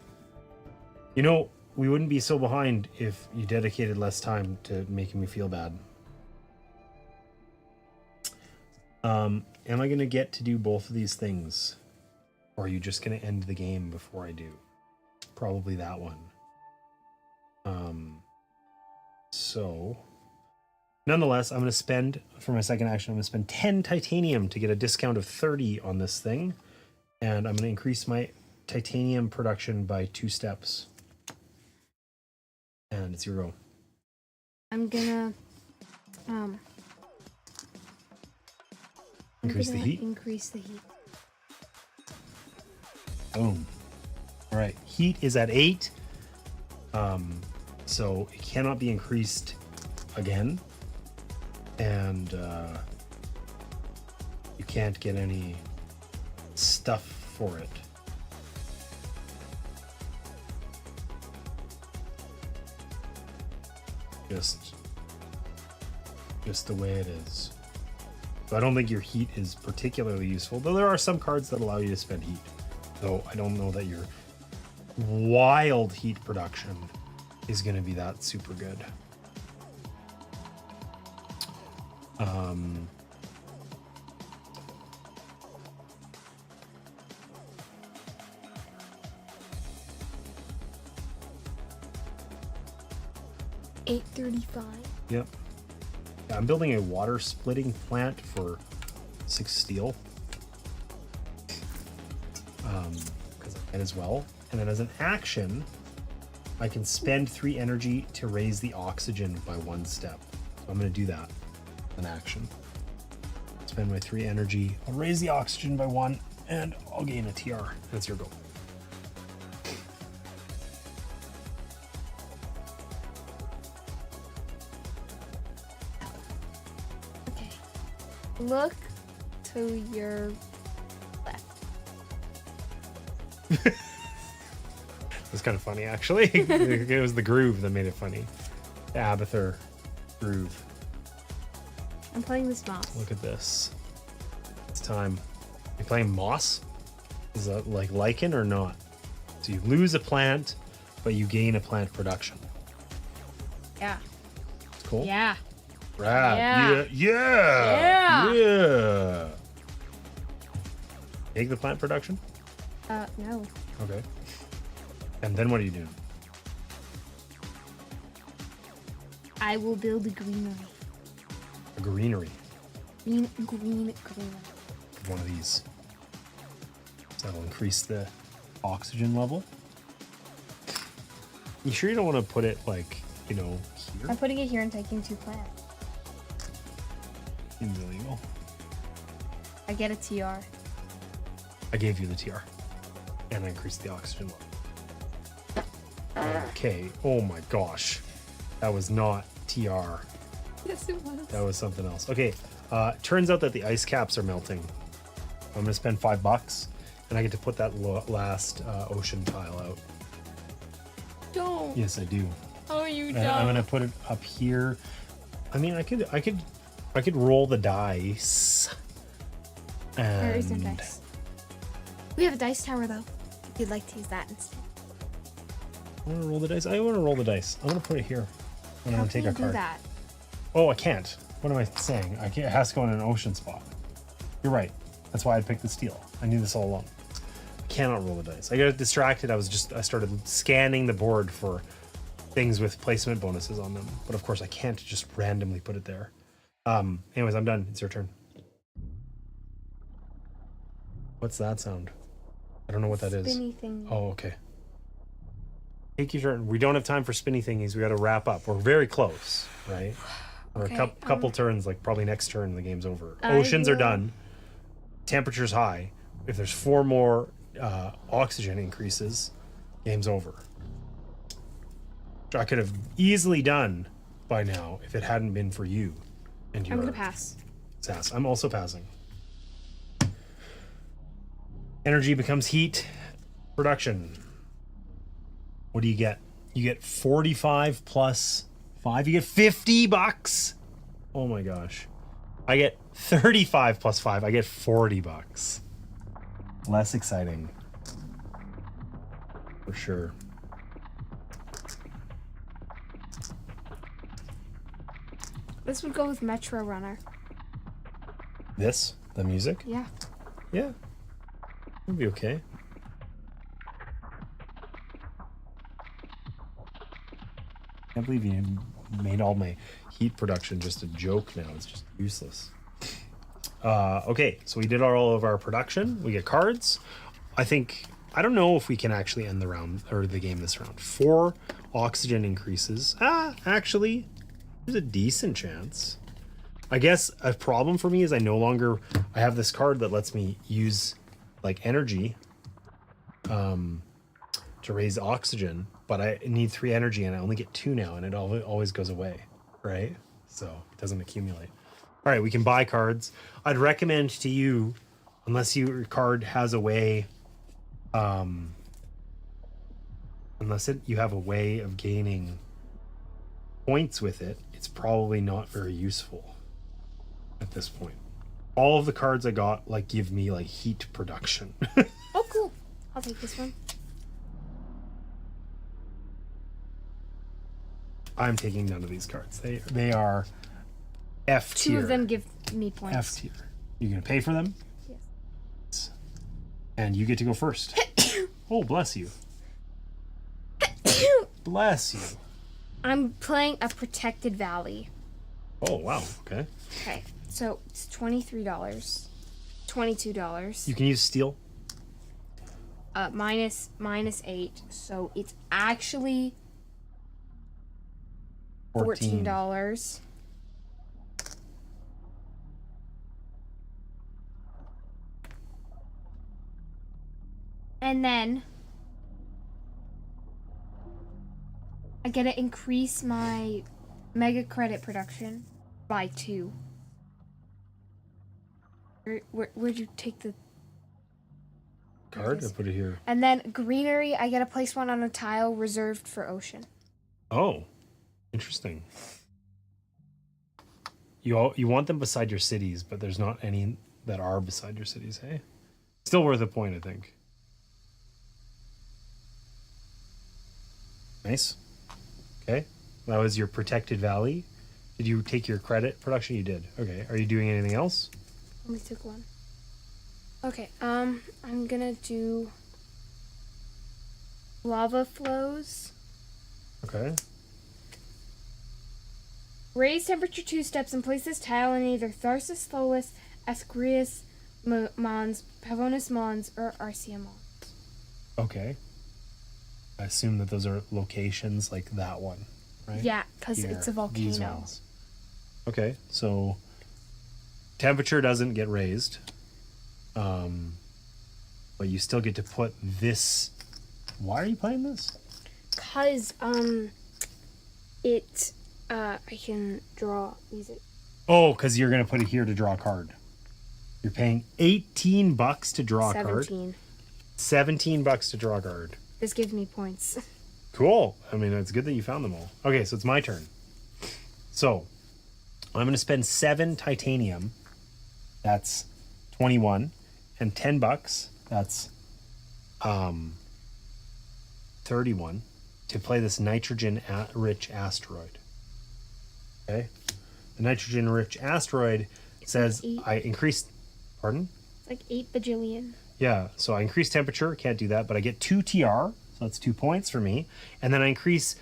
You know, we wouldn't be so behind if you dedicated less time to making me feel bad. Am I going to get to do both of these things? Or are you just going to end the game before I do? Probably that one. So, nonetheless, I'm going to spend, for my second action, I'm going to spend 10 titanium to get a discount of 30 on this thing. And I'm going to increase my titanium production by 2 steps. And it's your go. I'm gonna Increase the heat? Increase the heat. Boom. All right, heat is at 8. So it cannot be increased again. And you can't get any stuff for it. Just the way it is. So I don't think your heat is particularly useful, though there are some cards that allow you to spend heat. Though I don't know that your wild heat production is going to be that super good. $8.35. Yep. Yeah, I'm building a water splitting plant for 6 steel. Because I can as well. And then as an action, I can spend 3 energy to raise the oxygen by 1 step. So I'm going to do that. An action. Spend my 3 energy. I'll raise the oxygen by 1, and I'll gain a TR. That's your goal. Okay. Look to your left. It's kind of funny, actually. It was the groove that made it funny. The Abathur groove. I'm playing this moss. Look at this. It's time. You playing moss? Is that like lichen or not? So you lose a plant, but you gain a plant production. Yeah. It's cool. Yeah. Rad. Yeah. Yeah. Yeah. Yeah. Take the plant production? No. Okay. And then what are you doing? I will build a greenery. A greenery. Green greenery. One of these. So that'll increase the oxygen level. You sure you don't want to put it like, you know, here? I'm putting it here and taking 2 plants. Seems illegal. I get a TR. I gave you the TR. And I increased the oxygen level. Okay. Oh my gosh. That was not TR. Yes, it was. That was something else. Okay. Turns out that the ice caps are melting. I'm going to spend $5 and I get to put that last ocean tile out. Don't. Yes, I do. Oh, you don't. I'm going to put it up here. I mean, I could roll the dice. There is no And dice. We have a dice tower, though. If you'd like to use that instead. I want to roll the dice. I want to roll the dice. I'm going to put it here. I'm going to take a do card. that? Oh, I can't. What am I saying? I can't. It has to go in an ocean spot. You're right. That's why I picked the steel. I knew this all along. I cannot roll the dice. I got distracted. I started scanning the board for things with placement bonuses on them. But of course, I can't just randomly put it there. Anyways, I'm done. It's your turn. What's that sound? I don't know what that is. Spinny thing. Oh, okay. Take your turn. We don't have time for spinny thingies. We got to wrap up. We're very close, right? Or Okay, a couple turns, like probably next turn, the game's over. I Oceans are will- done. Temperature's high. If there's 4 more oxygen increases, game's over. Which I could have easily done by now if it hadn't been for you and your I'm going to pass. sass. I'm also passing. Energy becomes heat. Production. What do you get? You get 45 plus 5. You get $50. Oh my gosh. I get 35 plus 5. I get $40. Less exciting. For sure. This would go with Metro Runner. This? The music? Yeah. Yeah. It'll be okay. Can't believe you made all my heat production just a joke now. It's just useless. Okay, so we did all of our production. We get cards. I don't know if we can actually end the round or the game this round. 4 oxygen increases. Actually, there's a decent chance. I guess a problem for me is I have this card that lets me use like energy to raise oxygen, but I need 3 energy and I only get 2 now, and it always goes away, right? So it doesn't accumulate. All right, we can buy cards. I'd recommend to you, unless your card has a way, you have a way of gaining points with it, it's probably not very useful at this point. All of the cards I got give me heat production. Oh, cool. I'll take this one. I'm taking none of these cards. They are F tier. 2 of them give me points. F tier. You're gonna pay for them? Yes. And you get to go first. Oh, bless you. Bless you. I'm playing a Protected Valley. Oh, wow. Okay. Okay, so it's $23. $22. You can use steel. Minus 8, so it's actually 14. $14. And then I get to increase my mega credit production by 2. Where'd you take the Card? I put it here. And then greenery, I get to place one on a tile reserved for ocean. Oh, interesting. You want them beside your cities, but there's not any that are beside your cities, hey? Still worth a point, I think. Nice. Okay. That was your Protected Valley. Did you take your credit production? You did. Okay. Are you doing anything else? Only took one. Okay, I'm gonna do lava flows. Okay. Raise temperature 2 steps and place this tile in either Tharsis Tholis, Ascreus Mons, Pavonis Mons, or Arcia Mons. Okay. I assume that those are locations like that one, right? Yeah, because Here, it's a these volcano. ones. Okay, so temperature doesn't get raised, but you still get to put this. Why are you playing this? Cause I can use it. Oh, because you're gonna put it here to draw a card. You're paying $18 to draw a card. 17 bucks to draw a card. This gives me points. Cool. I mean, it's good that you found them all. Okay, so it's my turn. So I'm gonna spend 7 titanium. That's 21, and $10. That's 31 to play this nitrogen-rich asteroid. Okay, the nitrogen-rich asteroid says I increased. Pardon? It's like 8 bajillion. Yeah, so I increase temperature. Can't do that, but I get 2 TR, so that's 2 points for me. And then I increase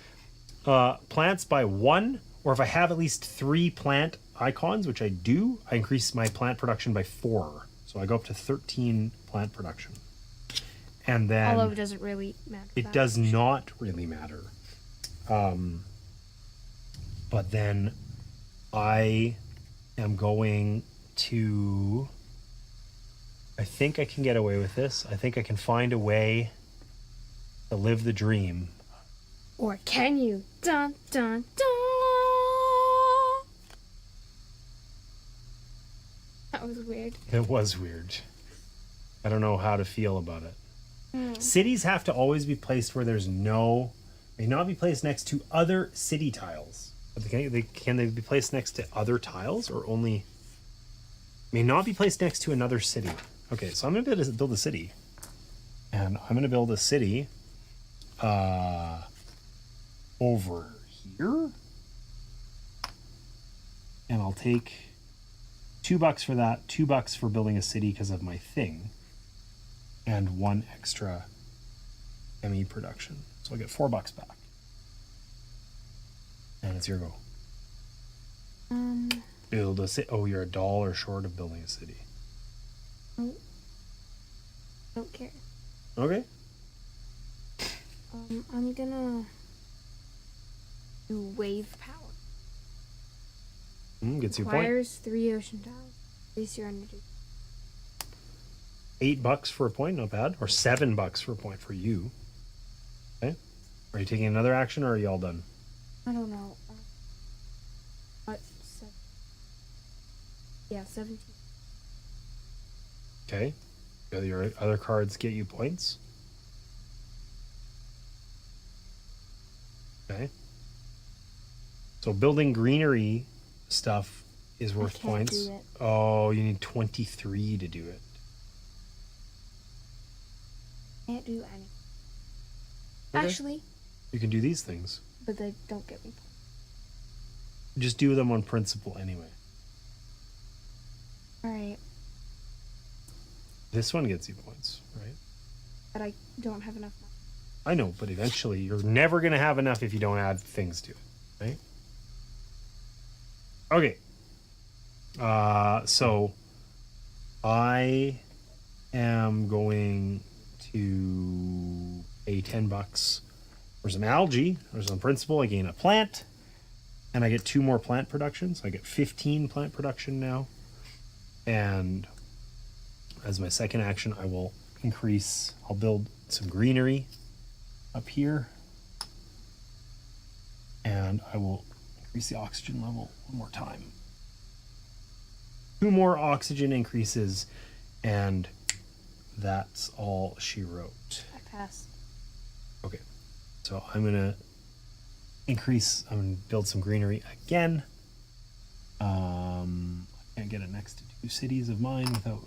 plants by 1, or if I have at least 3 plant icons, which I do, I increase my plant production by 4. So I go up to 13 plant production. And then although it doesn't really matter. It does not really matter. But then I am going to... I think I can get away with this. I think I can find a way to live the dream. Or can you? Dun, dun, dun. That was weird. It was weird. I don't know how to feel about it. Cities have to always be placed where there's may not be placed next to other city tiles. But can they be placed next to other tiles, or only may not be placed next to another city? Okay, so I'm going to build a city. And I'm going to build a city over here. And I'll take $2 for that, $2 for building a city because of my thing, and 1 extra ME production. So I'll get $4 back. And it's your go. Build a city. Oh, you're $1 short of building a city. Don't care. Okay. I'm gonna do wave power. Gets you a point. Requires 3 ocean tiles. Increase your energy. $8 for a point, not bad. Or $7 for a point for you. Okay. Are you taking another action, or are you all done? I don't know. Yeah, 17. Okay. Do your other cards get you points? Okay. So building greenery stuff is worth points. Do it. Oh, you need 23 to do it. Can't do any. Okay. Actually, You can do these things. but they don't get me points. Just do them on principle anyway. Alright, This one gets you points, right? but I don't have enough money. I know, but eventually you're never going to have enough if you don't add things to it, right? Okay. So I am going to pay $10 for some algae or some principal. I gain a plant, and I get 2 more plant production. So I get 15 plant production now. And as my second action, I'll build some greenery up here. And I will increase the oxygen level one more time. 2 more oxygen increases, and that's all she wrote. I passed. Okay, so I'm gonna build some greenery again. I can't get it next to 2 cities of mine without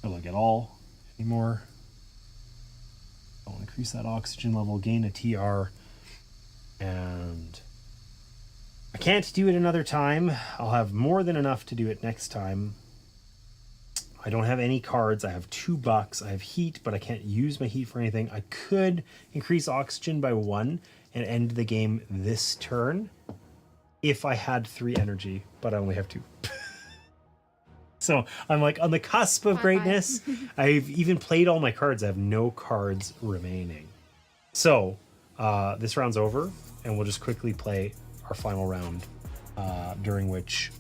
like at all anymore. I'll increase that oxygen level, gain a TR, and I can't do it another time. I'll have more than enough to do it next time. I don't have any cards. I have $2. I have heat, but I can't use my heat for anything. I could increase oxygen by 1 and end the game this turn if I had 3 energy, but I only have 2. So I'm like on the cusp of greatness. I've even played all my cards. I have no cards remaining. So this round's over, and we'll just quickly play our final round, during which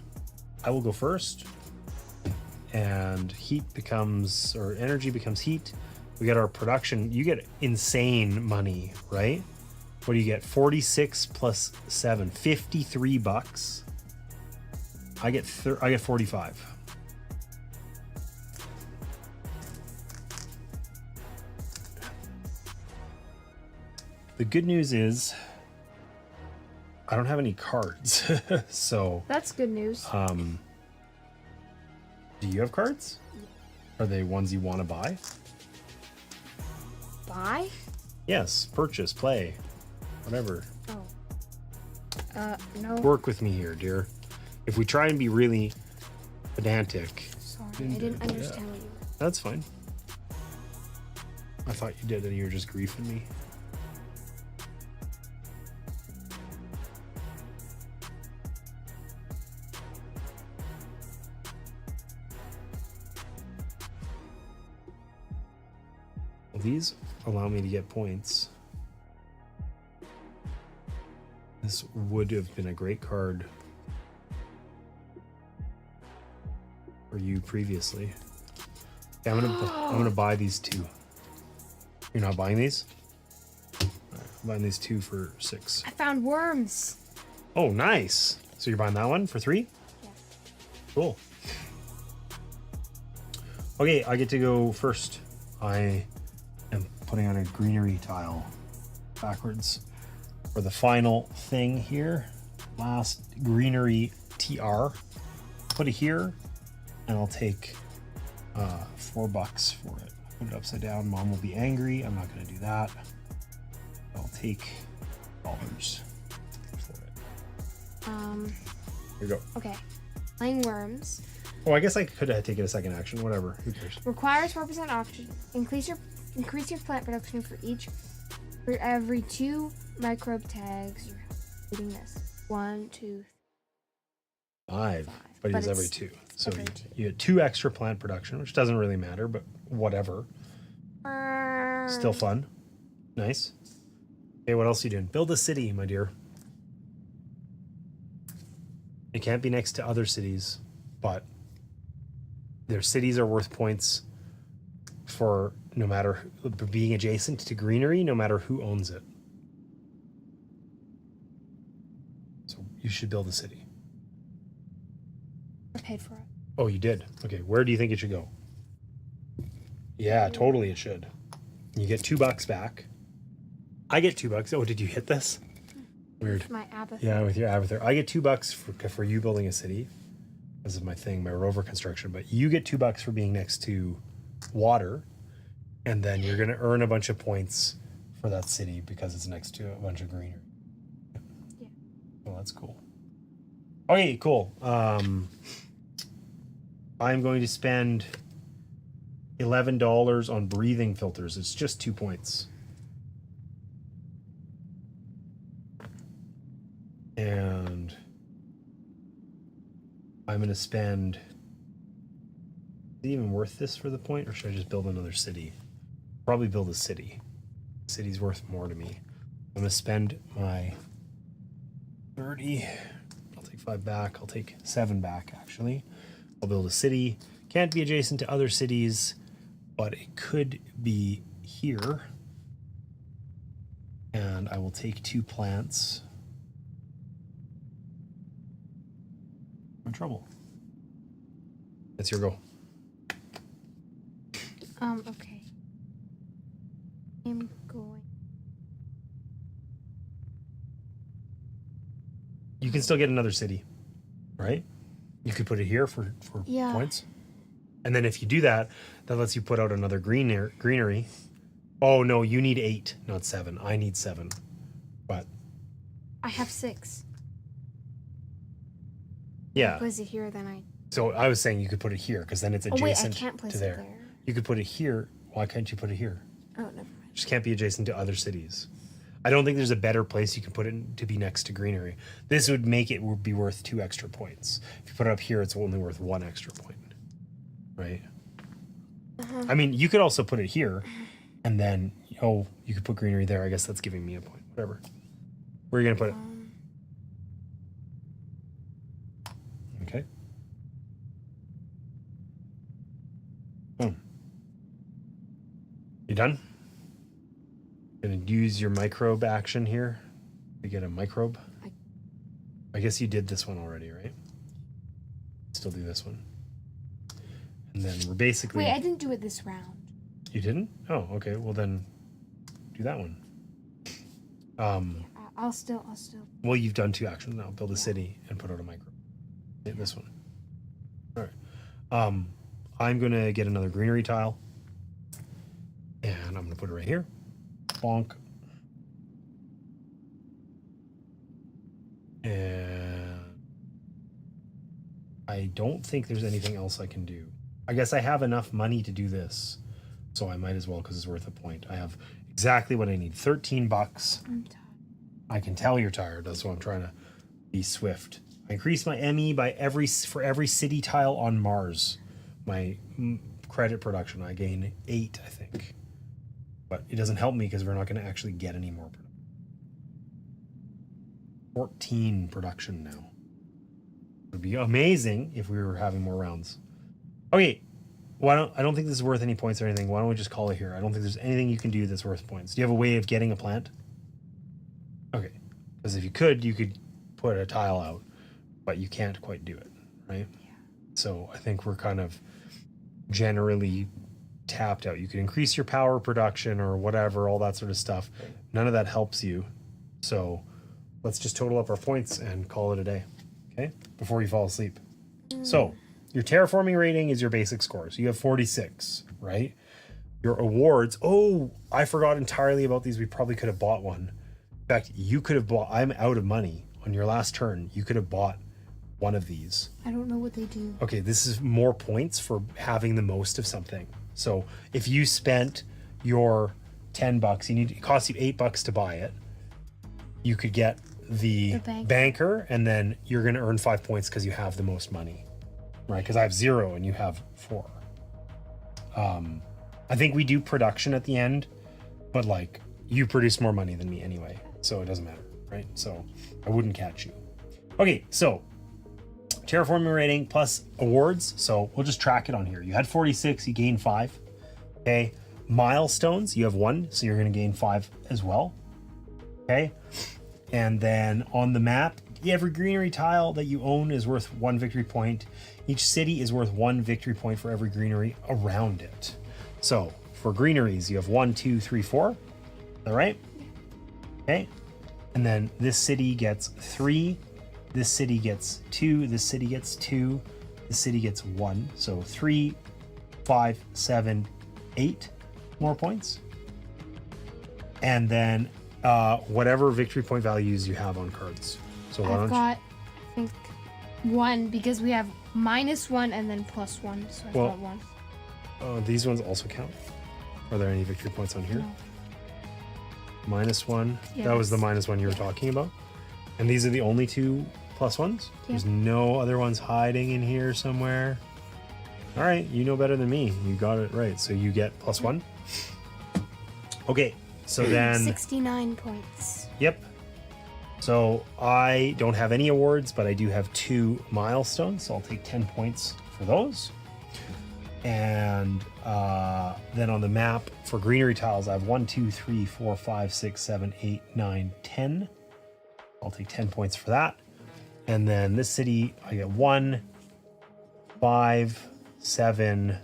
I will go first, and energy becomes heat. We get our production. You get insane money, right? What do you get? 46 plus 7, $53. I get 45. The good news is I don't have any cards. So That's good news. do you have cards? Are they ones you want to buy? Buy? Yes, purchase, play, whatever. Oh. No. Work with me here, dear. If we try and be really pedantic, Sorry, I didn't understand what you meant. that's fine. I thought you did, and you were just griefing me. Well, these allow me to get points. This would have been a great card for you previously. Okay, I'm gonna buy these two. You're not buying these? All right, I'm buying these two for 6. I found worms. Oh, nice. So you're buying that one for 3? Yeah. Cool. Okay, I get to go first. I am putting on a greenery tile backwards for the final thing here. Last greenery TR. Put it here, and I'll take $4 for it. Put it upside down. Mom will be angry. I'm not going to do that. I'll take dollars for it. Here you go. Okay. Playing worms. Oh, I guess I could have taken a second action. Whatever. Who cares? Requires 4% oxygen. Increase your plant production for every 2 microbe tags you're eating this. 1, 2, 5. But But it's every it's 2. So every 2. you get 2 extra plant production, which doesn't really matter, but whatever. Still fun. Nice. Okay, what else are you doing? Build a city, my dear. It can't be next to other cities, but their cities are worth points for no matter being adjacent to greenery, no matter who owns it. So you should build a city. I paid for it. Oh, you did? Okay, where do you think it should go? Yeah, totally it should. You get $2 back. I get $2. Oh, did you hit this? Weird. My apathy. Yeah, with your avatar. I get $2 for you building a city. This is my thing, my rover construction. But you get $2 for being next to water. And then you're going to earn a bunch of points for that city because it's next to a bunch of greenery. Yeah. Well, that's cool. Okay, cool. I'm going to spend $11 on breathing filters. It's just 2 points. And I'm going to spend... Is it even worth this for the point, or should I just build another city? Probably build a city. City's worth more to me. I'm going to spend my 30. I'll take 5 back. I'll take 7 back, actually. I'll build a city. Can't be adjacent to other cities, but it could be here. And I will take 2 plants. I'm in trouble. That's your go. Okay. I'm going. You can still get another city, right? You could put it here for Yeah. points. And then if you do that, that lets you put out another greenery. Oh, no, you need 8, not 7. I need 7. But, I have 6. yeah. Was it here? Then I. So I was saying you could put it here because then it's Oh wait, I adjacent can't place to it there. there. You could put it here. Why can't you put it here? Oh, never mind. Just can't be adjacent to other cities. I don't think there's a better place you can put it to be next to greenery. This would make it be worth 2 extra points. If you put it up here, it's only worth 1 extra point. Right? I mean, you could also put it here, and then, oh, you could put greenery there. I guess that's giving me a point. Whatever. Where are you going to put it? Okay. Boom. You done? Gonna use your microbe action here to get a microbe. I guess you did this one already, right? Still do this one. And then we're basically... Wait, I didn't do it this round. You didn't? Oh, okay. Well, then do that one. I'll still. Well, you've done 2 actions now. Build a city and put out a microbe. Okay, this one. All right. I'm going to get another greenery tile. And I'm going to put it right here. Bonk. And I don't think there's anything else I can do. I guess I have enough money to do this, so I might as well because it's worth a point. I have exactly what I need. $13. I'm tired. I can tell you're tired. That's why I'm trying to be swift. I increase my ME by for every city tile on Mars. My credit production, I gain 8, I think. But it doesn't help me because we're not going to actually get any more production. 14 production now. It would be amazing if we were having more rounds. Okay, I don't think this is worth any points or anything. Why don't we just call it here? I don't think there's anything you can do that's worth points. Do you have a way of getting a plant? Okay, because if you could put a tile out, but you can't quite do it, right? Yeah. So I think we're kind of generally tapped out. You can increase your power production or whatever, all that sort of stuff. None of that helps you. So let's just total up our points and call it a day, okay? Before you fall asleep. So your terraforming rating is your basic score. So you have 46, right? Your awards, oh, I forgot entirely about these. We probably could have bought one. In fact, you could have bought, I'm out of money. On your last turn, you could have bought one of these. I don't know what they do. Okay, this is more points for having the most of something. So if you spent your $10, it costs you $8 to buy it. You could get the banker, and then you're going to earn 5 points because you have the most money, right? Because I have 0 and you have 4. I think we do production at the end, but like you produce more money than me anyway, so it doesn't matter, right? So I wouldn't catch you. Okay, so terraforming rating plus awards. So we'll just track it on here. You had 46, you gained 5. Okay, milestones, you have 1, so you're going to gain 5 as well. Okay, and then on the map, every greenery tile that you own is worth 1 victory point. Each city is worth 1 victory point for every greenery around it. So for greeneries, you have 1, 2, 3, 4. Is that right? Okay, and then this city gets 3. This city gets 2. This city gets 2. This city gets 1. So 3, 5, 7, 8 more points. And then whatever victory point values you have on cards. So I've got, I think, 1 because we have -1 and then +1. So I've got 1. These ones also count. Are there any victory points on here? No. -1. Yes. That was the -1 you were talking about. And these are the only 2 +1s? Yeah. There's no other ones hiding in here somewhere. All right, you know better than me. You got it right. So you get +1. Okay, so then 69 points. Yep. So I don't have any awards, but I do have 2 milestones. So I'll take 10 points for those. And then on the map for greenery tiles, I have 1, 2, 3, 4, 5, 6, 7, 8, 9, 10. I'll take 10 points for that. And then this city, I get 1, 5, 7,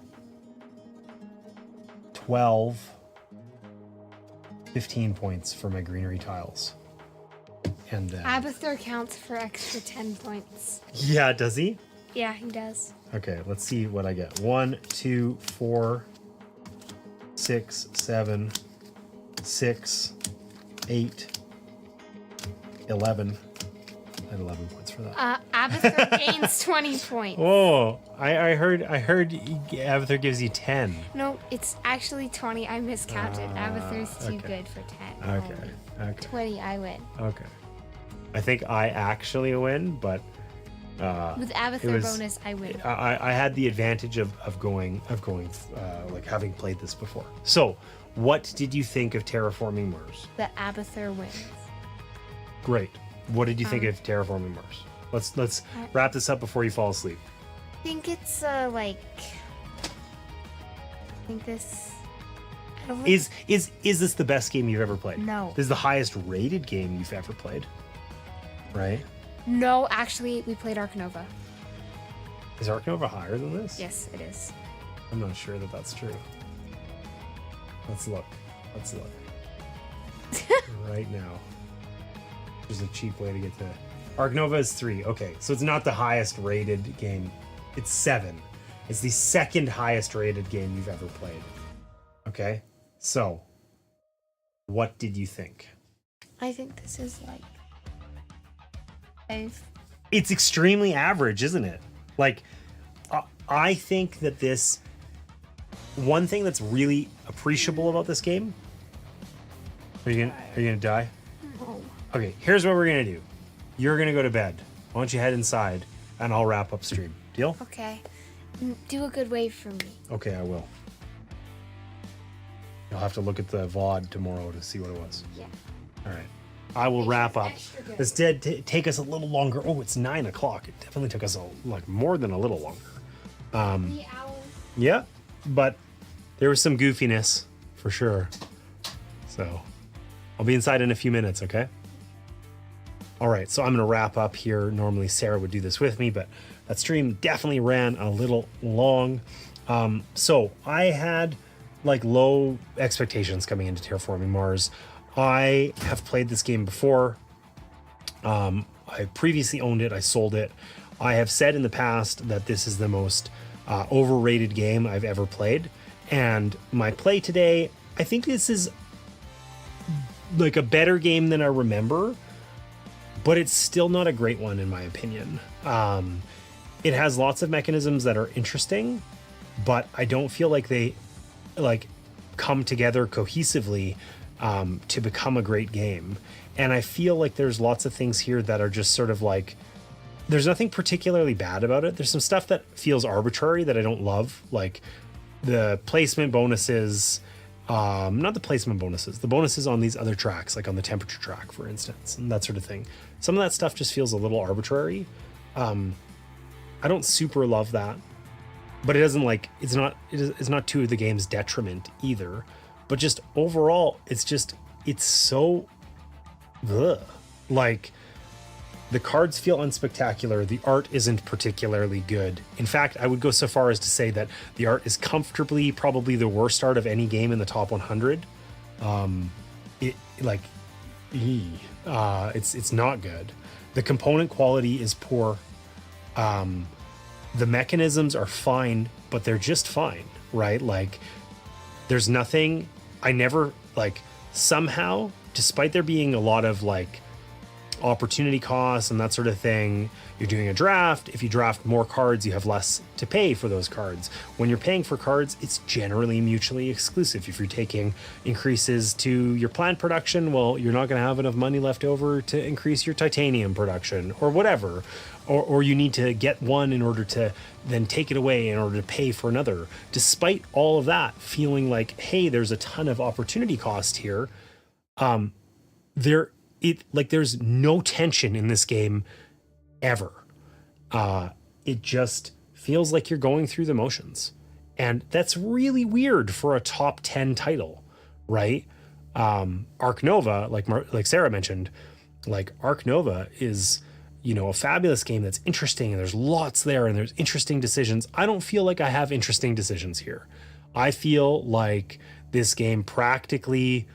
12, 15 points for my greenery tiles. And then Abathur counts for extra 10 points. Yeah, does he? Yeah, he does. Okay, let's see what I get. 1, 2, 4, 6, 7, 6, 8, 11. I had 11 points for that. Abathur gains 20 points. Oh, I heard Abathur gives you 10. No, it's actually 20. I miscounted. Abathur's too good for 10. Okay. 20, I win. Okay. I think I actually win, but with Abathur bonus, I win. I had the advantage of going like having played this before. So, what did you think of Terraforming Mars? That Abathur wins. Great. What did you think of Terraforming Mars? Let's wrap this up before you fall asleep. I think it's Is this the best game you've ever played? No. This is the highest rated game you've ever played, right? No, actually, we played Ark Nova. Is Ark Nova higher than this? Yes, it is. I'm not sure that that's true. Let's look. Right now. There's a cheap way to get to... Ark Nova is 3. Okay, so it's not the highest rated game. It's 7. It's the second highest rated game you've ever played. Okay, so what did you think? I think this is like 5. It's extremely average, isn't it? Like, I think that this... One thing that's really appreciable about this game... Are you gonna die? No. Okay, here's what we're gonna do. You're gonna go to bed. Why don't you head inside, and I'll wrap up stream. Deal? Okay. Do a good wave for me. Okay, I will. You'll have to look at the VOD tomorrow to see what it was. Yeah. All right. I will wrap up. This did take us a little longer. Oh, it's 9 o'clock. It definitely took us more than a little longer. 3 hours. Yeah, but there was some goofiness for sure. So I'll be inside in a few minutes, okay? All right, so I'm going to wrap up here. Normally Sarah would do this with me, but that stream definitely ran a little long. So I had like low expectations coming into Terraforming Mars. I have played this game before. I previously owned it. I sold it. I have said in the past that this is the most overrated game I've ever played. And my play today, I think this is like a better game than I remember, but it's still not a great one in my opinion. It has lots of mechanisms that are interesting, but I don't feel like they like come together cohesively to become a great game. And I feel like there's lots of things here that are just sort of like, there's nothing particularly bad about it. There's some stuff that feels arbitrary that I don't love, like the placement bonuses, not the placement bonuses, the bonuses on these other tracks, like on the temperature track, for instance, and that sort of thing. Some of that stuff just feels a little arbitrary. I don't super love that, but it doesn't like, it's not to the game's detriment either, but just overall, it's so, ugh. Like, the cards feel unspectacular. The art isn't particularly good. In fact, I would go so far as to say that the art is comfortably probably the worst art of any game in the top 100. It's not good. The component quality is poor. The mechanisms are fine, but they're just fine, right? Like, there's nothing, I never, like, somehow, despite there being a lot of, like, opportunity costs and that sort of thing, you're doing a draft. If you draft more cards, you have less to pay for those cards. When you're paying for cards, it's generally mutually exclusive. If you're taking increases to your plant production, well, you're not going to have enough money left over to increase your titanium production or whatever. Or you need to get one in order to then take it away in order to pay for another. Despite all of that, feeling like, hey, there's a ton of opportunity cost here. There's no tension in this game ever. It just feels like you're going through the motions. And that's really weird for a top 10 title, right? Ark Nova, like Sarah mentioned, like Ark Nova is, a fabulous game that's interesting and there's lots there and there's interesting decisions. I don't feel like I have interesting decisions here. I feel like this game practically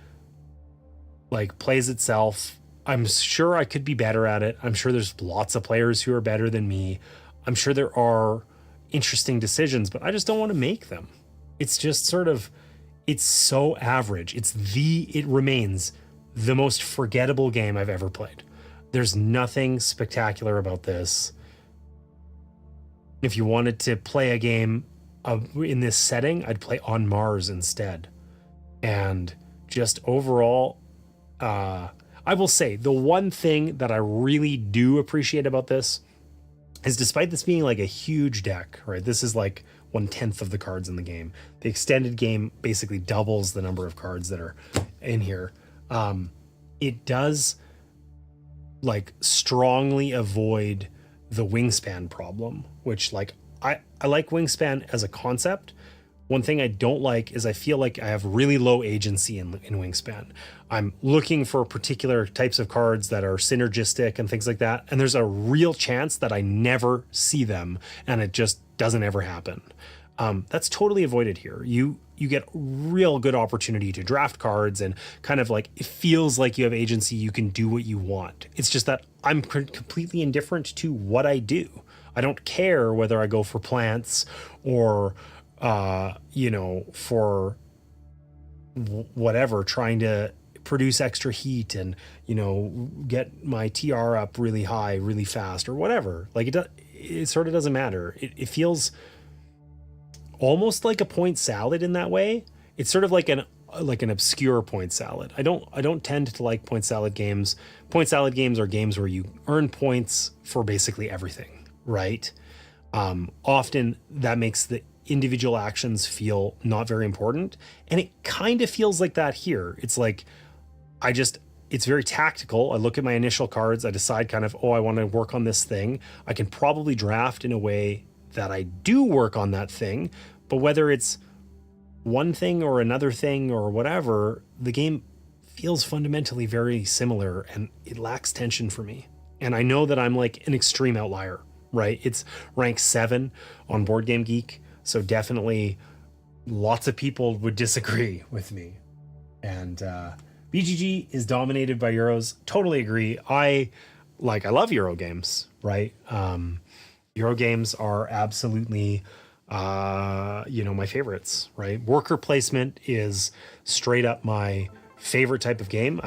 plays itself. I'm sure I could be better at it. I'm sure there's lots of players who are better than me. I'm sure there are interesting decisions, but I just don't want to make them. It's just sort of, it's so average. It remains the most forgettable game I've ever played. There's nothing spectacular about this. If you wanted to play a game in this setting, I'd play On Mars instead. And just overall, I will say the one thing that I really do appreciate about this is, despite this being like a huge deck, right? This is like 1/10 of the cards in the game. The extended game basically doubles the number of cards that are in here. It does strongly avoid the wingspan problem, which I like wingspan as a concept, One thing I don't like is I feel like I have really low agency in Wingspan. I'm looking for particular types of cards that are synergistic and things like that, and there's a real chance that I never see them, and it just doesn't ever happen. That's totally avoided here. You get real good opportunity to draft cards, and kind of like it feels like you have agency. You can do what you want. It's just that I'm completely indifferent to what I do. I don't care whether I go for plants or for whatever, trying to produce extra heat and, get my TR up really high, really fast or whatever. Like it sort of doesn't matter. It feels almost like a point salad in that way. It's sort of like an obscure point salad. I don't tend to like point salad games. Point salad games are games where you earn points for basically everything, right? Often that makes the individual actions feel not very important. And it kind of feels like that here. It's like, it's very tactical. I look at my initial cards. I decide kind of, I want to work on this thing. I can probably draft in a way that I do work on that thing. But whether it's one thing or another thing or whatever, the game feels fundamentally very similar, and it lacks tension for me. And I know that I'm like an extreme outlier, right? It's rank 7 on Board Game Geek. So definitely lots of people would disagree with me. And BGG is dominated by Euros. Totally agree. I love Euro games, right? Euro games are absolutely, my favorites, right? Worker placement is straight up my favorite type of game.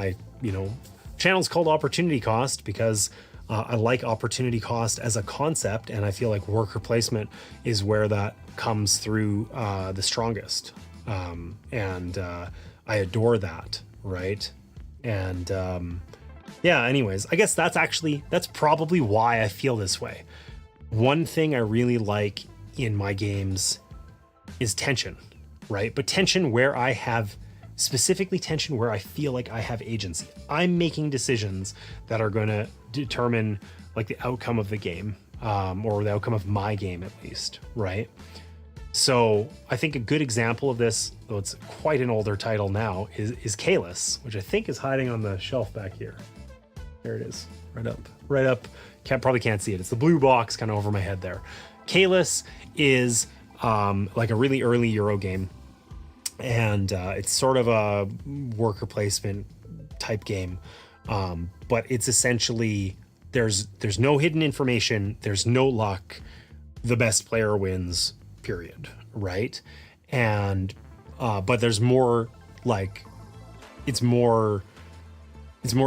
Channel's called Opportunity Cost because I like opportunity cost as a concept, and I feel like worker placement is where that comes through the strongest. And I adore that, right? And anyways, I guess that's probably why I feel this way. One thing I really like in my games is tension, right? But tension where I feel like I have agency. I'm making decisions that are going to determine like the outcome of the game, or the outcome of my game at least, right? So I think a good example of this, though it's quite an older title now, is Kalis, which I think is hiding on the shelf back here. There it is, right up. Probably can't see it. It's the blue box kind of over my head there. Kalis is like a really early Euro game, and it's sort of a worker placement type game, but it's essentially there's no hidden information, there's no luck, the best player wins, period, right? And but there's more, like it's more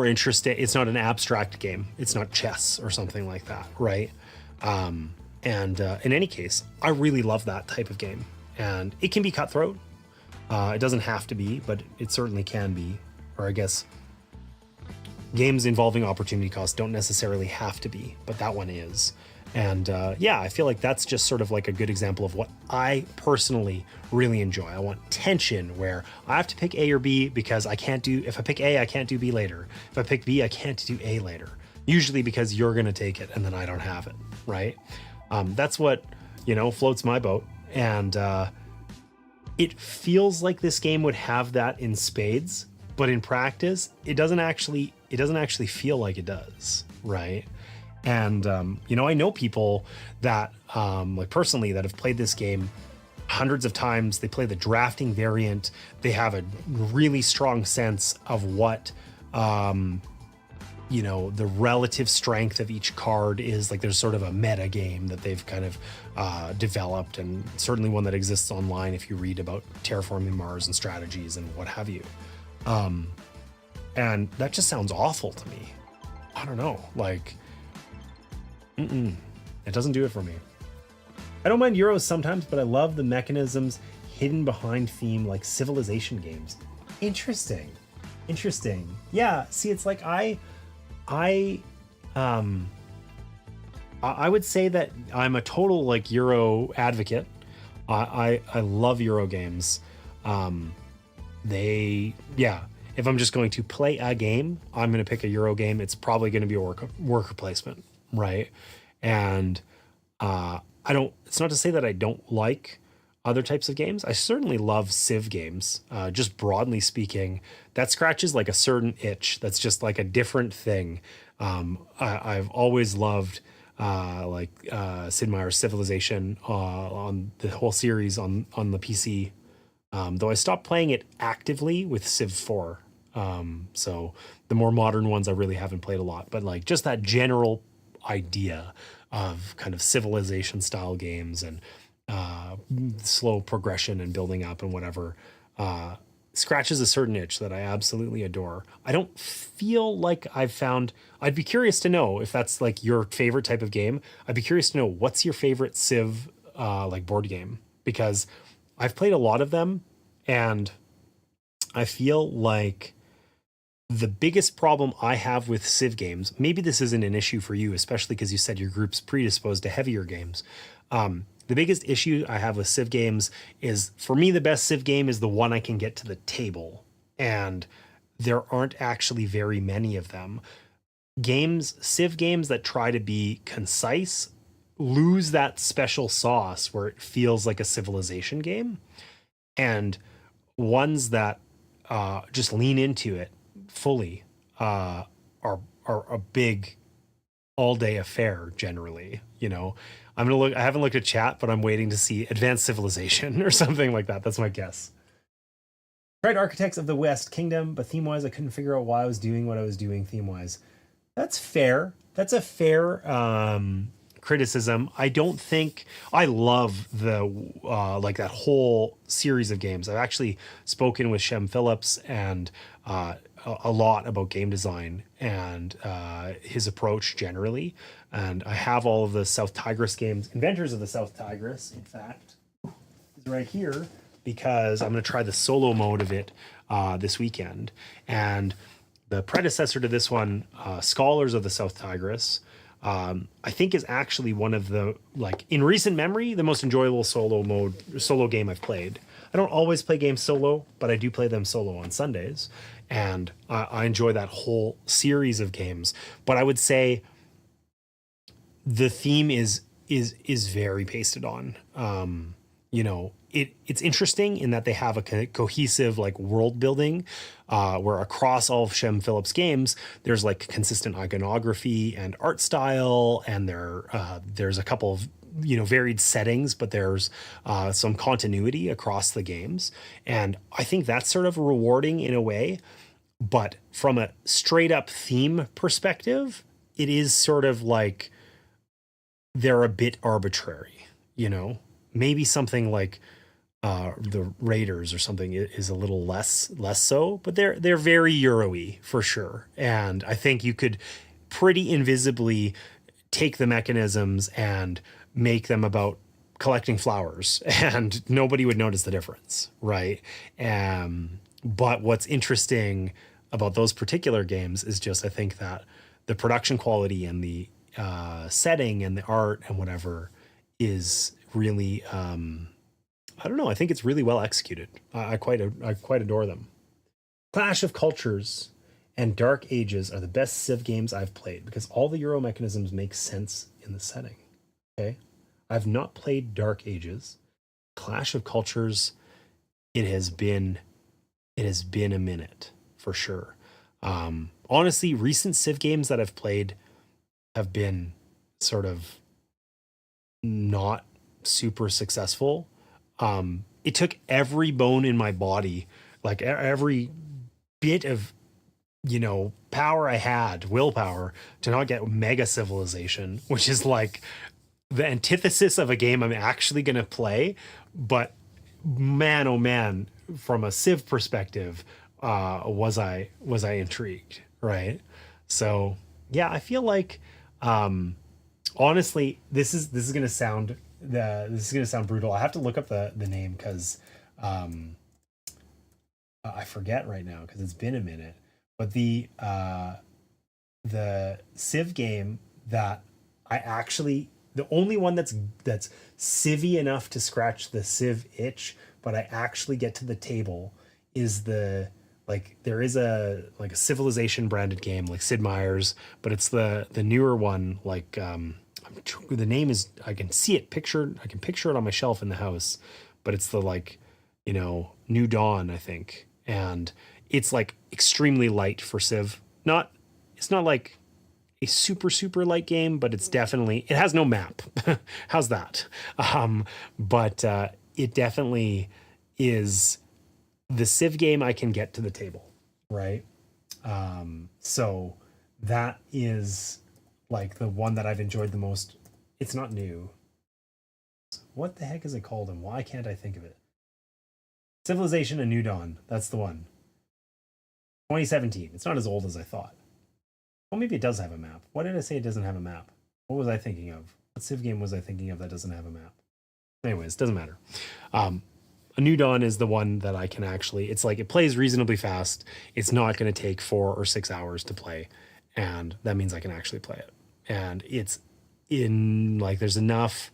interesting. It's not an abstract game. It's not chess or something like that, right? And in any case, I really love that type of game, and it can be cutthroat. It doesn't have to be, but it certainly can be. Or I guess games involving opportunity cost don't necessarily have to be, but that one is. And I feel like that's just sort of like a good example of what I personally really enjoy. I want tension where I have to pick A or B because if I pick A, I can't do B later. If I pick B, I can't do A later. Usually because you're going to take it and then I don't have it, right? That's what, floats my boat. And it feels like this game would have that in spades, but in practice, it doesn't actually feel like it does, right? And, I know people that, personally, that have played this game hundreds of times. They play the drafting variant. They have a really strong sense of what, the relative strength of each card is. Like, there's sort of a meta game that they've kind of developed, and certainly one that exists online if you read about Terraforming Mars and strategies and what have you. And that just sounds awful to me. I don't know, it doesn't do it for me. I don't mind Euros sometimes, but I love the mechanisms hidden behind theme like civilization games. Interesting. Yeah, see, it's like I would say that I'm a total like Euro advocate. I love Euro games. If I'm just going to play a game, I'm going to pick a Euro game. It's probably going to be a worker placement, right? And it's not to say that I don't like other types of games. I certainly love Civ games. Just broadly speaking, that scratches like a certain itch. That's just like a different thing. I've always loved Sid Meier's Civilization on the whole series on the PC. Though I stopped playing it actively with Civ 4. So the more modern ones I really haven't played a lot. But like just that general idea of kind of civilization style games and slow progression and building up and whatever scratches a certain itch that I absolutely adore. I don't feel like I'd be curious to know if that's like your favorite type of game. I'd be curious to know what's your favorite Civ like board game, because I've played a lot of them and I feel like the biggest problem I have with Civ games, maybe this isn't an issue for you, especially because you said your group's predisposed to heavier games. The biggest issue I have with Civ games is, for me, the best Civ game is the one I can get to the table. And there aren't actually very many of them. Civ games that try to be concise lose that special sauce where it feels like a civilization game. And ones that just lean into it fully are a big all-day affair generally. I haven't looked at chat, but I'm waiting to see Advanced Civilization or something like that. That's my guess. Tried Architects of the West Kingdom, but theme-wise I couldn't figure out why I was doing what I was doing theme-wise. That's fair. That's a fair criticism. I don't think I love the like that whole series of games. I've actually spoken with Shem Phillips and a lot about game design and his approach generally. And I have all of the South Tigris games. Inventors of the South Tigris, in fact, is right here, because I'm going to try the solo mode of it this weekend. And the predecessor to this one, Scholars of the South Tigris, I think is actually one of the, like, in recent memory, the most enjoyable solo game I've played. I don't always play games solo, but I do play them solo on Sundays. And I enjoy that whole series of games. But I would say the theme is very pasted on. It's interesting in that they have a cohesive like world building where across all of Shem Phillips games there's like consistent iconography and art style, and there's a couple of varied settings, but there's some continuity across the games, and I think that's sort of rewarding in a way. But from a straight up theme perspective, it is sort of like they're a bit arbitrary. Maybe something like the Raiders or something is a little less so, but they're very Euro-y for sure. And I think you could pretty invisibly take the mechanisms and make them about collecting flowers and nobody would notice the difference, right? But what's interesting about those particular games is just, I think that the production quality and the setting and the art and whatever is really, I don't know, I think it's really well executed. I quite adore them. Clash of Cultures and Dark Ages are the best Civ games I've played because all the Euro mechanisms make sense in the setting. Okay, I've not played Dark Ages. Clash of Cultures, it has been a minute for sure. Honestly, recent Civ games that I've played have been sort of not super successful. It took every bone in my body, like every bit of power I had, willpower, to not get Mega Civilization, which is like the antithesis of a game I'm actually going to play. But man, oh man, from a Civ perspective, was I intrigued, right? So yeah, I feel like honestly, this is going to sound brutal. I have to look up the name because I forget right now because it's been a minute. But the Civ game that the only one that's civvy enough to scratch the Civ itch, but I actually get to the table, is there is a Civilization branded game like Sid Meier's, but it's the newer one. Like the name is, I can see it pictured. I can picture it on my shelf in the house, but it's the like, New Dawn, I think. And it's like extremely light for Civ. It's not like a super, super light game, but it has no map. How's that? But it definitely is the Civ game I can get to the table, right? So that is like the one that I've enjoyed the most. It's not new. What the heck is it called and why can't I think of it? Civilization: A New Dawn. That's the one. 2017. It's not as old as I thought. Well, maybe it does have a map. Why did I say it doesn't have a map? What was I thinking of? What Civ game was I thinking of that doesn't have a map? Anyways, doesn't matter. A New Dawn is the one that I can actually, it's like it plays reasonably fast. It's not going to take 4 or 6 hours to play. And that means I can actually play it. And it's in like, there's enough.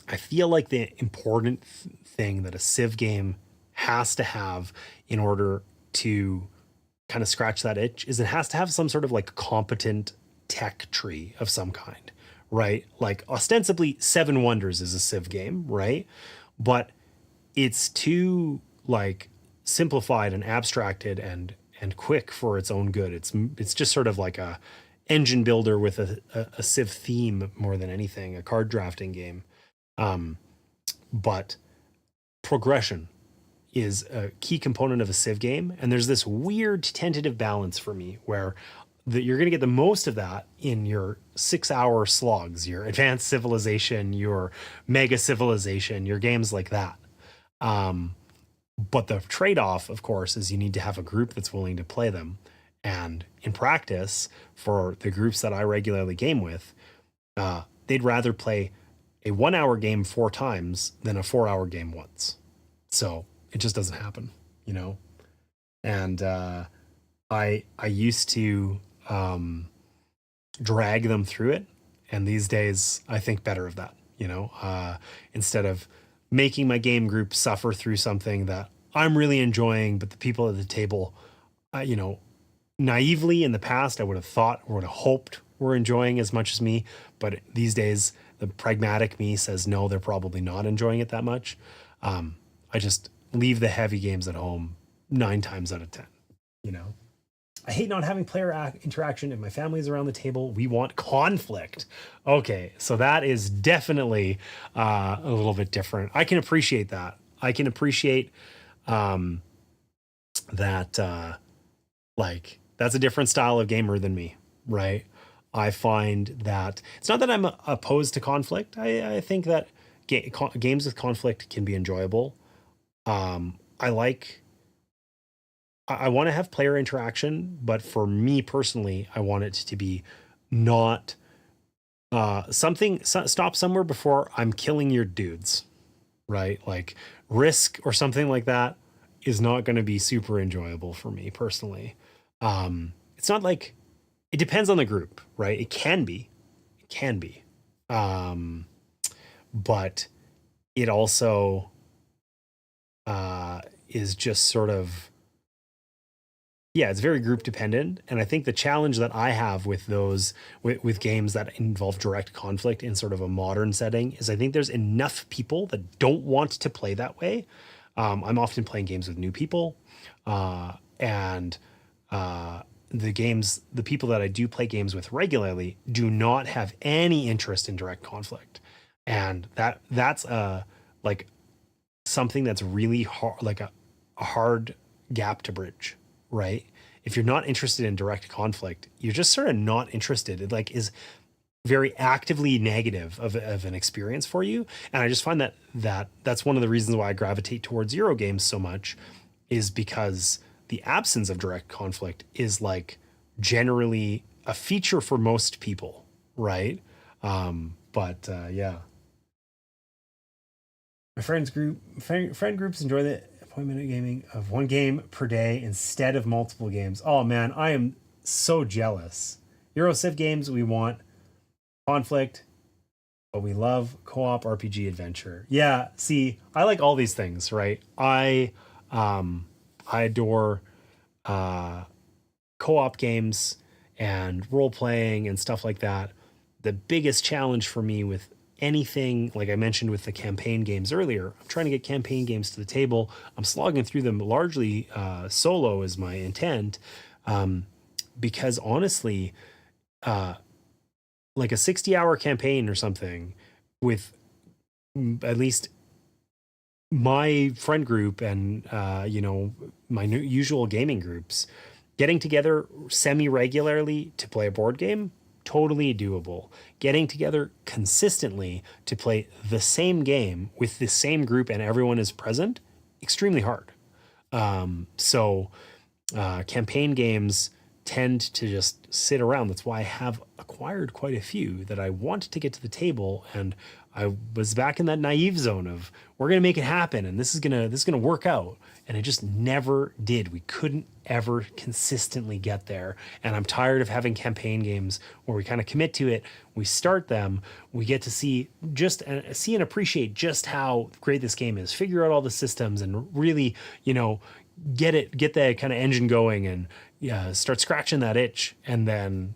I feel like the important thing that a Civ game has to have in order to kind of scratch that itch is it has to have some sort of like competent tech tree of some kind, right? Like ostensibly Seven Wonders is a Civ game, right? But it's too like simplified and abstracted and quick for its own good. It's just sort of like a engine builder with a Civ theme more than anything, a card drafting game. But progression is a key component of a Civ game. And there's this weird tentative balance for me where you're going to get the most of that in your 6-hour slogs, your advanced civilization, your mega civilization, your games like that. But the trade-off, of course, is you need to have a group that's willing to play them. And in practice, for the groups that I regularly game with, they'd rather play a 1-hour game 4 times than a 4-hour game once. So it just doesn't happen, And I used to drag them through it, and these days I think better of that. Instead of making my game group suffer through something that I'm really enjoying, but the people at the table, naively in the past I would have thought or would have hoped were enjoying as much as me, but these days the pragmatic me says no, they're probably not enjoying it that much. I just leave the heavy games at home 9 times out of 10. I hate not having player interaction. If my family's around the table, we want conflict. Okay, so that is definitely a little bit different. I can appreciate that. I can appreciate that like that's a different style of gamer than me, right? I find that it's not that I'm opposed to conflict. I think that games with conflict can be enjoyable. I want to have player interaction, but for me personally, I want it to be not stop somewhere before I'm killing your dudes, right? Like Risk or something like that is not going to be super enjoyable for me personally. It's not like, it depends on the group, right? It can be, but it also is just sort of, it's very group dependent. And I think the challenge that I have with those, with games that involve direct conflict in sort of a modern setting is I think there's enough people that don't want to play that way. I'm often playing games with new people, and the people that I do play games with regularly do not have any interest in direct conflict. And that's like something that's really hard, like a hard gap to bridge, right? If you're not interested in direct conflict, you're just sort of not interested. It like is very actively negative of an experience for you. And I just find that's one of the reasons why I gravitate towards Euro games so much, is because the absence of direct conflict is like generally a feature for most people, right? Yeah. My friend groups enjoy the appointment of gaming of 1 game per day instead of multiple games. Oh man, I am so jealous. Euro Civ games, we want conflict, but we love co-op RPG adventure. Yeah, see, I like all these things, right? I adore co-op games and role playing and stuff like that. The biggest challenge for me with anything, like I mentioned with the campaign games earlier, I'm trying to get campaign games to the table. I'm slogging through them largely solo is my intent, because honestly, like a 60-hour campaign or something with at least my friend group and my usual gaming groups getting together semi-regularly to play a board game, totally doable. Getting together consistently to play the same game with the same group and everyone is present, extremely hard. So campaign games tend to just sit around. That's why I have acquired quite a few that I want to get to the table. And I was back in that naive zone of we're gonna make it happen and this is gonna work out. And it just never did. We couldn't ever consistently get there. And I'm tired of having campaign games where we kind of commit to it, we start them, we get to see and appreciate just how great this game is, figure out all the systems and really, get the kind of engine going and start scratching that itch. And then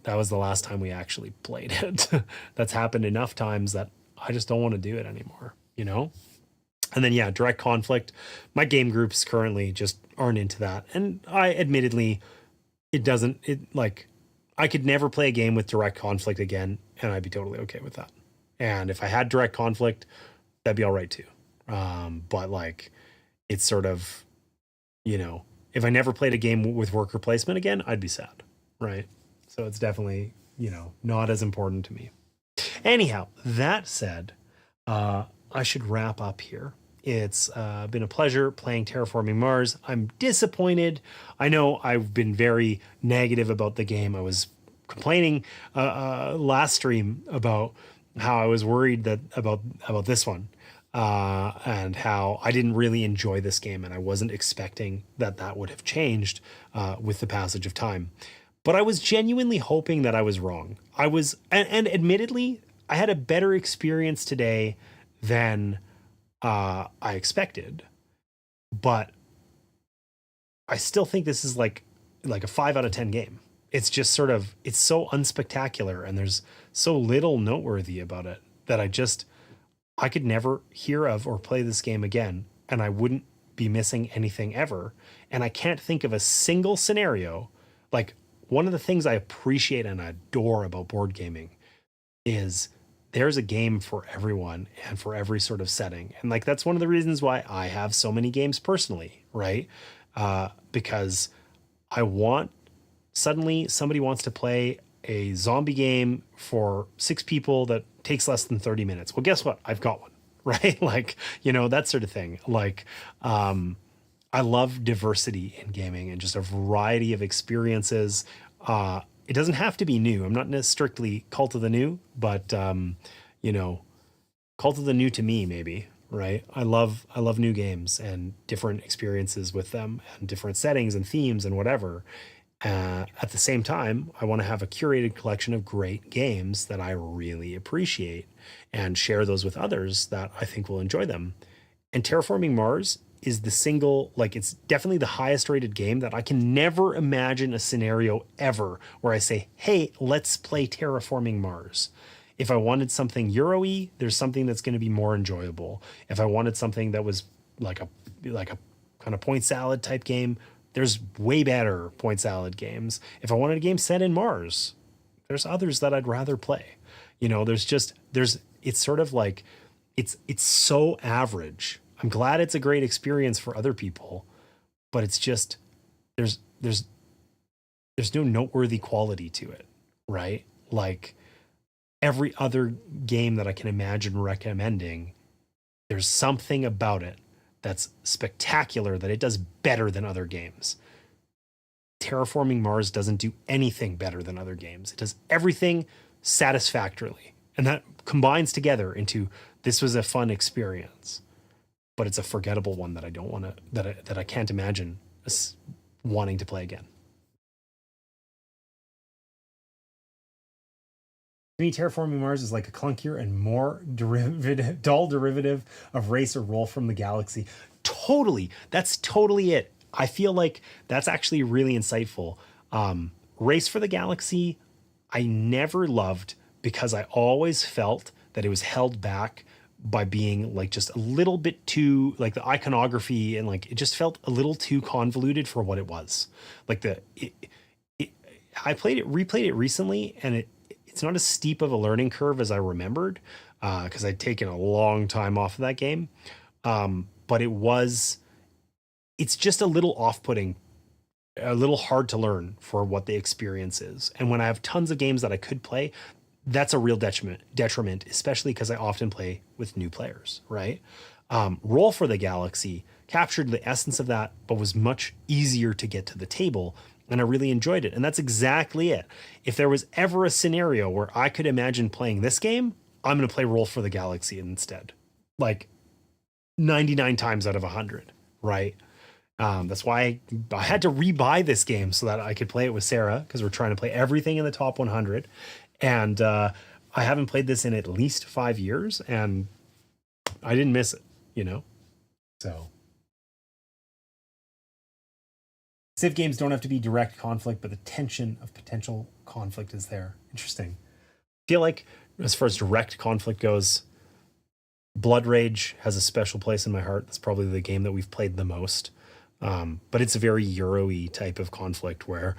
that was the last time we actually played it. That's happened enough times that I just don't want to do it anymore, And then, direct conflict. My game groups currently just aren't into that. And I admittedly, I could never play a game with direct conflict again, and I'd be totally okay with that. And if I had direct conflict, that'd be all right too. But it's sort of, if I never played a game with worker placement again, I'd be sad, right? So it's definitely, not as important to me. Anyhow, that said, I should wrap up here. It's been a pleasure playing Terraforming Mars. I'm disappointed. I know I've been very negative about the game. I was complaining last stream about how I was worried about this one and how I didn't really enjoy this game, and I wasn't expecting that would have changed with the passage of time. But I was genuinely hoping that I was wrong. And admittedly, I had a better experience today than I expected, but I still think this is like a 5 out of 10 game. It's just sort of, it's so unspectacular and there's so little noteworthy about it that I could never hear of or play this game again, and I wouldn't be missing anything ever. And I can't think of a single scenario. Like, one of the things I appreciate and adore about board gaming is there's a game for everyone and for every sort of setting. And that's one of the reasons why I have so many games personally, right? Because suddenly somebody wants to play a zombie game for 6 people that takes less than 30 minutes. Well, guess what? I've got one, right? That sort of thing. I love diversity in gaming and just a variety of experiences. It doesn't have to be new. I'm not strictly cult of the new, but cult of the new to me, maybe, right? I love new games and different experiences with them and different settings and themes and whatever. At the same time, I want to have a curated collection of great games that I really appreciate and share those with others that I think will enjoy them. And Terraforming Mars is the single, it's definitely the highest rated game that I can never imagine a scenario ever where I say, hey, let's play Terraforming Mars. If I wanted something Euro-y, there's something that's going to be more enjoyable. If I wanted something that was like a kind of point salad type game, there's way better point salad games. If I wanted a game set in Mars, there's others that I'd rather play. It's sort of like, it's so average. I'm glad it's a great experience for other people, but it's just, there's no noteworthy quality to it, right? Like every other game that I can imagine recommending, there's something about it that's spectacular that it does better than other games. Terraforming Mars doesn't do anything better than other games. It does everything satisfactorily. And that combines together into, this was a fun experience, but it's a forgettable one that I don't want to, that I can't imagine wanting to play again. To me, Terraforming Mars is like a clunkier and more dull derivative of Race or Roll from the Galaxy. Totally. That's totally it. I feel like that's actually really insightful. Race for the Galaxy, I never loved because I always felt that it was held back by being like just a little bit too like the iconography, and like it just felt a little too convoluted for what it was. Like I replayed it recently, and it's not as steep of a learning curve as I remembered, because I'd taken a long time off of that game. But it's just a little off-putting, a little hard to learn for what the experience is. And when I have tons of games that I could play, that's a real detriment, especially because I often play with new players, right? Roll for the Galaxy captured the essence of that, but was much easier to get to the table, and I really enjoyed it. And that's exactly it. If there was ever a scenario where I could imagine playing this game, I'm going to play Roll for the Galaxy instead. Like 99 times out of 100, right? That's why I had to rebuy this game so that I could play it with Sarah, because we're trying to play everything in the top 100. And I haven't played this in at least 5 years, and I didn't miss it, you know? So. Civ games don't have to be direct conflict, but the tension of potential conflict is there. Interesting. I feel like as far as direct conflict goes, Blood Rage has a special place in my heart. That's probably the game that we've played the most. But it's a very Euro-y type of conflict where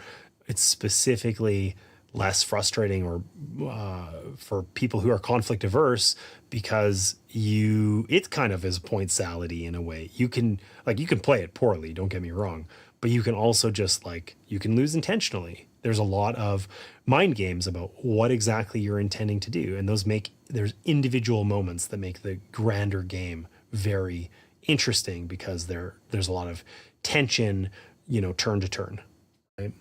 it's specifically less frustrating or for people who are conflict averse, because it kind of is point salad-y in a way. You can play it poorly, don't get me wrong, but you can also just you can lose intentionally. There's a lot of mind games about what exactly you're intending to do, and there's individual moments that make the grander game very interesting, because there's a lot of tension, turn to turn. Right?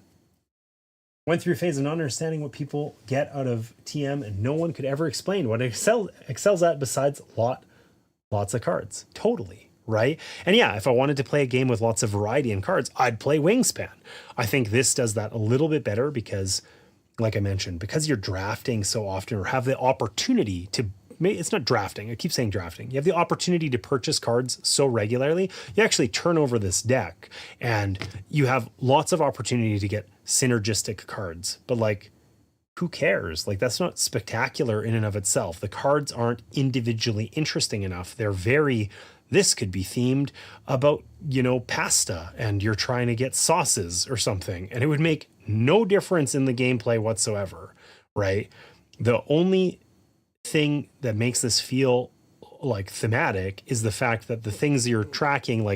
Went through a phase of not understanding what people get out of TM, and no one could ever explain what it excels at besides lots of cards. Totally, right? And yeah, if I wanted to play a game with lots of variety in cards, I'd play Wingspan. I think this does that a little bit better because, like I mentioned, because you're drafting so often, or have the opportunity to, it's not drafting, I keep saying drafting. You have the opportunity to purchase cards so regularly, you actually turn over this deck and you have lots of opportunity to get synergistic cards. But who cares? That's not spectacular in and of itself. The cards aren't individually interesting enough. This could be themed about, pasta, and you're trying to get sauces or something, and it would make no difference in the gameplay whatsoever, right? The only thing that makes this feel thematic is the fact that the things you're tracking,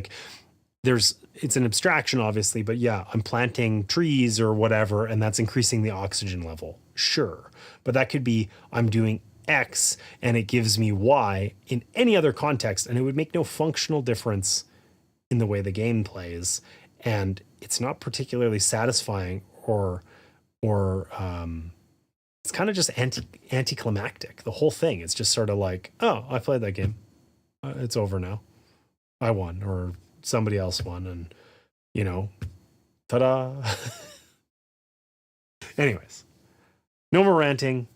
it's an abstraction obviously, but yeah, I'm planting trees or whatever, and that's increasing the oxygen level. Sure. But that could be, I'm doing X and it gives me Y in any other context, and it would make no functional difference in the way the game plays. And it's not particularly satisfying or it's kind of just anticlimactic, the whole thing. It's just sort of oh, I played that game. It's over now. I won, or somebody else won, and, ta-da. Anyways, no more ranting.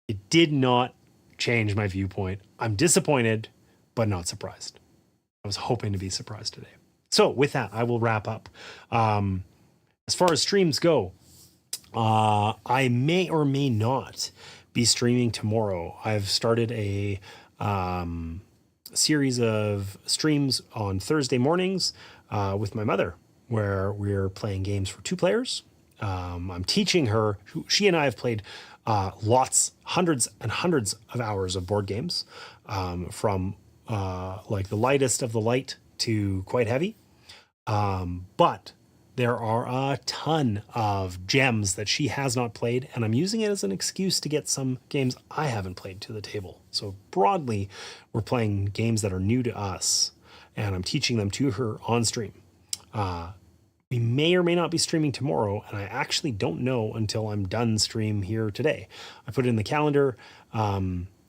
It did not change my viewpoint. I'm disappointed, but not surprised. I was hoping to be surprised today. So with that, I will wrap up. As far as streams go, I may or may not be streaming tomorrow. I've started a series of streams on Thursday mornings with my mother, where we're playing games for 2 players. I'm teaching her. She and I have played hundreds and hundreds of hours of board games, from the lightest of the light to quite heavy. But there are a ton of gems that she has not played, and I'm using it as an excuse to get some games I haven't played to the table. So broadly, we're playing games that are new to us, and I'm teaching them to her on stream. We may or may not be streaming tomorrow, and I actually don't know until I'm done stream here today. I put it in the calendar.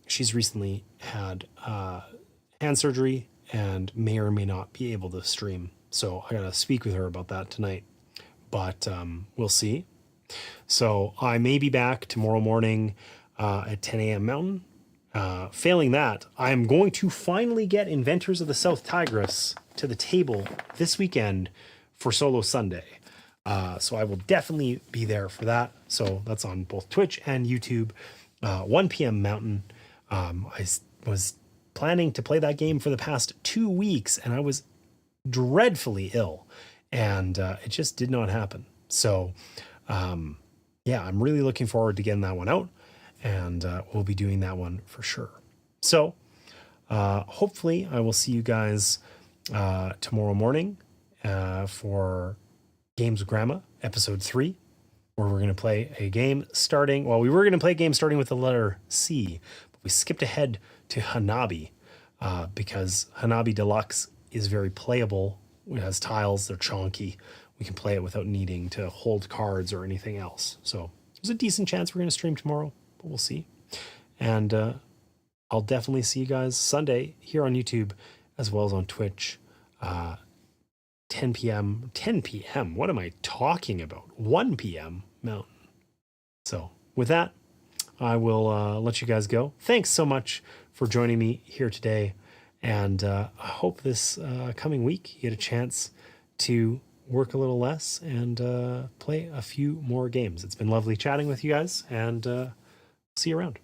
She's recently had hand surgery and may or may not be able to stream. So I got to speak with her about that tonight, but we'll see. So I may be back tomorrow morning at 10 a.m. Mountain. Failing that, I'm going to finally get Inventors of the South Tigris to the table this weekend for Solo Sunday. So I will definitely be there for that. So that's on both Twitch and YouTube, 1 p.m. Mountain. Was planning to play that game for the past 2 weeks, and I was dreadfully ill, and it just did not happen. So, yeah, I'm really looking forward to getting that one out, and we'll be doing that one for sure. So, hopefully, I will see you guys tomorrow morning for Games with Grandma, episode 3, where we're going to play a game starting. Well, we were going to play a game starting with the letter C, but we skipped ahead to Hanabi because Hanabi Deluxe is very playable. It has tiles, they're chonky. We can play it without needing to hold cards or anything else. So there's a decent chance we're going to stream tomorrow, but we'll see. And I'll definitely see you guys Sunday here on YouTube as well as on Twitch. 10 p.m. 10 p.m. What am I talking about? 1 p.m. Mountain. So with that, I will let you guys go. Thanks so much for joining me here today. And I hope this coming week you get a chance to work a little less and play a few more games. It's been lovely chatting with you guys, and see you around.